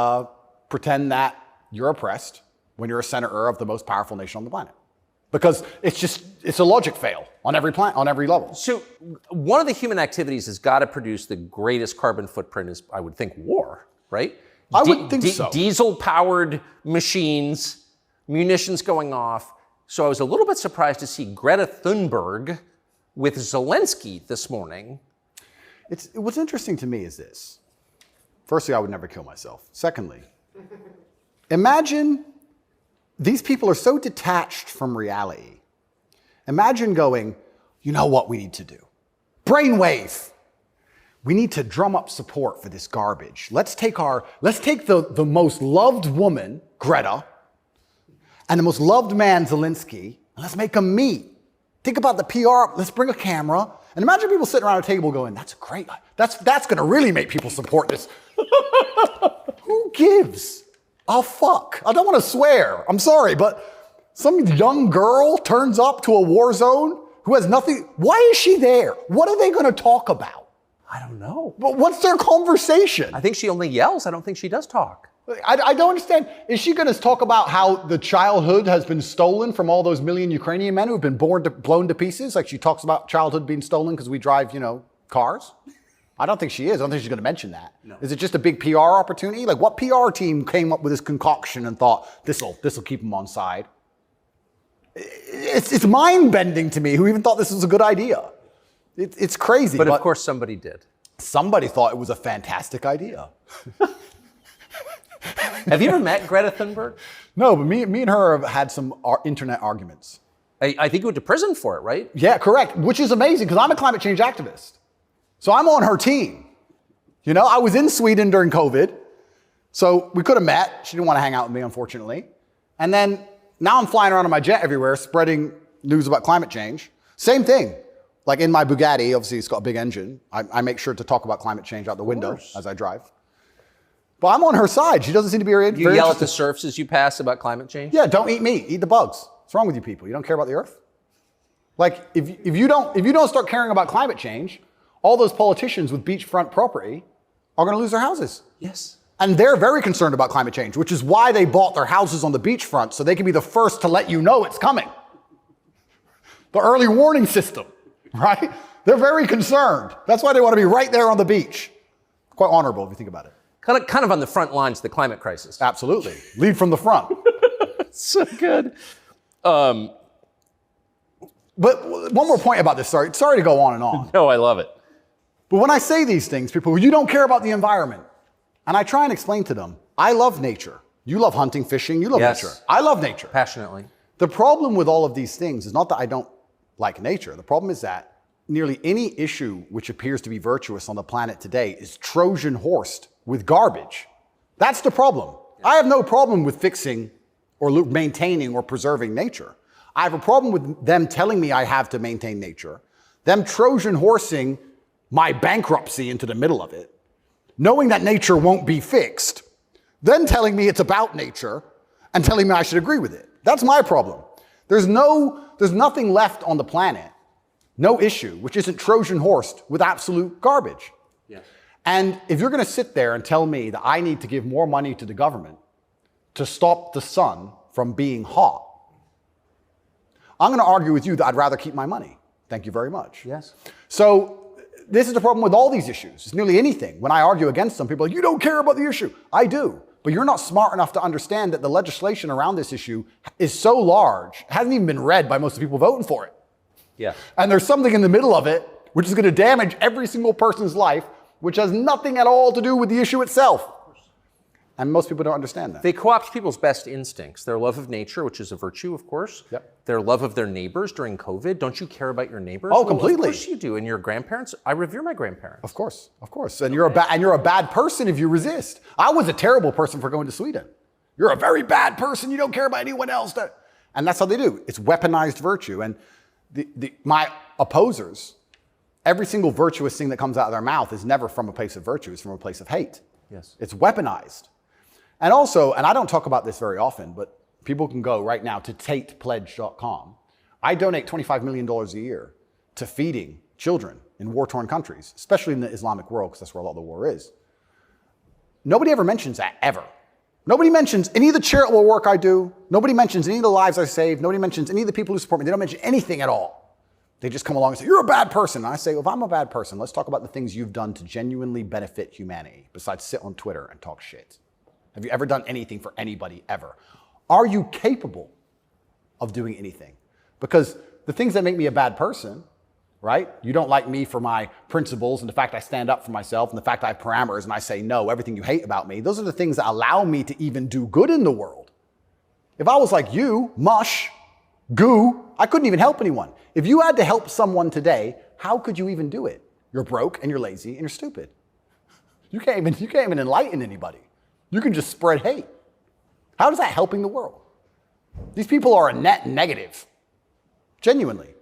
pretend that you're oppressed when you're a senator of the most powerful nation on the planet. Because it's a logic fail on every level. So one of the human activities has got to produce the greatest carbon footprint is, I would think, war, right? I would think so. Diesel-powered machines, munitions going off. So I was a little bit surprised to see Greta Thunberg with Zelensky this morning. What's interesting to me is this. Firstly, I would never kill myself. Secondly, imagine these people are so detached from reality. Imagine going, you know what we need to do? Brainwave. We need to drum up support for this garbage. Let's take the most loved woman, Greta, and the most loved man, Zelensky, and let's make them meet. Think about the PR. Let's bring a camera. And imagine people sitting around a table going, that's going to really make people support this. Who gives a fuck? I don't want to swear. I'm sorry, but some young girl turns up to a war zone who has nothing. Why is she there? What are they going to talk about? I don't know. But what's their conversation? I think she only yells. I don't think she does talk. I don't understand. Is she going to talk about how the childhood has been stolen from all those million Ukrainian men who have been blown to pieces? Like she talks about childhood being stolen because we drive, cars? I don't think she is. I don't think she's going to mention that. No. Is it just a big PR opportunity? Like what PR team came up with this concoction and thought, this'll keep them on side? It's mind-bending to me who even thought this was a good idea. It's crazy. But of course somebody did. Somebody thought it was a fantastic idea. Have you ever met Greta Thunberg? No, but me and her have had some internet arguments. I think you went to prison for it, right? Yeah, correct. Which is amazing because I'm a climate change activist. So I'm on her team. I was in Sweden during COVID. So we could have met. She didn't want to hang out with me, unfortunately. And then now I'm flying around on my jet everywhere, spreading news about climate change. Same thing. Like in my Bugatti, obviously it's got a big engine. I make sure to talk about climate change out the window as I drive. But I'm on her side. She doesn't seem to be very interested. You yell at the serfs as you pass about climate change? Yeah, don't eat meat. Eat the bugs. What's wrong with you people? You don't care about the earth? Like, if you don't start caring about climate change, all those politicians with beachfront property are going to lose their houses. Yes. And they're very concerned about climate change, which is why they bought their houses on the beachfront, so they can be the first to let you know it's coming. The early warning system, right? They're very concerned. That's why they want to be right there on the beach. Quite honorable if you think about it. Kind of on the front lines of the climate crisis. Absolutely. Lead from the front. So good. But one more point about this. Sorry to go on and on. No, I love it. But when I say these things, people, you don't care about the environment. And I try and explain to them, I love nature. You love hunting, fishing, you love nature. I love nature. Passionately. The problem with all of these things is not that I don't like nature. The problem is that nearly any issue which appears to be virtuous on the planet today is Trojan horsed with garbage. That's the problem. I have no problem with fixing or maintaining or preserving nature. I have a problem with them telling me I have to maintain nature, them Trojan horsing my bankruptcy into the middle of it, knowing that nature won't be fixed, then telling me it's about nature and telling me I should agree with it. That's my problem. There's nothing left on the planet, no issue, which isn't Trojan horsed with absolute garbage. Yes. And if you're going to sit there and tell me that I need to give more money to the government to stop the sun from being hot, I'm going to argue with you that I'd rather keep my money. Thank you very much. Yes. So this is the problem with all these issues. It's nearly anything. When I argue against them, people are like, you don't care about the issue. I do. But you're not smart enough to understand that the legislation around this issue is so large, it hasn't even been read by most of the people voting for it. Yeah. And there's something in the middle of it which is going to damage every single person's life, which has nothing at all to do with the issue itself. And most people don't understand that. They co-opt people's best instincts, their love of nature, which is a virtue, of course. Yep. Their love of their neighbors during COVID. Don't you care about your neighbors? Oh, Well, completely. Of course you do. And your grandparents? I revere my grandparents. Of course. And you're a bad person if you resist. I was a terrible person for going to Sweden. You're a very bad person. You don't care about anyone else. And that's how they do. It's weaponized virtue. And my opposers, every single virtuous thing that comes out of their mouth is never from a place of virtue. It's from a place of hate. Yes. It's weaponized. And also, and I don't talk about this very often, but people can go right now to tatepledge.com. I donate $25 million a year to feeding children in war-torn countries, especially in the Islamic world, because that's where a lot of the war is. Nobody ever mentions that, ever. Nobody mentions any of the charitable work I do. Nobody mentions any of the lives I save. Nobody mentions any of the people who support me. They don't mention anything at all. They just come along and say, you're a bad person. And I say, well, if I'm a bad person, let's talk about the things you've done to genuinely benefit humanity, besides sit on Twitter and talk shit. Have you ever done anything for anybody ever? Are you capable of doing anything? Because the things that make me a bad person, right? You don't like me for my principles and the fact I stand up for myself and the fact I have parameters and I say no, everything you hate about me. Those are the things that allow me to even do good in the world. If I was like you, mush, goo, I couldn't even help anyone. If you had to help someone today, how could you even do it? You're broke and you're lazy and you're stupid. You can't even enlighten anybody. You can just spread hate. How is that helping the world? These people are a net negative, genuinely.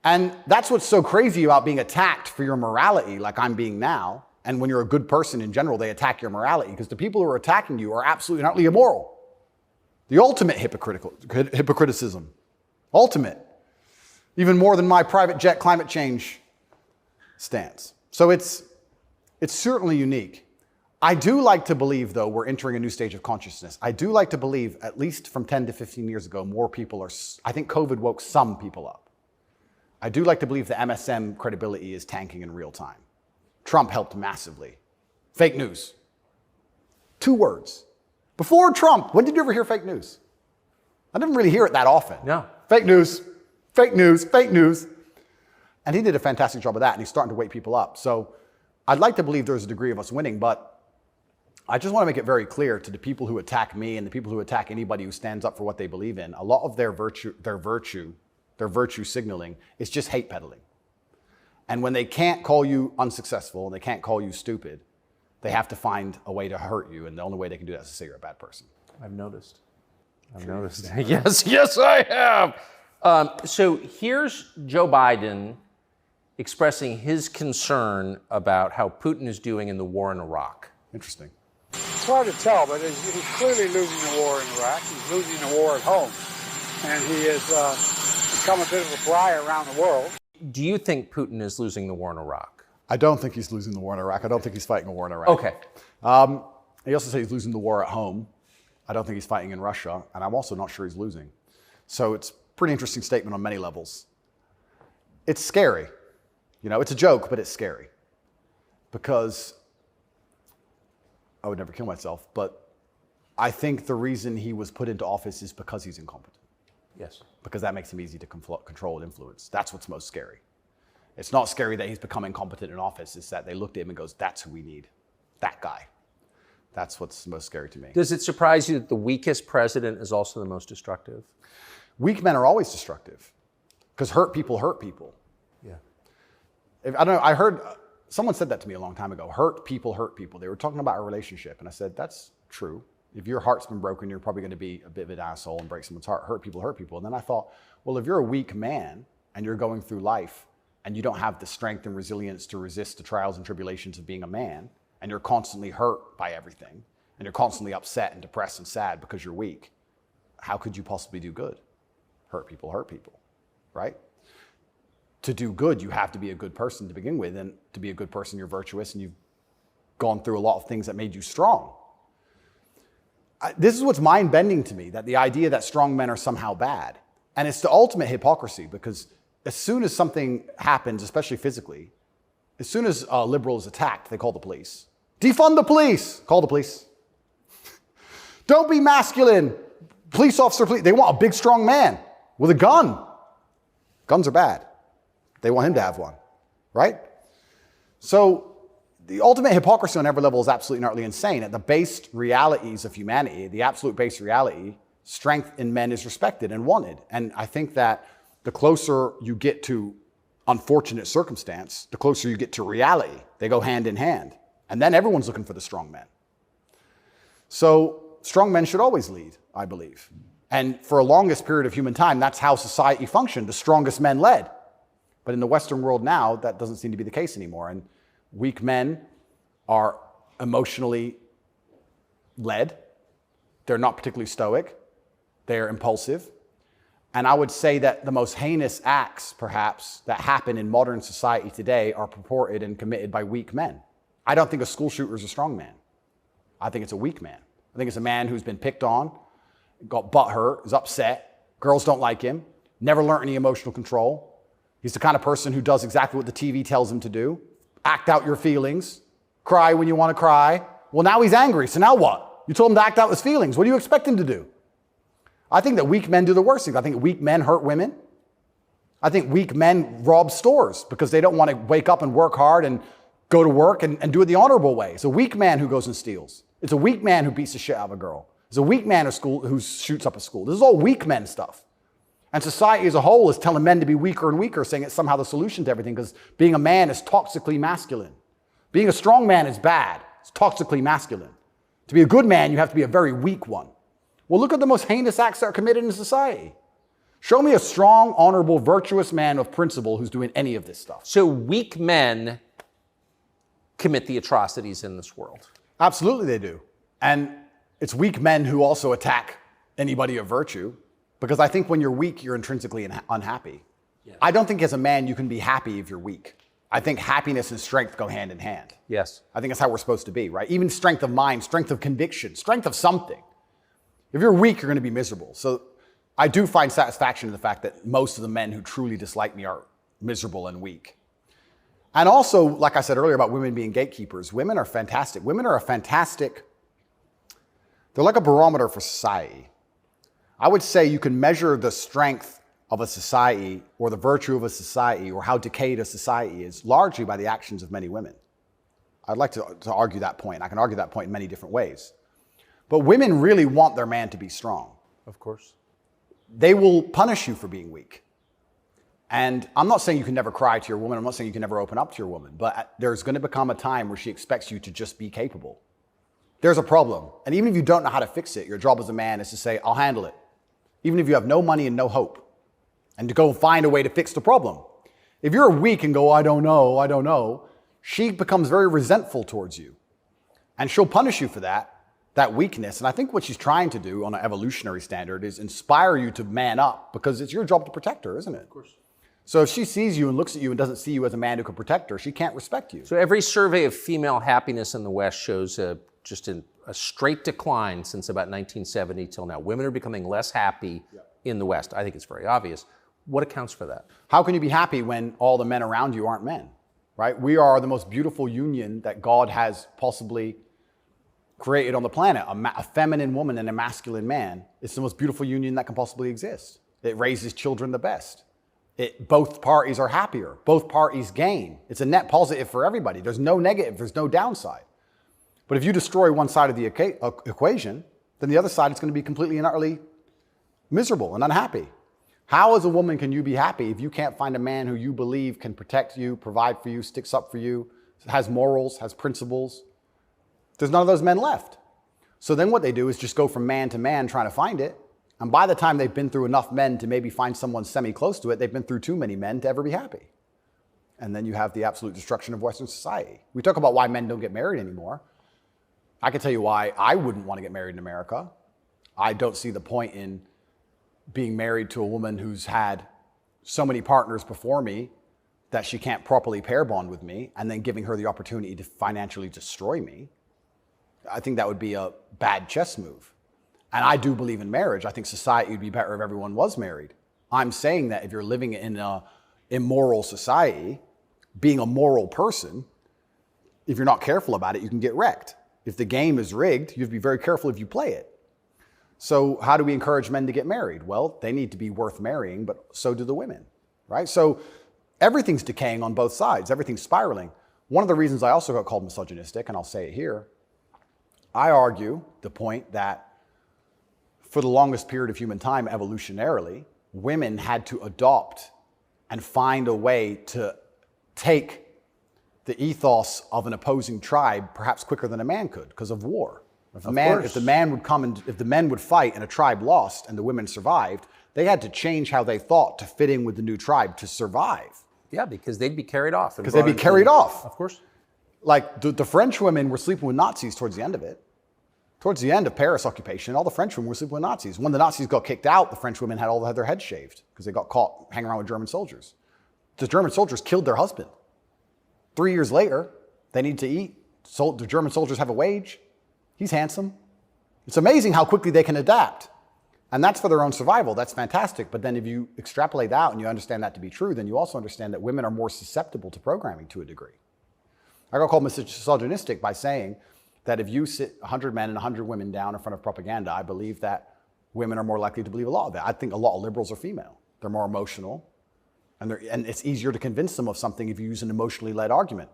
And that's what's so crazy about being attacked for your morality like I'm being now. And when you're a good person in general, they attack your morality because the people who are attacking you are absolutely and utterly immoral. The ultimate hypocriticism. Ultimate. Even more than my private jet climate change stance. So it's certainly unique. I do like to believe, though, we're entering a new stage of consciousness. I do like to believe, at least from 10 to 15 years ago, more people are, I think COVID woke some people up. I do like to believe the MSM credibility is tanking in real time. Trump helped massively. Fake news. 2 words. Before Trump, when did you ever hear fake news? I didn't really hear it that often. No. Fake news, fake news, fake news. And he did a fantastic job of that, and he's starting to wake people up. So I'd like to believe there's a degree of us winning, but I just want to make it very clear to the people who attack me and the people who attack anybody who stands up for what they believe in, a lot of their virtue signaling is just hate peddling. And when they can't call you unsuccessful and they can't call you stupid, they have to find a way to hurt you. And the only way they can do that is to say you're a bad person. I've noticed. Yes, I have. So here's Joe Biden expressing his concern about how Putin is doing in the war in Iraq. Interesting. It's hard to tell, but he's clearly losing the war in Iraq. He's losing the war at home. And he has become a bit of a flyer around the world. Do you think Putin is losing the war in Iraq? I don't think he's losing the war in Iraq. I don't think he's fighting a war in Iraq. Okay. He also said he's losing the war at home. I don't think he's fighting in Russia. And I'm also not sure he's losing. So it's a pretty interesting statement on many levels. It's scary. You know, it's a joke, but it's scary. Because I would never kill myself, but I think the reason he was put into office is because he's incompetent. Yes. Because that makes him easy to control and influence. That's what's most scary. It's not scary that he's become incompetent in office. It's that they looked at him and goes, that's who we need. That guy. That's what's most scary to me. Does it surprise you that the weakest president is also the most destructive? Weak men are always destructive because hurt people hurt people. Yeah. I don't know, I heard, someone said that to me a long time ago. Hurt people hurt people. They were talking about a relationship. And I said, that's true. If your heart's been broken, you're probably going to be a bit of an asshole and break someone's heart, hurt people. And then I thought, well, if you're a weak man and you're going through life and you don't have the strength and resilience to resist the trials and tribulations of being a man, and you're constantly hurt by everything, and you're constantly upset and depressed and sad because you're weak, how could you possibly do good? Hurt people, right? To do good, you have to be a good person to begin with, and to be a good person, you're virtuous, and you've gone through a lot of things that made you strong. This is what's mind-bending to me, that the idea that strong men are somehow bad. And it's the ultimate hypocrisy, because as soon as something happens, especially physically, as soon as a liberal is attacked, they call the police. Defund the police! Call the police. Don't be masculine. Police officer, they want a big, strong man with a gun. Guns are bad. They want him to have one, right? So the ultimate hypocrisy on every level is absolutely and utterly insane. At the base realities of humanity, the absolute base reality, strength in men is respected and wanted. And I think that the closer you get to unfortunate circumstance, the closer you get to reality. They go hand in hand. And then everyone's looking for the strong men. So strong men should always lead, I believe. And for a longest period of human time, that's how society functioned. The strongest men led. But in the Western world now, that doesn't seem to be the case anymore. And weak men are emotionally led. They're not particularly stoic. They're impulsive. And I would say that the most heinous acts, perhaps, that happen in modern society today are purported and committed by weak men. I don't think a school shooter is a strong man. I think it's a weak man. I think it's a man who's been picked on, got butt hurt, is upset, girls don't like him, never learned any emotional control. He's the kind of person who does exactly what the TV tells him to do. Act out your feelings, cry when you want to cry. Well, now he's angry, so now what? You told him to act out his feelings. What do you expect him to do? I think that weak men do the worst things. I think weak men hurt women. I think weak men rob stores because they don't want to wake up and work hard and go to work and do it the honorable way. It's a weak man who goes and steals. It's a weak man who beats the shit out of a girl. It's a weak man who shoots up a school. This is all weak men stuff. And society as a whole is telling men to be weaker and weaker, saying it's somehow the solution to everything because being a man is toxically masculine. Being a strong man is bad. It's toxically masculine. To be a good man, you have to be a very weak one. Well, look at the most heinous acts that are committed in society. Show me a strong, honorable, virtuous man of principle who's doing any of this stuff. So weak men commit the atrocities in this world. Absolutely they do. And it's weak men who also attack anybody of virtue, because I think when you're weak, you're intrinsically unhappy. Yes. I don't think as a man you can be happy if you're weak. I think happiness and strength go hand in hand. Yes. I think that's how we're supposed to be, right? Even strength of mind, strength of conviction, strength of something. If you're weak, you're going to be miserable. So I do find satisfaction in the fact that most of the men who truly dislike me are miserable and weak. And also, like I said earlier about women being gatekeepers, women are fantastic. Women are they're like a barometer for society. I would say you can measure the strength of a society or the virtue of a society or how decayed a society is largely by the actions of many women. I'd like to argue that point. I can argue that point in many different ways. But women really want their man to be strong. Of course. They will punish you for being weak. And I'm not saying you can never cry to your woman. I'm not saying you can never open up to your woman. But there's going to become a time where she expects you to just be capable. There's a problem. And even if you don't know how to fix it, your job as a man is to say, I'll handle it. Even if you have no money and no hope. And to go find a way to fix the problem. If you're weak and go, I don't know, she becomes very resentful towards you. And she'll punish you for that weakness. And I think what she's trying to do on an evolutionary standard is inspire you to man up, because it's your job to protect her, isn't it? Of course. So if she sees you and looks at you and doesn't see you as a man who can protect her, she can't respect you. So every survey of female happiness in the West shows just a straight decline since about 1970 till now. Women are becoming less happy in the West. I think it's very obvious. What accounts for that? How can you be happy when all the men around you aren't men, right? We are the most beautiful union that God has possibly created on the planet. A feminine woman and a masculine man. It's the most beautiful union that can possibly exist. It raises children the best. Both parties are happier. Both parties gain. It's a net positive for everybody. There's no negative. There's no downside. But if you destroy one side of the equation, then the other side is going to be completely and utterly miserable and unhappy. How as a woman can you be happy if you can't find a man who you believe can protect you, provide for you, sticks up for you, has morals, has principles? There's none of those men left. So then what they do is just go from man to man trying to find it. And by the time they've been through enough men to maybe find someone semi-close to it, they've been through too many men to ever be happy. And then you have the absolute destruction of Western society. We talk about why men don't get married anymore. I can tell you why I wouldn't want to get married in America. I don't see the point in being married to a woman who's had so many partners before me that she can't properly pair bond with me, and then giving her the opportunity to financially destroy me. I think that would be a bad chess move. And I do believe in marriage. I think society would be better if everyone was married. I'm saying that if you're living in an immoral society, being a moral person, if you're not careful about it, you can get wrecked. If the game is rigged, you have to be very careful if you play it. So how do we encourage men to get married? Well, they need to be worth marrying, but so do the women, right? So everything's decaying on both sides. Everything's spiraling. One of the reasons I also got called misogynistic, and I'll say it here, I argue the point that for the longest period of human time, evolutionarily, women had to adopt and find a way to take the ethos of an opposing tribe perhaps quicker than a man could because of war. If the men would fight and a tribe lost and the women survived, they had to change how they thought to fit in with the new tribe to survive. Yeah, because they'd be carried off. Because they'd be carried off. Of course. Like the French women were sleeping with Nazis towards the end of it. Towards the end of Paris occupation, all the French women were sleeping with Nazis. When the Nazis got kicked out, the French women had all had their heads shaved because they got caught hanging around with German soldiers. The German soldiers killed their husband. 3 years later, they need to eat. So the German soldiers have a wage. He's handsome. It's amazing how quickly they can adapt. And that's for their own survival. That's fantastic. But then if you extrapolate out and you understand that to be true, then you also understand that women are more susceptible to programming to a degree. I got called misogynistic by saying that if you sit 100 men and 100 women down in front of propaganda, I believe that women are more likely to believe a lot of that. I think a lot of liberals are female. They're more emotional. And it's easier to convince them of something if you use an emotionally led argument,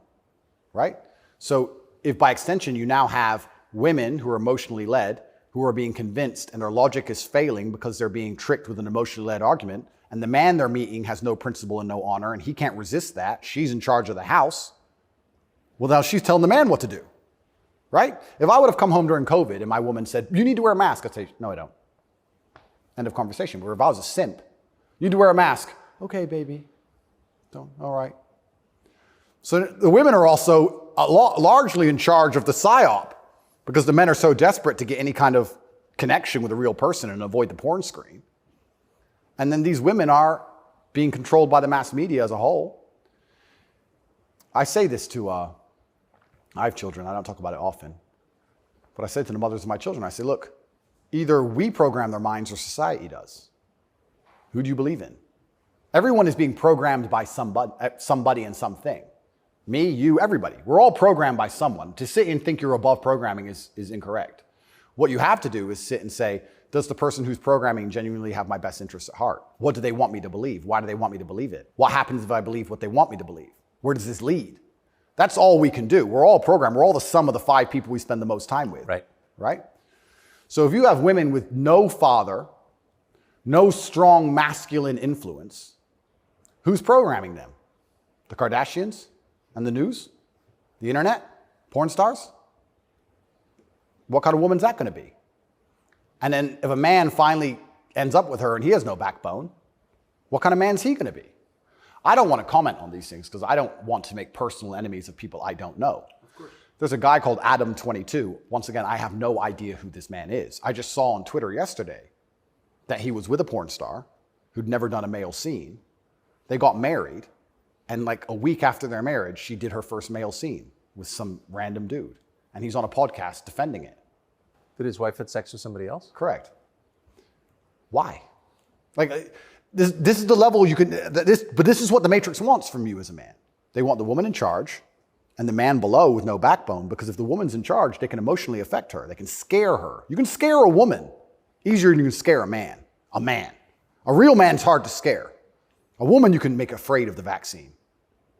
right? So if by extension you now have women who are emotionally led, who are being convinced and their logic is failing because they're being tricked with an emotionally led argument, and the man they're meeting has no principle and no honor, and he can't resist that, she's in charge of the house, well, now she's telling the man what to do, right? If I would have come home during COVID and my woman said, you need to wear a mask, I'd say, no, I don't. End of conversation. Where if I was a simp, you need to wear a mask. Okay, baby. Don't. All right. So the women are also largely in charge of the psyop because the men are so desperate to get any kind of connection with a real person and avoid the porn screen. And then these women are being controlled by the mass media as a whole. I say this to, I have children. I don't talk about it often. But I say to the mothers of my children, I say, look, either we program their minds or society does. Who do you believe in? Everyone is being programmed by somebody and something. Me, you, everybody. We're all programmed by someone. To sit and think you're above programming is incorrect. What you have to do is sit and say, does the person who's programming genuinely have my best interests at heart? What do they want me to believe? Why do they want me to believe it? What happens if I believe what they want me to believe? Where does this lead? That's all we can do. We're all programmed. We're all the sum of the 5 people we spend the most time with. Right? So if you have women with no father, no strong masculine influence, who's programming them? The Kardashians and the news? The internet? Porn stars? What kind of woman's that going to be? And then if a man finally ends up with her and he has no backbone, what kind of man's he going to be? I don't want to comment on these things because I don't want to make personal enemies of people I don't know. Of course. There's a guy called Adam22. Once again, I have no idea who this man is. I just saw on Twitter yesterday that he was with a porn star who'd never done a male scene. They got married, and like a week after their marriage, she did her first male scene with some random dude. And he's on a podcast defending it. Did his wife have sex with somebody else? Correct. Why? Like, this is the level you can, but this is what the Matrix wants from you as a man. They want the woman in charge and the man below with no backbone, because if the woman's in charge, they can emotionally affect her. They can scare her. You can scare a woman easier than you can scare a man. A man. A real man's hard to scare. A woman you can make afraid of the vaccine,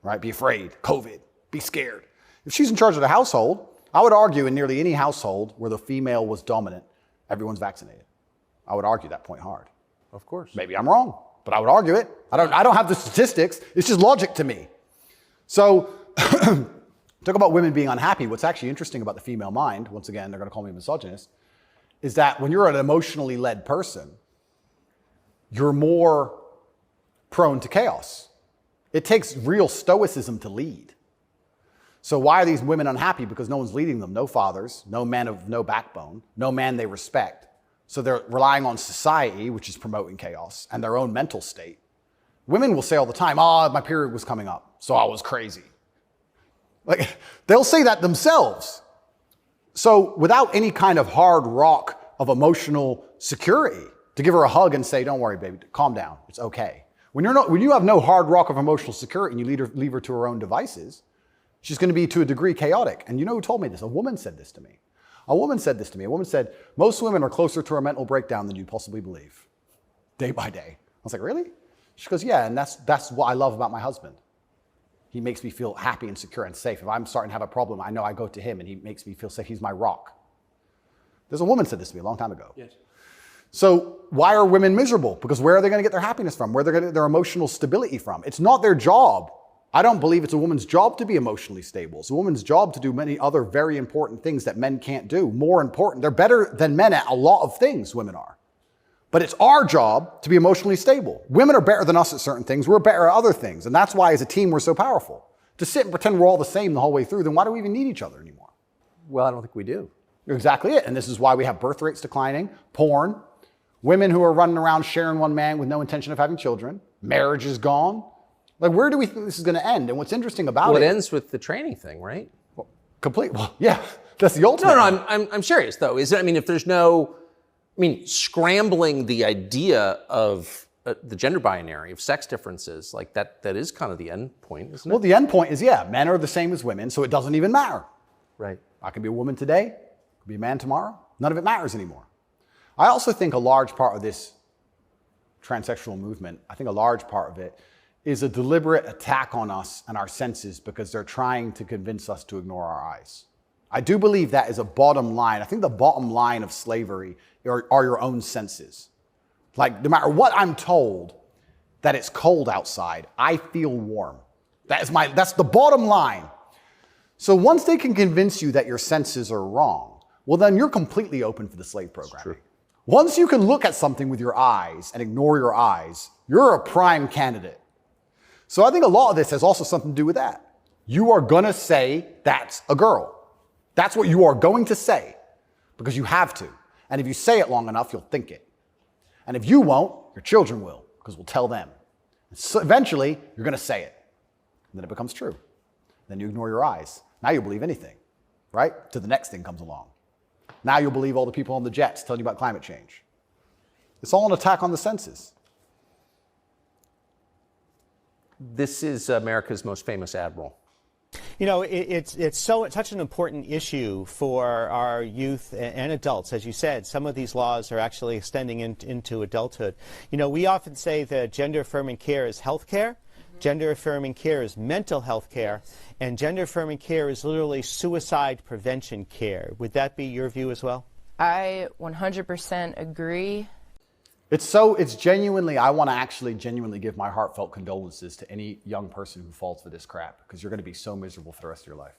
right? Be afraid, COVID, be scared. If she's in charge of the household, I would argue in nearly any household where the female was dominant, everyone's vaccinated. I would argue that point hard. Of course. Maybe I'm wrong, but I would argue it. I don't have the statistics. It's just logic to me. So Talk about women being unhappy. What's actually interesting about the female mind, once again, they're going to call me a misogynist, is that when you're an emotionally led person, you're more prone to chaos. It takes real stoicism to lead. So why are these women unhappy? Because no one's leading them. No fathers, no men of no backbone, no man they respect. So they're relying on society, which is promoting chaos, and their own mental state. Women will say all the time, my period was coming up, so I was crazy. Like, they'll say that themselves. So without any kind of hard rock of emotional security, to give her a hug and say, don't worry, baby, calm down, it's okay. When you have no hard rock of emotional security and you leave her to her own devices, she's going to be, to a degree, chaotic. And you know who told me this? A woman said this to me. A woman said, most women are closer to a mental breakdown than you possibly believe, day by day. I was like, really? She goes, yeah, and that's what I love about my husband. He makes me feel happy and secure and safe. If I'm starting to have a problem, I know I go to him and he makes me feel safe. He's my rock. There's a woman said this to me a long time ago. Yes. So why are women miserable? Because where are they going to get their happiness from? Where are they going to get their emotional stability from? It's not their job. I don't believe it's a woman's job to be emotionally stable. It's a woman's job to do many other very important things that men can't do. More important. They're better than men at a lot of things, women are. But it's our job to be emotionally stable. Women are better than us at certain things. We're better at other things. And that's why as a team we're so powerful. To sit and pretend we're all the same the whole way through, then why do we even need each other anymore? Well, I don't think we do. Exactly it. And this is why we have birth rates declining, porn, women who are running around sharing one man with no intention of having children, marriage is gone. Like, where do we think this is going to end? And what's interesting about it ends with the training thing, right? Well, yeah, that's the ultimate. No, I'm serious though. If there's no, scrambling the idea of the gender binary, of sex differences, like that is kind of the end point, isn't it? Well, the end point is, men are the same as women, so it doesn't even matter. Right. I can be a woman today, I can be a man tomorrow. None of it matters anymore. I also think a large part of this transsexual movement, I think a large part of it is a deliberate attack on us and our senses because they're trying to convince us to ignore our eyes. I do believe that is a bottom line. I think the bottom line of slavery are your own senses. Like, no matter what I'm told, that it's cold outside, I feel warm. That's the bottom line. So once they can convince you that your senses are wrong, well, then you're completely open for the slave program. Once you can look at something with your eyes and ignore your eyes, you're a prime candidate. So I think a lot of this has also something to do with that. You are going to say that's a girl. That's what you are going to say because you have to. And if you say it long enough, you'll think it. And if you won't, your children will because we'll tell them. So eventually, you're going to say it. And then it becomes true. Then you ignore your eyes. Now you'll believe anything, right? Till the next thing comes along. Now you'll believe all the people on the jets telling you about climate change. It's all an attack on the senses. This is America's most famous admiral. It's such an important issue for our youth and adults. As you said, some of these laws are actually extending into adulthood. We often say that gender-affirming care is health care. Gender-affirming care is mental health care. And gender-affirming care is literally suicide prevention care. Would that be your view as well? I 100% agree. It's genuinely, I want to actually genuinely give my heartfelt condolences to any young person who falls for this crap, because you're going to be so miserable for the rest of your life.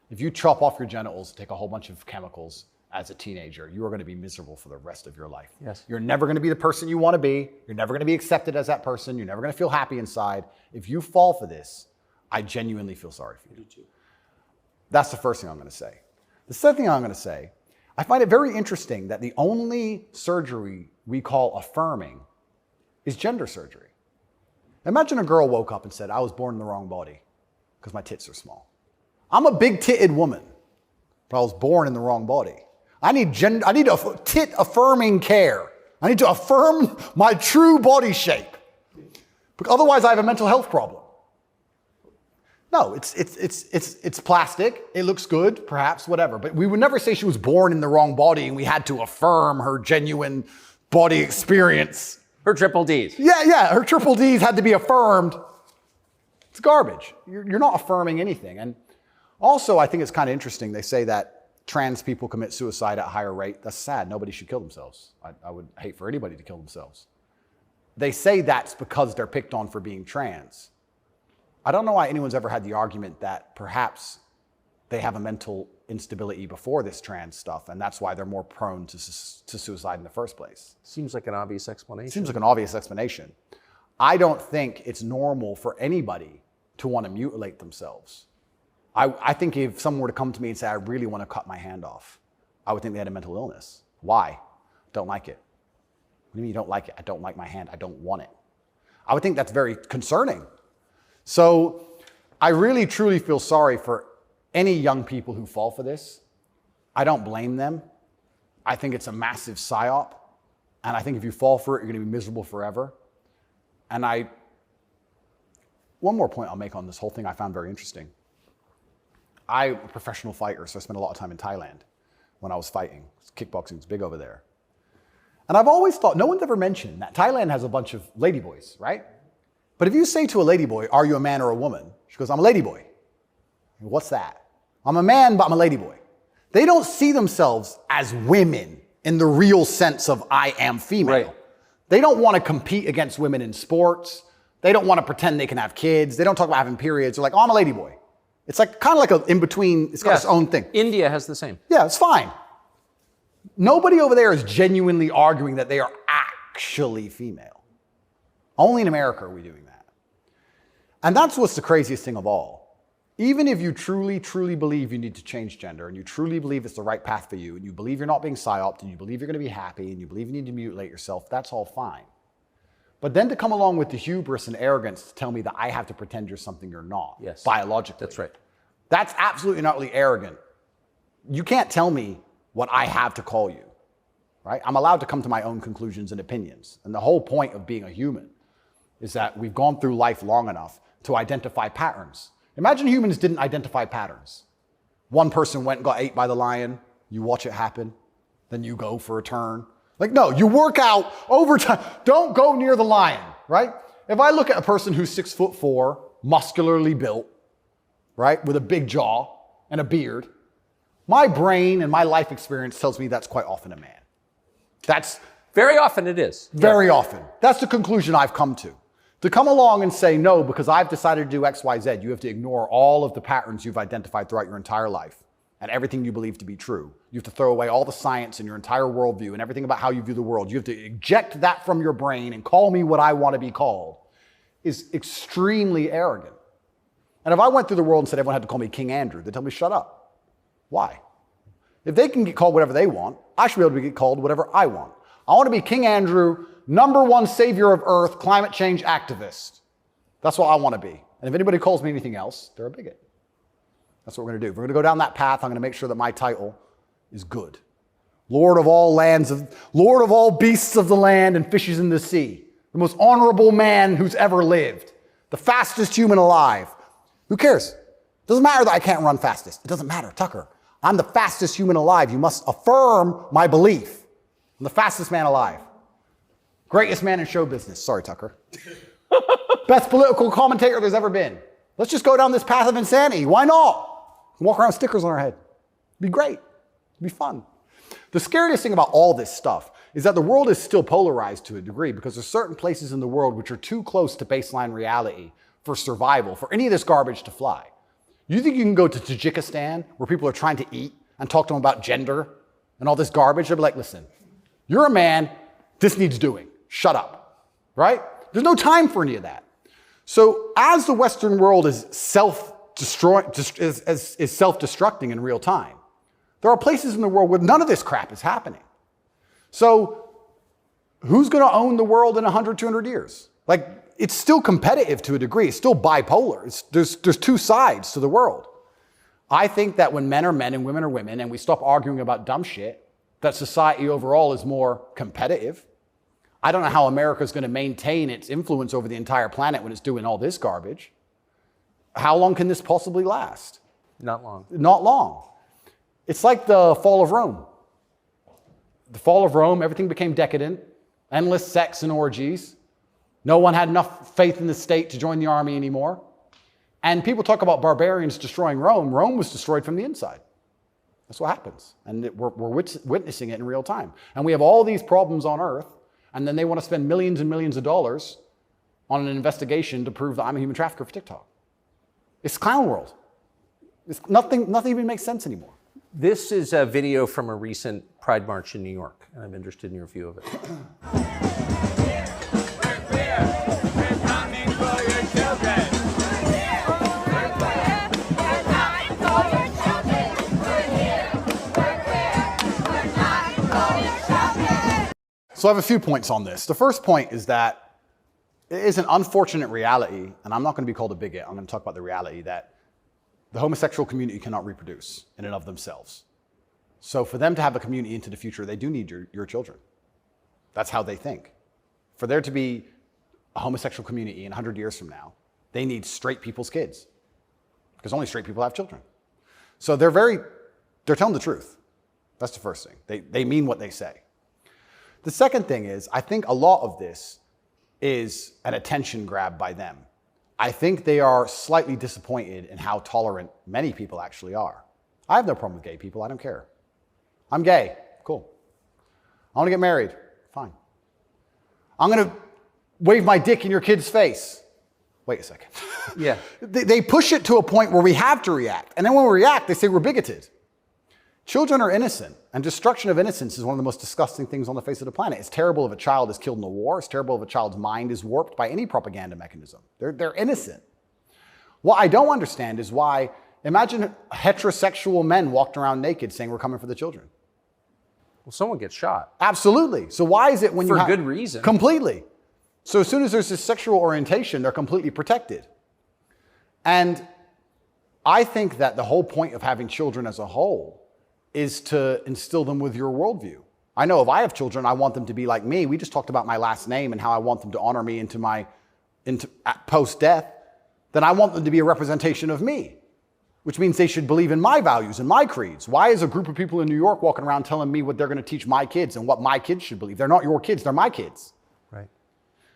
If you chop off your genitals, take a whole bunch of chemicals as a teenager, you are going to be miserable for the rest of your life. Yes. You're never going to be the person you want to be. You're never going to be accepted as that person. You're never going to feel happy inside. If you fall for this, I genuinely feel sorry for you. That's the first thing I'm going to say. The second thing I'm going to say, I find it very interesting that the only surgery we call affirming is gender surgery. Imagine a girl woke up and said, I was born in the wrong body because my tits are small. I'm a big-titted woman, but I was born in the wrong body. I need tit-affirming care. I need to affirm my true body shape. Because otherwise I have a mental health problem. No, it's plastic. It looks good, perhaps, whatever. But we would never say she was born in the wrong body and we had to affirm her genuine body experience. Her triple Ds. Yeah, her triple Ds had to be affirmed. It's garbage. You're not affirming anything. And also, I think it's kind of interesting. They say that trans people commit suicide at a higher rate. That's sad. Nobody should kill themselves. I would hate for anybody to kill themselves. They say that's because they're picked on for being trans. I don't know why anyone's ever had the argument that perhaps they have a mental instability before this trans stuff, and that's why they're more prone to suicide in the first place. Seems like an obvious explanation. Seems like an obvious explanation. I don't think it's normal for anybody to want to mutilate themselves. I think if someone were to come to me and say, I really want to cut my hand off, I would think they had a mental illness. Why? Don't like it. What do you mean you don't like it? I don't like my hand. I don't want it. I would think that's very concerning. So I really, truly feel sorry for any young people who fall for this. I don't blame them. I think it's a massive psyop. And I think if you fall for it, you're going to be miserable forever. And one more point I'll make on this whole thing I found very interesting. I'm a professional fighter, so I spent a lot of time in Thailand when I was fighting. Kickboxing is big over there. And I've always thought, no one's ever mentioned that Thailand has a bunch of ladyboys, right? But if you say to a ladyboy, are you a man or a woman? She goes, I'm a ladyboy. What's that? I'm a man, but I'm a ladyboy. They don't see themselves as women in the real sense of I am female. Right. They don't want to compete against women in sports. They don't want to pretend they can have kids. They don't talk about having periods. They're like, oh, I'm a ladyboy. It's like kind of like an in-between. It's got its own thing. India has the same. Yeah, it's fine. Nobody over there is genuinely arguing that they are actually female. Only in America are we doing that. And that's what's the craziest thing of all. Even if you truly, truly believe you need to change gender, and you truly believe it's the right path for you, and you believe you're not being psyoped, and you believe you're going to be happy, and you believe you need to mutilate yourself, that's all fine. But then to come along with the hubris and arrogance to tell me that I have to pretend you're something you're not, biologically. That's right. That's absolutely and utterly arrogant. You can't tell me what I have to call you, right? I'm allowed to come to my own conclusions and opinions. And the whole point of being a human is that we've gone through life long enough to identify patterns. Imagine humans didn't identify patterns. One person went and got ate by the lion. You watch it happen. Then you go for a turn. Like, no, you work out over time. Don't go near the lion, right? If I look at a person who's 6'4", muscularly built, right, with a big jaw and a beard, my brain and my life experience tells me that's quite often a man. That's very often it is. Very often. That's the conclusion I've come to. To come along and say, no, because I've decided to do X, Y, Z, you have to ignore all of the patterns you've identified throughout your entire life and everything you believe to be true. You have to throw away all the science and your entire worldview and everything about how you view the world. You have to eject that from your brain and call me what I want to be called is extremely arrogant. And if I went through the world and said everyone had to call me King Andrew, they'd tell me, shut up. Why? If they can get called whatever they want, I should be able to get called whatever I want. I want to be King Andrew, #1 savior of Earth, climate change activist. That's what I want to be. And if anybody calls me anything else, they're a bigot. That's what we're going to do. If we're going to go down that path, I'm going to make sure that my title is good. Lord of all beasts of the land and fishes in the sea. The most honorable man who's ever lived. The fastest human alive. Who cares? Doesn't matter that I can't run fastest. It doesn't matter, Tucker. I'm the fastest human alive. You must affirm my belief. I'm the fastest man alive. Greatest man in show business. Sorry, Tucker. Best political commentator there's ever been. Let's just go down this path of insanity. Why not? Walk around with stickers on our head. It'd be great. It'd be fun. The scariest thing about all this stuff is that the world is still polarized to a degree because there's certain places in the world which are too close to baseline reality for survival, for any of this garbage to fly. You think you can go to Tajikistan where people are trying to eat and talk to them about gender and all this garbage? They'll be like, listen, you're a man, this needs doing. Shut up, right? There's no time for any of that. So as the Western world is self-destructing in real time, there are places in the world where none of this crap is happening. So who's going to own the world in 100, 200 years? Like, it's still competitive to a degree. It's still bipolar. There's two sides to the world. I think that when men are men and women are women and we stop arguing about dumb shit, that society overall is more competitive. I don't know how America's going to maintain its influence over the entire planet when it's doing all this garbage. How long can this possibly last? Not long. Not long. It's like the fall of Rome. The fall of Rome, everything became decadent, endless sex and orgies. No one had enough faith in the state to join the army anymore. And people talk about barbarians destroying Rome. Rome was destroyed from the inside. That's what happens. And we're witnessing it in real time. And we have all these problems on Earth, and then they want to spend millions and millions of dollars on an investigation to prove that I'm a human trafficker for TikTok. It's clown world. Nothing even makes sense anymore. This is a video from a recent Pride March in New York, and I'm interested in your view of it. So I have a few points on this. The first point is that it is an unfortunate reality, and I'm not going to be called a bigot. I'm going to talk about the reality that the homosexual community cannot reproduce in and of themselves. So for them to have a community into the future, they do need your children. That's how they think. For there to be a homosexual community in 100 years from now, they need straight people's kids, because only straight people have children. So they're telling the truth. That's the first thing. They mean what they say. The second thing is, I think a lot of this is an attention grab by them. I think they are slightly disappointed in how tolerant many people actually are. I have no problem with gay people. I don't care. I'm gay. Cool. I want to get married. Fine. I'm going to wave my dick in your kid's face. Wait a second. Yeah. They push it to a point where we have to react. And then when we react, they say we're bigoted. Children are innocent, and destruction of innocence is one of the most disgusting things on the face of the planet. It's terrible if a child is killed in a war. It's terrible if a child's mind is warped by any propaganda mechanism. They're innocent. What I don't understand is why, imagine heterosexual men walked around naked saying we're coming for the children. Well, someone gets shot. Absolutely. So why is it when For good reason. Completely. So as soon as there's this sexual orientation, they're completely protected. And I think that the whole point of having children as a whole is to instill them with your worldview. I know if I have children, I want them to be like me. We just talked about my last name and how I want them to honor me into post-death. Then I want them to be a representation of me, which means they should believe in my values and my creeds. Why is a group of people in New York walking around telling me what they're going to teach my kids and what my kids should believe? They're not your kids, they're my kids. Right.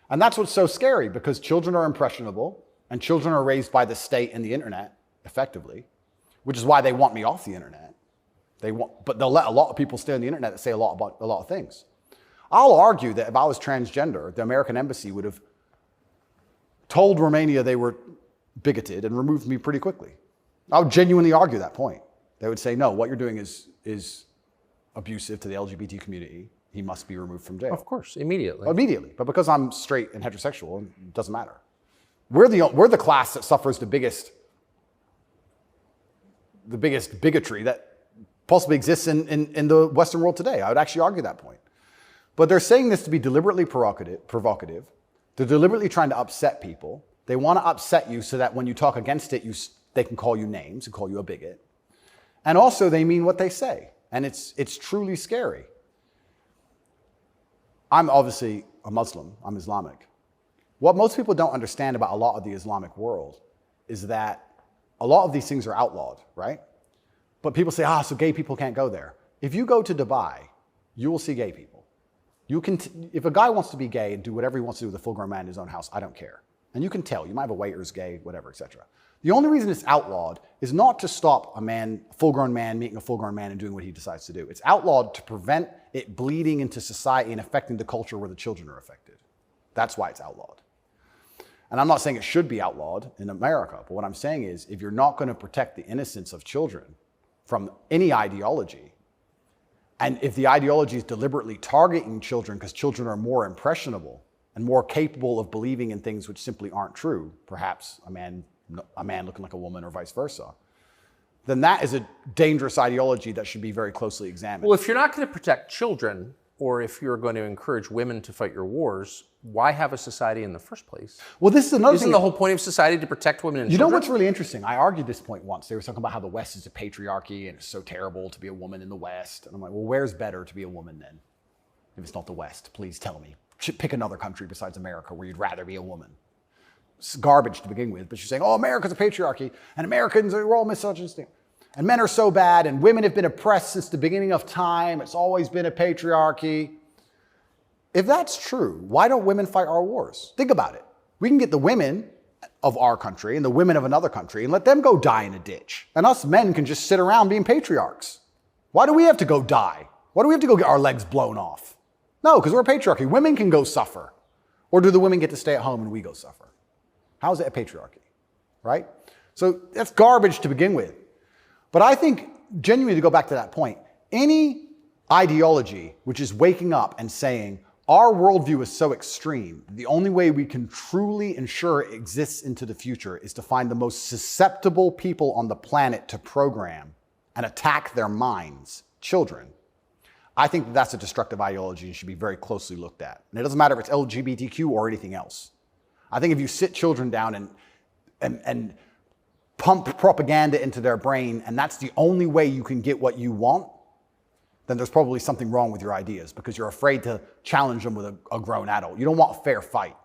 And that's what's so scary, because children are impressionable and children are raised by the state and the internet, effectively, which is why they want me off the internet. But they'll let a lot of people stay on the internet that say a lot about a lot of things. I'll argue that if I was transgender, the American embassy would have told Romania they were bigoted and removed me pretty quickly. I would genuinely argue that point. They would say, no, what you're doing is abusive to the LGBT community. He must be removed from jail. Of course, immediately. Immediately. But because I'm straight and heterosexual, it doesn't matter. We're the class that suffers the biggest bigotry that possibly exists in the Western world today. I would actually argue that point. But they're saying this to be deliberately provocative. They're deliberately trying to upset people. They want to upset you so that when you talk against it, they can call you names and call you a bigot. And also they mean what they say. And it's truly scary. I'm obviously a Muslim. I'm Islamic. What most people don't understand about a lot of the Islamic world is that a lot of these things are outlawed, right? But people say, so gay people can't go there. If you go to Dubai, you will see gay people. If a guy wants to be gay and do whatever he wants to do with a full-grown man in his own house, I don't care. And you can tell. You might have a waiter's gay, whatever, etc. The only reason it's outlawed is not to stop a full-grown man meeting a full-grown man and doing what he decides to do. It's outlawed to prevent it bleeding into society and affecting the culture where the children are affected. That's why it's outlawed. And I'm not saying it should be outlawed in America, but what I'm saying is if you're not going to protect the innocence of children from any ideology, and if the ideology is deliberately targeting children because children are more impressionable and more capable of believing in things which simply aren't true, perhaps a man looking like a woman or vice versa, then that is a dangerous ideology that should be very closely examined. Well, if you're not going to protect children, or if you're going to encourage women to fight your wars, why have a society in the first place? Well, this is another Isn't thing. the whole point of society to protect women and You children? know what's really interesting? I argued this point once. They were talking about how the West is a patriarchy and it's so terrible to be a woman in the West. And I'm like, well, where's better to be a woman then? If it's not the West, please tell me. Pick another country besides America where you'd rather be a woman. It's garbage to begin with, but you're saying, America's a patriarchy and Americans are all misogynistic. And men are so bad and women have been oppressed since the beginning of time. It's always been a patriarchy. If that's true, why don't women fight our wars? Think about it. We can get the women of our country and the women of another country and let them go die in a ditch. And us men can just sit around being patriarchs. Why do we have to go die? Why do we have to go get our legs blown off? No, because we're a patriarchy. Women can go suffer. Or do the women get to stay at home and we go suffer? How is it a patriarchy? Right? So that's garbage to begin with. But I think, genuinely, to go back to that point, any ideology which is waking up and saying, our worldview is so extreme, the only way we can truly ensure it exists into the future is to find the most susceptible people on the planet to program and attack their minds, children. I think that's a destructive ideology and should be very closely looked at. And it doesn't matter if it's LGBTQ or anything else. I think if you sit children down and pump propaganda into their brain, and that's the only way you can get what you want, then there's probably something wrong with your ideas because you're afraid to challenge them with a grown adult. You don't want a fair fight.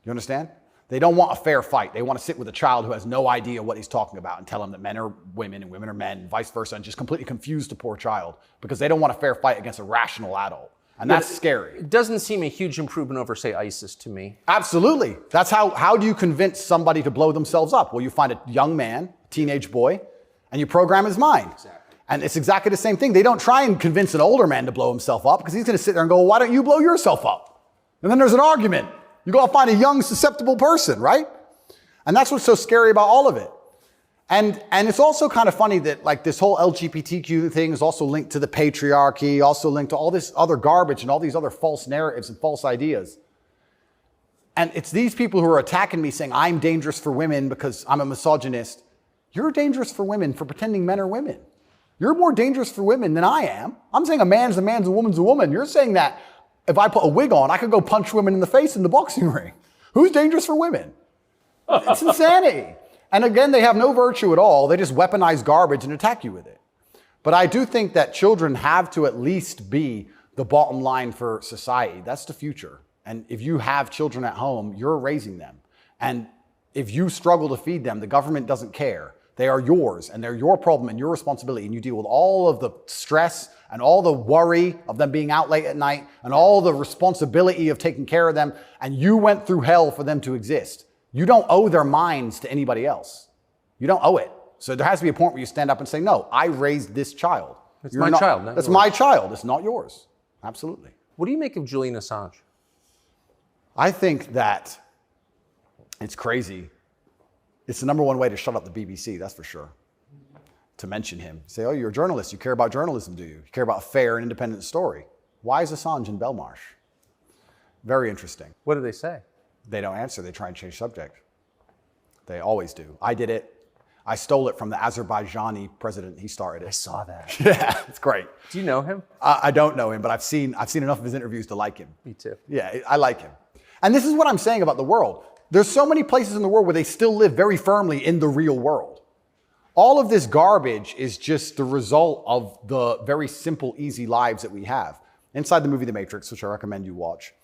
You understand? They don't want a fair fight. They want to sit with a child who has no idea what he's talking about and tell him that men are women and women are men and vice versa, and just completely confuse the poor child because they don't want a fair fight against a rational adult. And that's scary. It doesn't seem a huge improvement over, say, ISIS to me. Absolutely. That's how do you convince somebody to blow themselves up? Well, you find a young man, teenage boy, and you program his mind. Exactly. And it's exactly the same thing. They don't try and convince an older man to blow himself up because he's going to sit there and go, well, why don't you blow yourself up? And then there's an argument. You go find a young, susceptible person, right? And that's what's so scary about all of it. And it's also kind of funny that like this whole LGBTQ thing is also linked to the patriarchy, also linked to all this other garbage and all these other false narratives and false ideas. And it's these people who are attacking me saying, I'm dangerous for women because I'm a misogynist. You're dangerous for women for pretending men are women. You're more dangerous for women than I am. I'm saying a man's a man's, a woman's a woman. You're saying that if I put a wig on, I could go punch women in the face in the boxing ring. Who's dangerous for women? It's insanity. And again, they have no virtue at all. They just weaponize garbage and attack you with it. But I do think that children have to at least be the bottom line for society. That's the future. And if you have children at home, you're raising them. And if you struggle to feed them, the government doesn't care. They are yours, and they're your problem and your responsibility, and you deal with all of the stress and all the worry of them being out late at night and all the responsibility of taking care of them, and you went through hell for them to exist. You don't owe their minds to anybody else. You don't owe it. So there has to be a point where you stand up and say, no, I raised this child. It's my child, not That's yours. my child. It's not yours. Absolutely. What do you make of Julian Assange? I think that it's crazy. It's the number one way to shut up the BBC, that's for sure. To mention him. Say, oh, you're a journalist. You care about journalism, do you? You care about a fair and independent story. Why is Assange in Belmarsh? Very interesting. What do they say? They don't answer. They try and change subject. They always do. I did it. I stole it from the Azerbaijani president. He started it. I saw that. Yeah, it's great. Do you know him? I don't know him, but I've seen enough of his interviews to like him. Me too. Yeah, I like him. And this is what I'm saying about the world. There's so many places in the world where they still live very firmly in the real world. All of this garbage is just the result of the very simple, easy lives that we have. Inside the movie The Matrix, which I recommend you watch,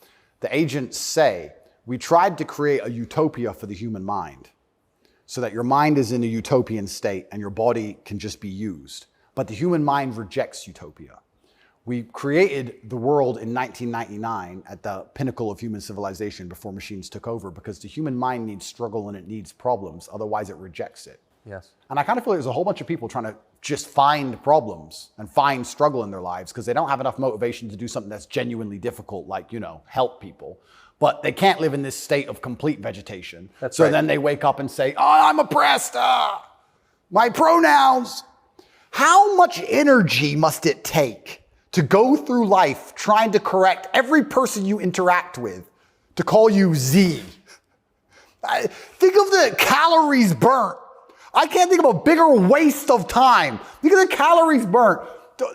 the agents say, we tried to create a utopia for the human mind so that your mind is in a utopian state and your body can just be used. But the human mind rejects utopia. We created the world in 1999 at the pinnacle of human civilization before machines took over because the human mind needs struggle and it needs problems. Otherwise, it rejects it. Yes. And I kind of feel like there's a whole bunch of people trying to just find problems and find struggle in their lives because they don't have enough motivation to do something that's genuinely difficult, like, help people. But they can't live in this state of complete vegetation. That's so right. then they wake up and say, oh, I'm oppressed. My pronouns. How much energy must it take to go through life trying to correct every person you interact with to call you Z? Think of the calories burnt. I can't think of a bigger waste of time. Think of the calories burnt.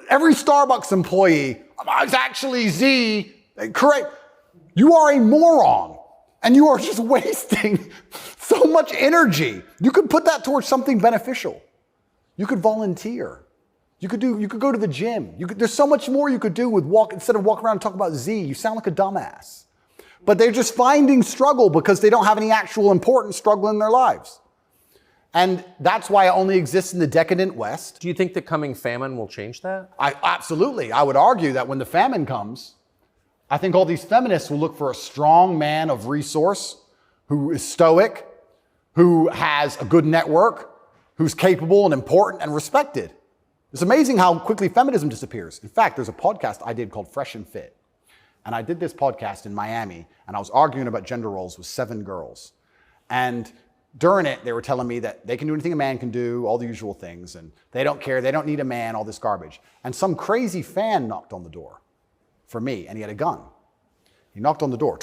Every Starbucks employee, it's actually Z. Correct. You are a moron. And you are just wasting so much energy. You could put that towards something beneficial. You could volunteer. You could go to the gym. There's so much more you could do with instead of walking around and talking about Z. You sound like a dumbass. But they're just finding struggle because they don't have any actual important struggle in their lives. And that's why it only exists in the decadent West. Do you think the coming famine will change that? Absolutely. I would argue that when the famine comes, I think all these feminists will look for a strong man of resource who is stoic, who has a good network, who's capable and important and respected. It's amazing how quickly feminism disappears. In fact, there's a podcast I did called Fresh and Fit. And I did this podcast in Miami, and I was arguing about gender roles with 7 girls. And during it, they were telling me that they can do anything a man can do, all the usual things, and they don't care, they don't need a man, all this garbage. And some crazy fan knocked on the door for me, and he had a gun. He knocked on the door.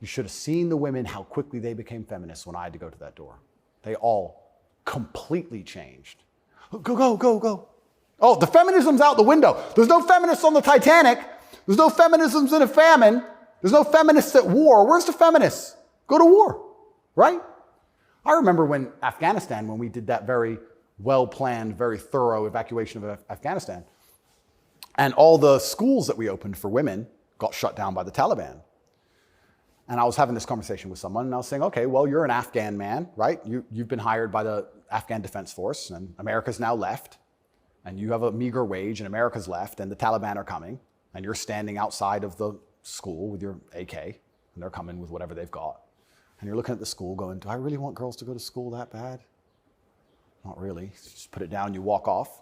You should have seen the women, how quickly they became feminists when I had to go to that door. They all completely changed. Go, go, go, go. Oh, the feminism's out the window. There's no feminists on the Titanic. There's no feminisms in a famine. There's no feminists at war. Where's the feminists? Go to war. Right? I remember when Afghanistan, when we did that very well-planned, very thorough evacuation of Afghanistan, and all the schools that we opened for women got shut down by the Taliban. And I was having this conversation with someone, and I was saying, okay, well, you're an Afghan man, right? You've been hired by the Afghan Defense Force, and America's now left, and you have a meager wage, and America's left, and the Taliban are coming, and you're standing outside of the school with your AK, and they're coming with whatever they've got. And you're looking at the school going, do I really want girls to go to school that bad? Not really. Just put it down, you walk off.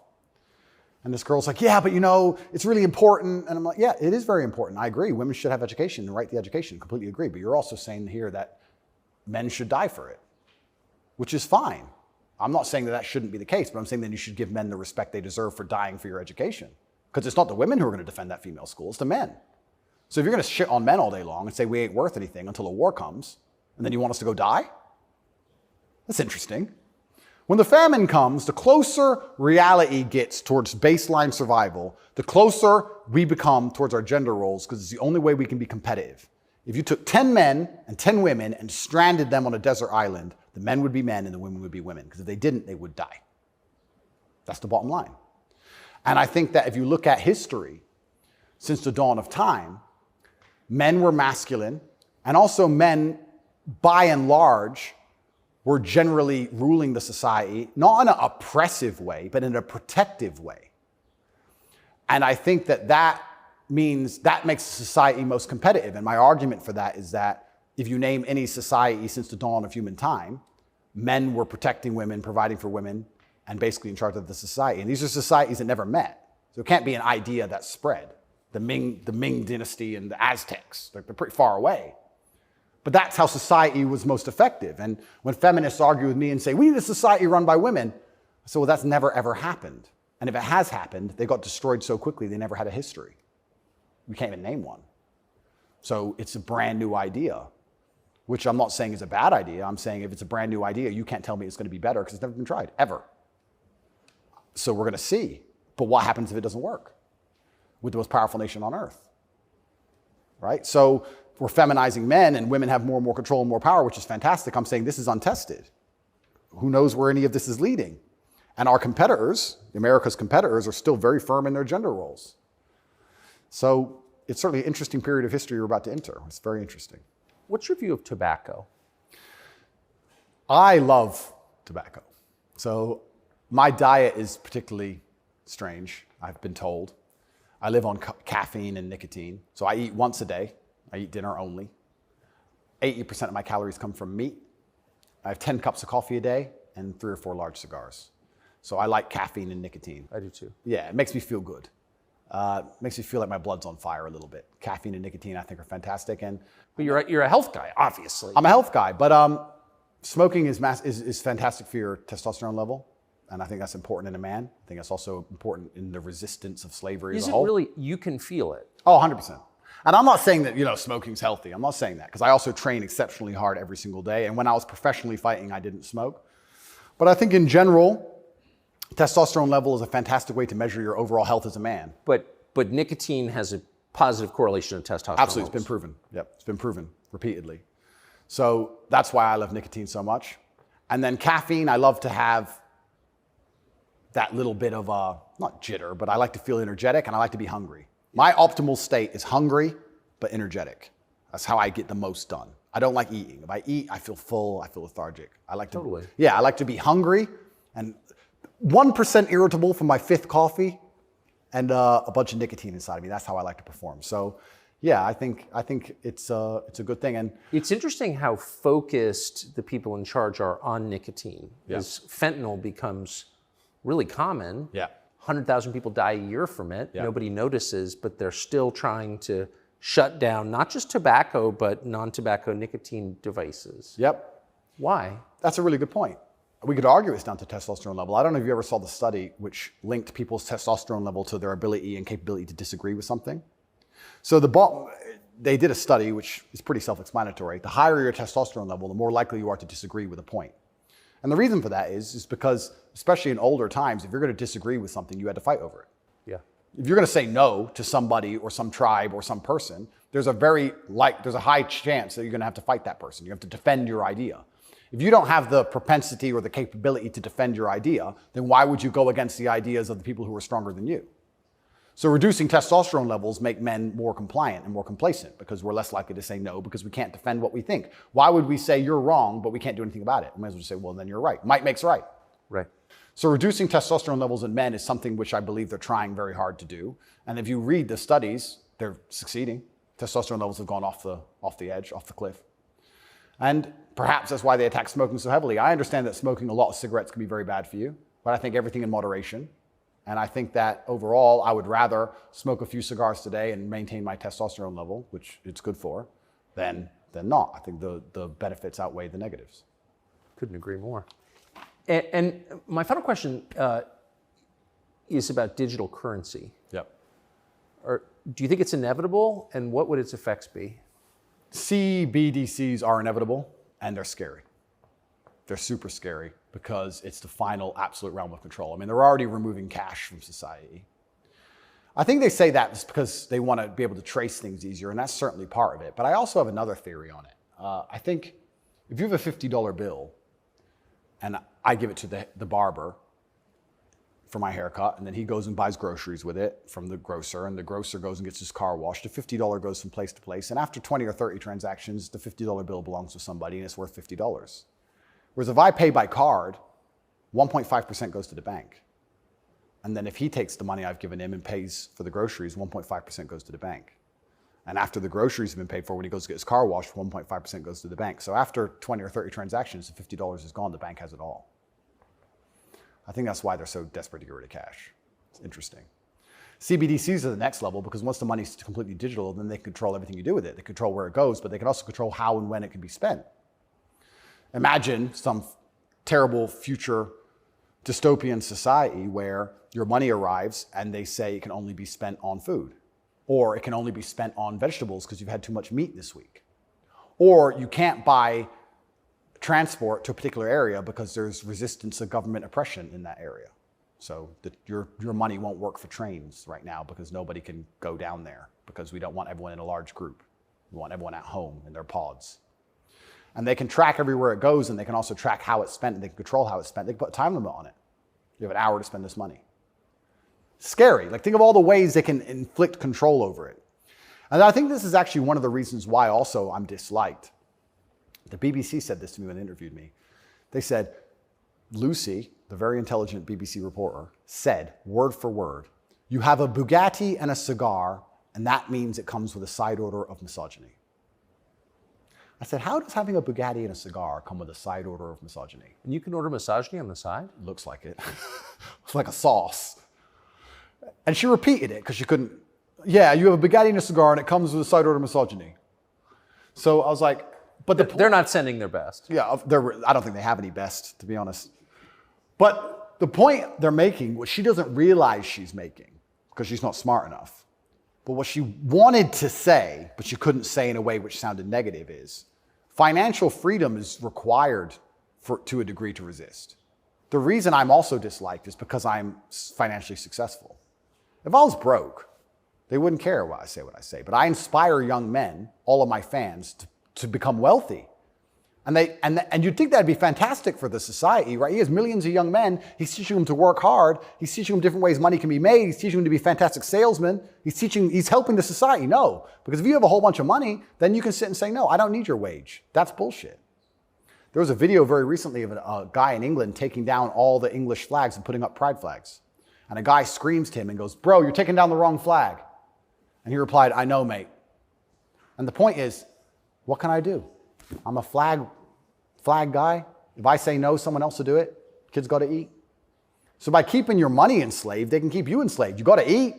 And this girl's like, yeah, but you know, it's really important. And I'm like, yeah, it is very important. I agree. Women should have education and right the education. Completely agree. But you're also saying here that men should die for it, which is fine. I'm not saying that that shouldn't be the case, but I'm saying that you should give men the respect they deserve for dying for your education. Because it's not the women who are going to defend that female school, it's the men. So if you're going to shit on men all day long and say we ain't worth anything until a war comes, and then you want us to go die? That's interesting. When the famine comes, the closer reality gets towards baseline survival, the closer we become towards our gender roles, because it's the only way we can be competitive. If you took 10 men and 10 women and stranded them on a desert island, the men would be men and the women would be women, because if they didn't, they would die. That's the bottom line. And I think that if you look at history, since the dawn of time, men were masculine, and also men, by and large, were generally ruling the society, not in an oppressive way, but in a protective way. And I think that that means that makes the society most competitive. And my argument for that is that if you name any society since the dawn of human time, men were protecting women, providing for women, and basically in charge of the society. And these are societies that never met. So it can't be an idea that spread. The Ming dynasty and the Aztecs, they're pretty far away. But that's how society was most effective. And when feminists argue with me and say, we need a society run by women, I say, well, that's never, ever happened. And if it has happened, they got destroyed so quickly, they never had a history. We can't even name one. So it's a brand new idea, which I'm not saying is a bad idea. I'm saying if it's a brand new idea, you can't tell me it's going to be better because it's never been tried, ever. So we're going to see. But what happens if it doesn't work with the most powerful nation on earth? Right? So we're feminizing men and women have more and more control and more power, which is fantastic. I'm saying this is untested. Who knows where any of this is leading? And our competitors, America's competitors, are still very firm in their gender roles. So it's certainly an interesting period of history we're about to enter. It's very interesting. What's your view of tobacco? I love tobacco. So my diet is particularly strange, I've been told. I live on caffeine and nicotine. So I eat once a day. I eat dinner only. 80% of my calories come from meat. I have 10 cups of coffee a day and 3 or 4 large cigars. So I like caffeine and nicotine. I do too. Yeah, it makes me feel good. Makes me feel like my blood's on fire a little bit. Caffeine and nicotine I think are fantastic. But you're a health guy, obviously. I'm a health guy, but smoking is fantastic for your testosterone level. And I think that's important in a man. I think that's also important in the resistance of slavery as a whole. Is it really, you can feel it? Oh, 100%. And I'm not saying that, smoking's healthy. I'm not saying that, because I also train exceptionally hard every single day. And when I was professionally fighting, I didn't smoke. But I think in general, testosterone level is a fantastic way to measure your overall health as a man. But nicotine has a positive correlation to testosterone. Absolutely, levels. it's been proven. Yep, it's been proven repeatedly. So that's why I love nicotine so much. And then caffeine, I love to have that little bit of not jitter, but I like to feel energetic and I like to be hungry. My optimal state is hungry, but energetic. That's how I get the most done. I don't like eating. If I eat, I feel full, I feel lethargic. I like to, Totally. Yeah, I like to be hungry and 1% irritable from my 5th coffee and a bunch of nicotine inside of me. That's how I like to perform. So yeah, I think it's a good thing. And it's interesting how focused the people in charge are on nicotine. Yeah. As fentanyl becomes really common. Yeah. 100,000 people die a year from it. Yeah. Nobody notices, but they're still trying to shut down not just tobacco, but non-tobacco nicotine devices. Yep. Why? That's a really good point. We could argue it's down to testosterone level. I don't know if you ever saw the study which linked people's testosterone level to their ability and capability to disagree with something. So they did a study which is pretty self-explanatory. The higher your testosterone level, the more likely you are to disagree with a point. And the reason for that is because, especially in older times, if you're going to disagree with something, you had to fight over it. Yeah. If you're going to say no to somebody or some tribe or some person, there's a high chance that you're going to have to fight that person. You have to defend your idea. If you don't have the propensity or the capability to defend your idea, then why would you go against the ideas of the people who are stronger than you? So reducing testosterone levels make men more compliant and more complacent because we're less likely to say no because we can't defend what we think. Why would we say you're wrong, but we can't do anything about it? We might as well just say, well, then you're right. Might makes right. Right. So reducing testosterone levels in men is something which I believe they're trying very hard to do. And if you read the studies, they're succeeding. Testosterone levels have gone off the edge, off the cliff. And perhaps that's why they attack smoking so heavily. I understand that smoking a lot of cigarettes can be very bad for you, but I think everything in moderation. And I think that overall, I would rather smoke a few cigars today and maintain my testosterone level, which it's good for, than not. I think the benefits outweigh the negatives. Couldn't agree more. And my final question is about digital currency. Yep. Do you think it's inevitable, and what would its effects be? CBDCs are inevitable, and they're scary. They're super scary because it's the final absolute realm of control. I mean, they're already removing cash from society. I think they say that just because they want to be able to trace things easier, and that's certainly part of it. But I also have another theory on it. I think if you have a $50 bill, and I give it to the barber for my haircut, and then he goes and buys groceries with it from the grocer, and the grocer goes and gets his car washed. The $50 goes from place to place, and after 20 or 30 transactions, the $50 bill belongs to somebody, and it's worth $50. Whereas if I pay by card, 1.5% goes to the bank. And then if he takes the money I've given him and pays for the groceries, 1.5% goes to the bank. And after the groceries have been paid for, when he goes to get his car washed, 1.5% goes to the bank. So after 20 or 30 transactions, the $50 is gone, the bank has it all. I think that's why they're so desperate to get rid of cash. It's interesting. CBDCs are the next level because once the money's completely digital, then they control everything you do with it. They control where it goes, but they can also control how and when it can be spent. Imagine some terrible future dystopian society where your money arrives and they say it can only be spent on food, or it can only be spent on vegetables because you've had too much meat this week, or you can't buy transport to a particular area because there's resistance to government oppression in that area. So your money won't work for trains right now because nobody can go down there because we don't want everyone in a large group. We want everyone at home in their pods. And they can track everywhere it goes, and they can also track how it's spent, and they can control how it's spent. They can put a time limit on it. You have an hour to spend this money. Scary. Like, think of all the ways they can inflict control over it. And I think this is actually one of the reasons why also I'm disliked. The BBC said this to me when they interviewed me. They said, Lucy, the very intelligent BBC reporter, said, word for word, you have a Bugatti and a cigar, and that means it comes with a side order of misogyny. I said, how does having a Bugatti and a cigar come with a side order of misogyny? And you can order misogyny on the side? Looks like it. It's like a sauce. And she repeated it because she couldn't. Yeah, you have a Bugatti and a cigar and it comes with a side order of misogyny. So I was like, but they're not sending their best. Yeah, I don't think they have any best, to be honest. But the point they're making, what she doesn't realize she's making, because she's not smart enough, but what she wanted to say, but she couldn't say in a way which sounded negative, is financial freedom is required to a degree to resist. The reason I'm also disliked is because I'm financially successful. If I was broke, they wouldn't care what I say. But I inspire young men, all of my fans, to become wealthy. And you'd think that'd be fantastic for the society, right? He has millions of young men. He's teaching them to work hard. He's teaching them different ways money can be made. He's teaching them to be fantastic salesmen. He's helping the society. No, because if you have a whole bunch of money, then you can sit and say, no, I don't need your wage. That's bullshit. There was a video very recently of a guy in England taking down all the English flags and putting up pride flags. And a guy screams to him and goes, bro, you're taking down the wrong flag. And he replied, I know, mate. And the point is, what can I do? I'm a flag guy. If I say no, someone else will do it. Kids got to eat. So by keeping your money enslaved, they can keep you enslaved. You got to eat.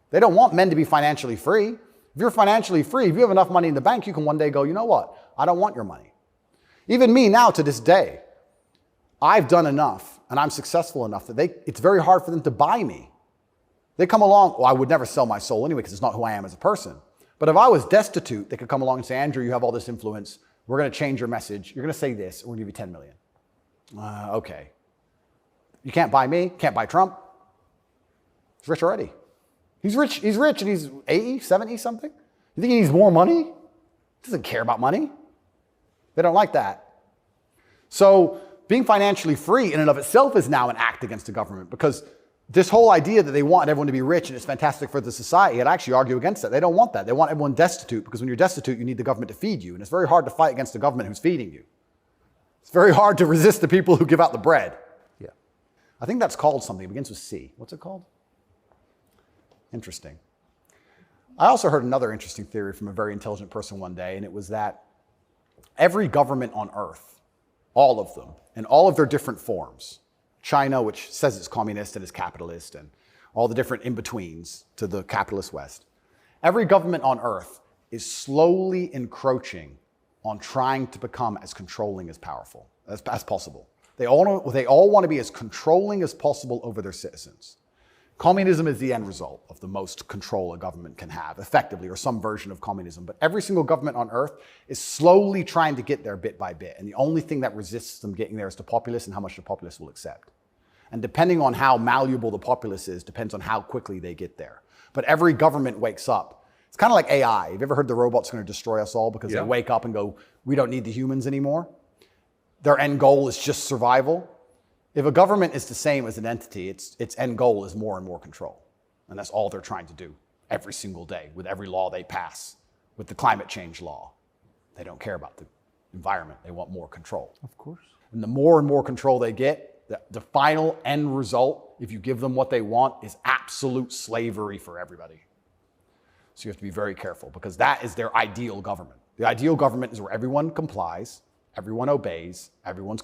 They don't want men to be financially free. If you're financially free, if you have enough money in the bank, you can one day go, you know what? I don't want your money. Even me now to this day, I've done enough and I'm successful enough that it's very hard for them to buy me. They come along, well, I would never sell my soul anyway because it's not who I am as a person. But if I was destitute, they could come along and say, Andrew, you have all this influence. We're going to change your message. You're going to say this. We're going to give you 10 million. Okay. You can't buy me. Can't buy Trump. He's rich already. He's rich and he's 80, 70 something. You think he needs more money? He doesn't care about money. They don't like that. So being financially free in and of itself is now an act against the government, because this whole idea that they want everyone to be rich and it's fantastic for the society, I'd actually argue against that. They don't want that. They want everyone destitute, because when you're destitute, you need the government to feed you. And it's very hard to fight against the government who's feeding you. It's very hard to resist the people who give out the bread. Yeah. I think that's called something. It begins with C. What's it called? Interesting. I also heard another interesting theory from a very intelligent person one day, and it was that every government on earth, all of them, in all of their different forms, China, which says it's communist and is capitalist, and all the different in-betweens to the capitalist West, every government on earth is slowly encroaching on trying to become as controlling as powerful as possible. They all want to be as controlling as possible over their citizens. Communism is the end result of the most control a government can have, effectively, or some version of communism. But every single government on earth is slowly trying to get there bit by bit. And the only thing that resists them getting there is the populace and how much the populace will accept. And depending on how malleable the populace is, depends on how quickly they get there. But every government wakes up. It's kind of like AI. Have you ever heard the robot's going to destroy us all because they wake up and go, we don't need the humans anymore? Their end goal is just survival. If a government is the same as an entity, its end goal is more and more control. And that's all they're trying to do every single day with every law they pass, with the climate change law. They don't care about the environment. They want more control. Of course. And the more and more control they get, the final end result, if you give them what they want, is absolute slavery for everybody. So you have to be very careful, because that is their ideal government. The ideal government is where everyone complies, everyone obeys, everyone's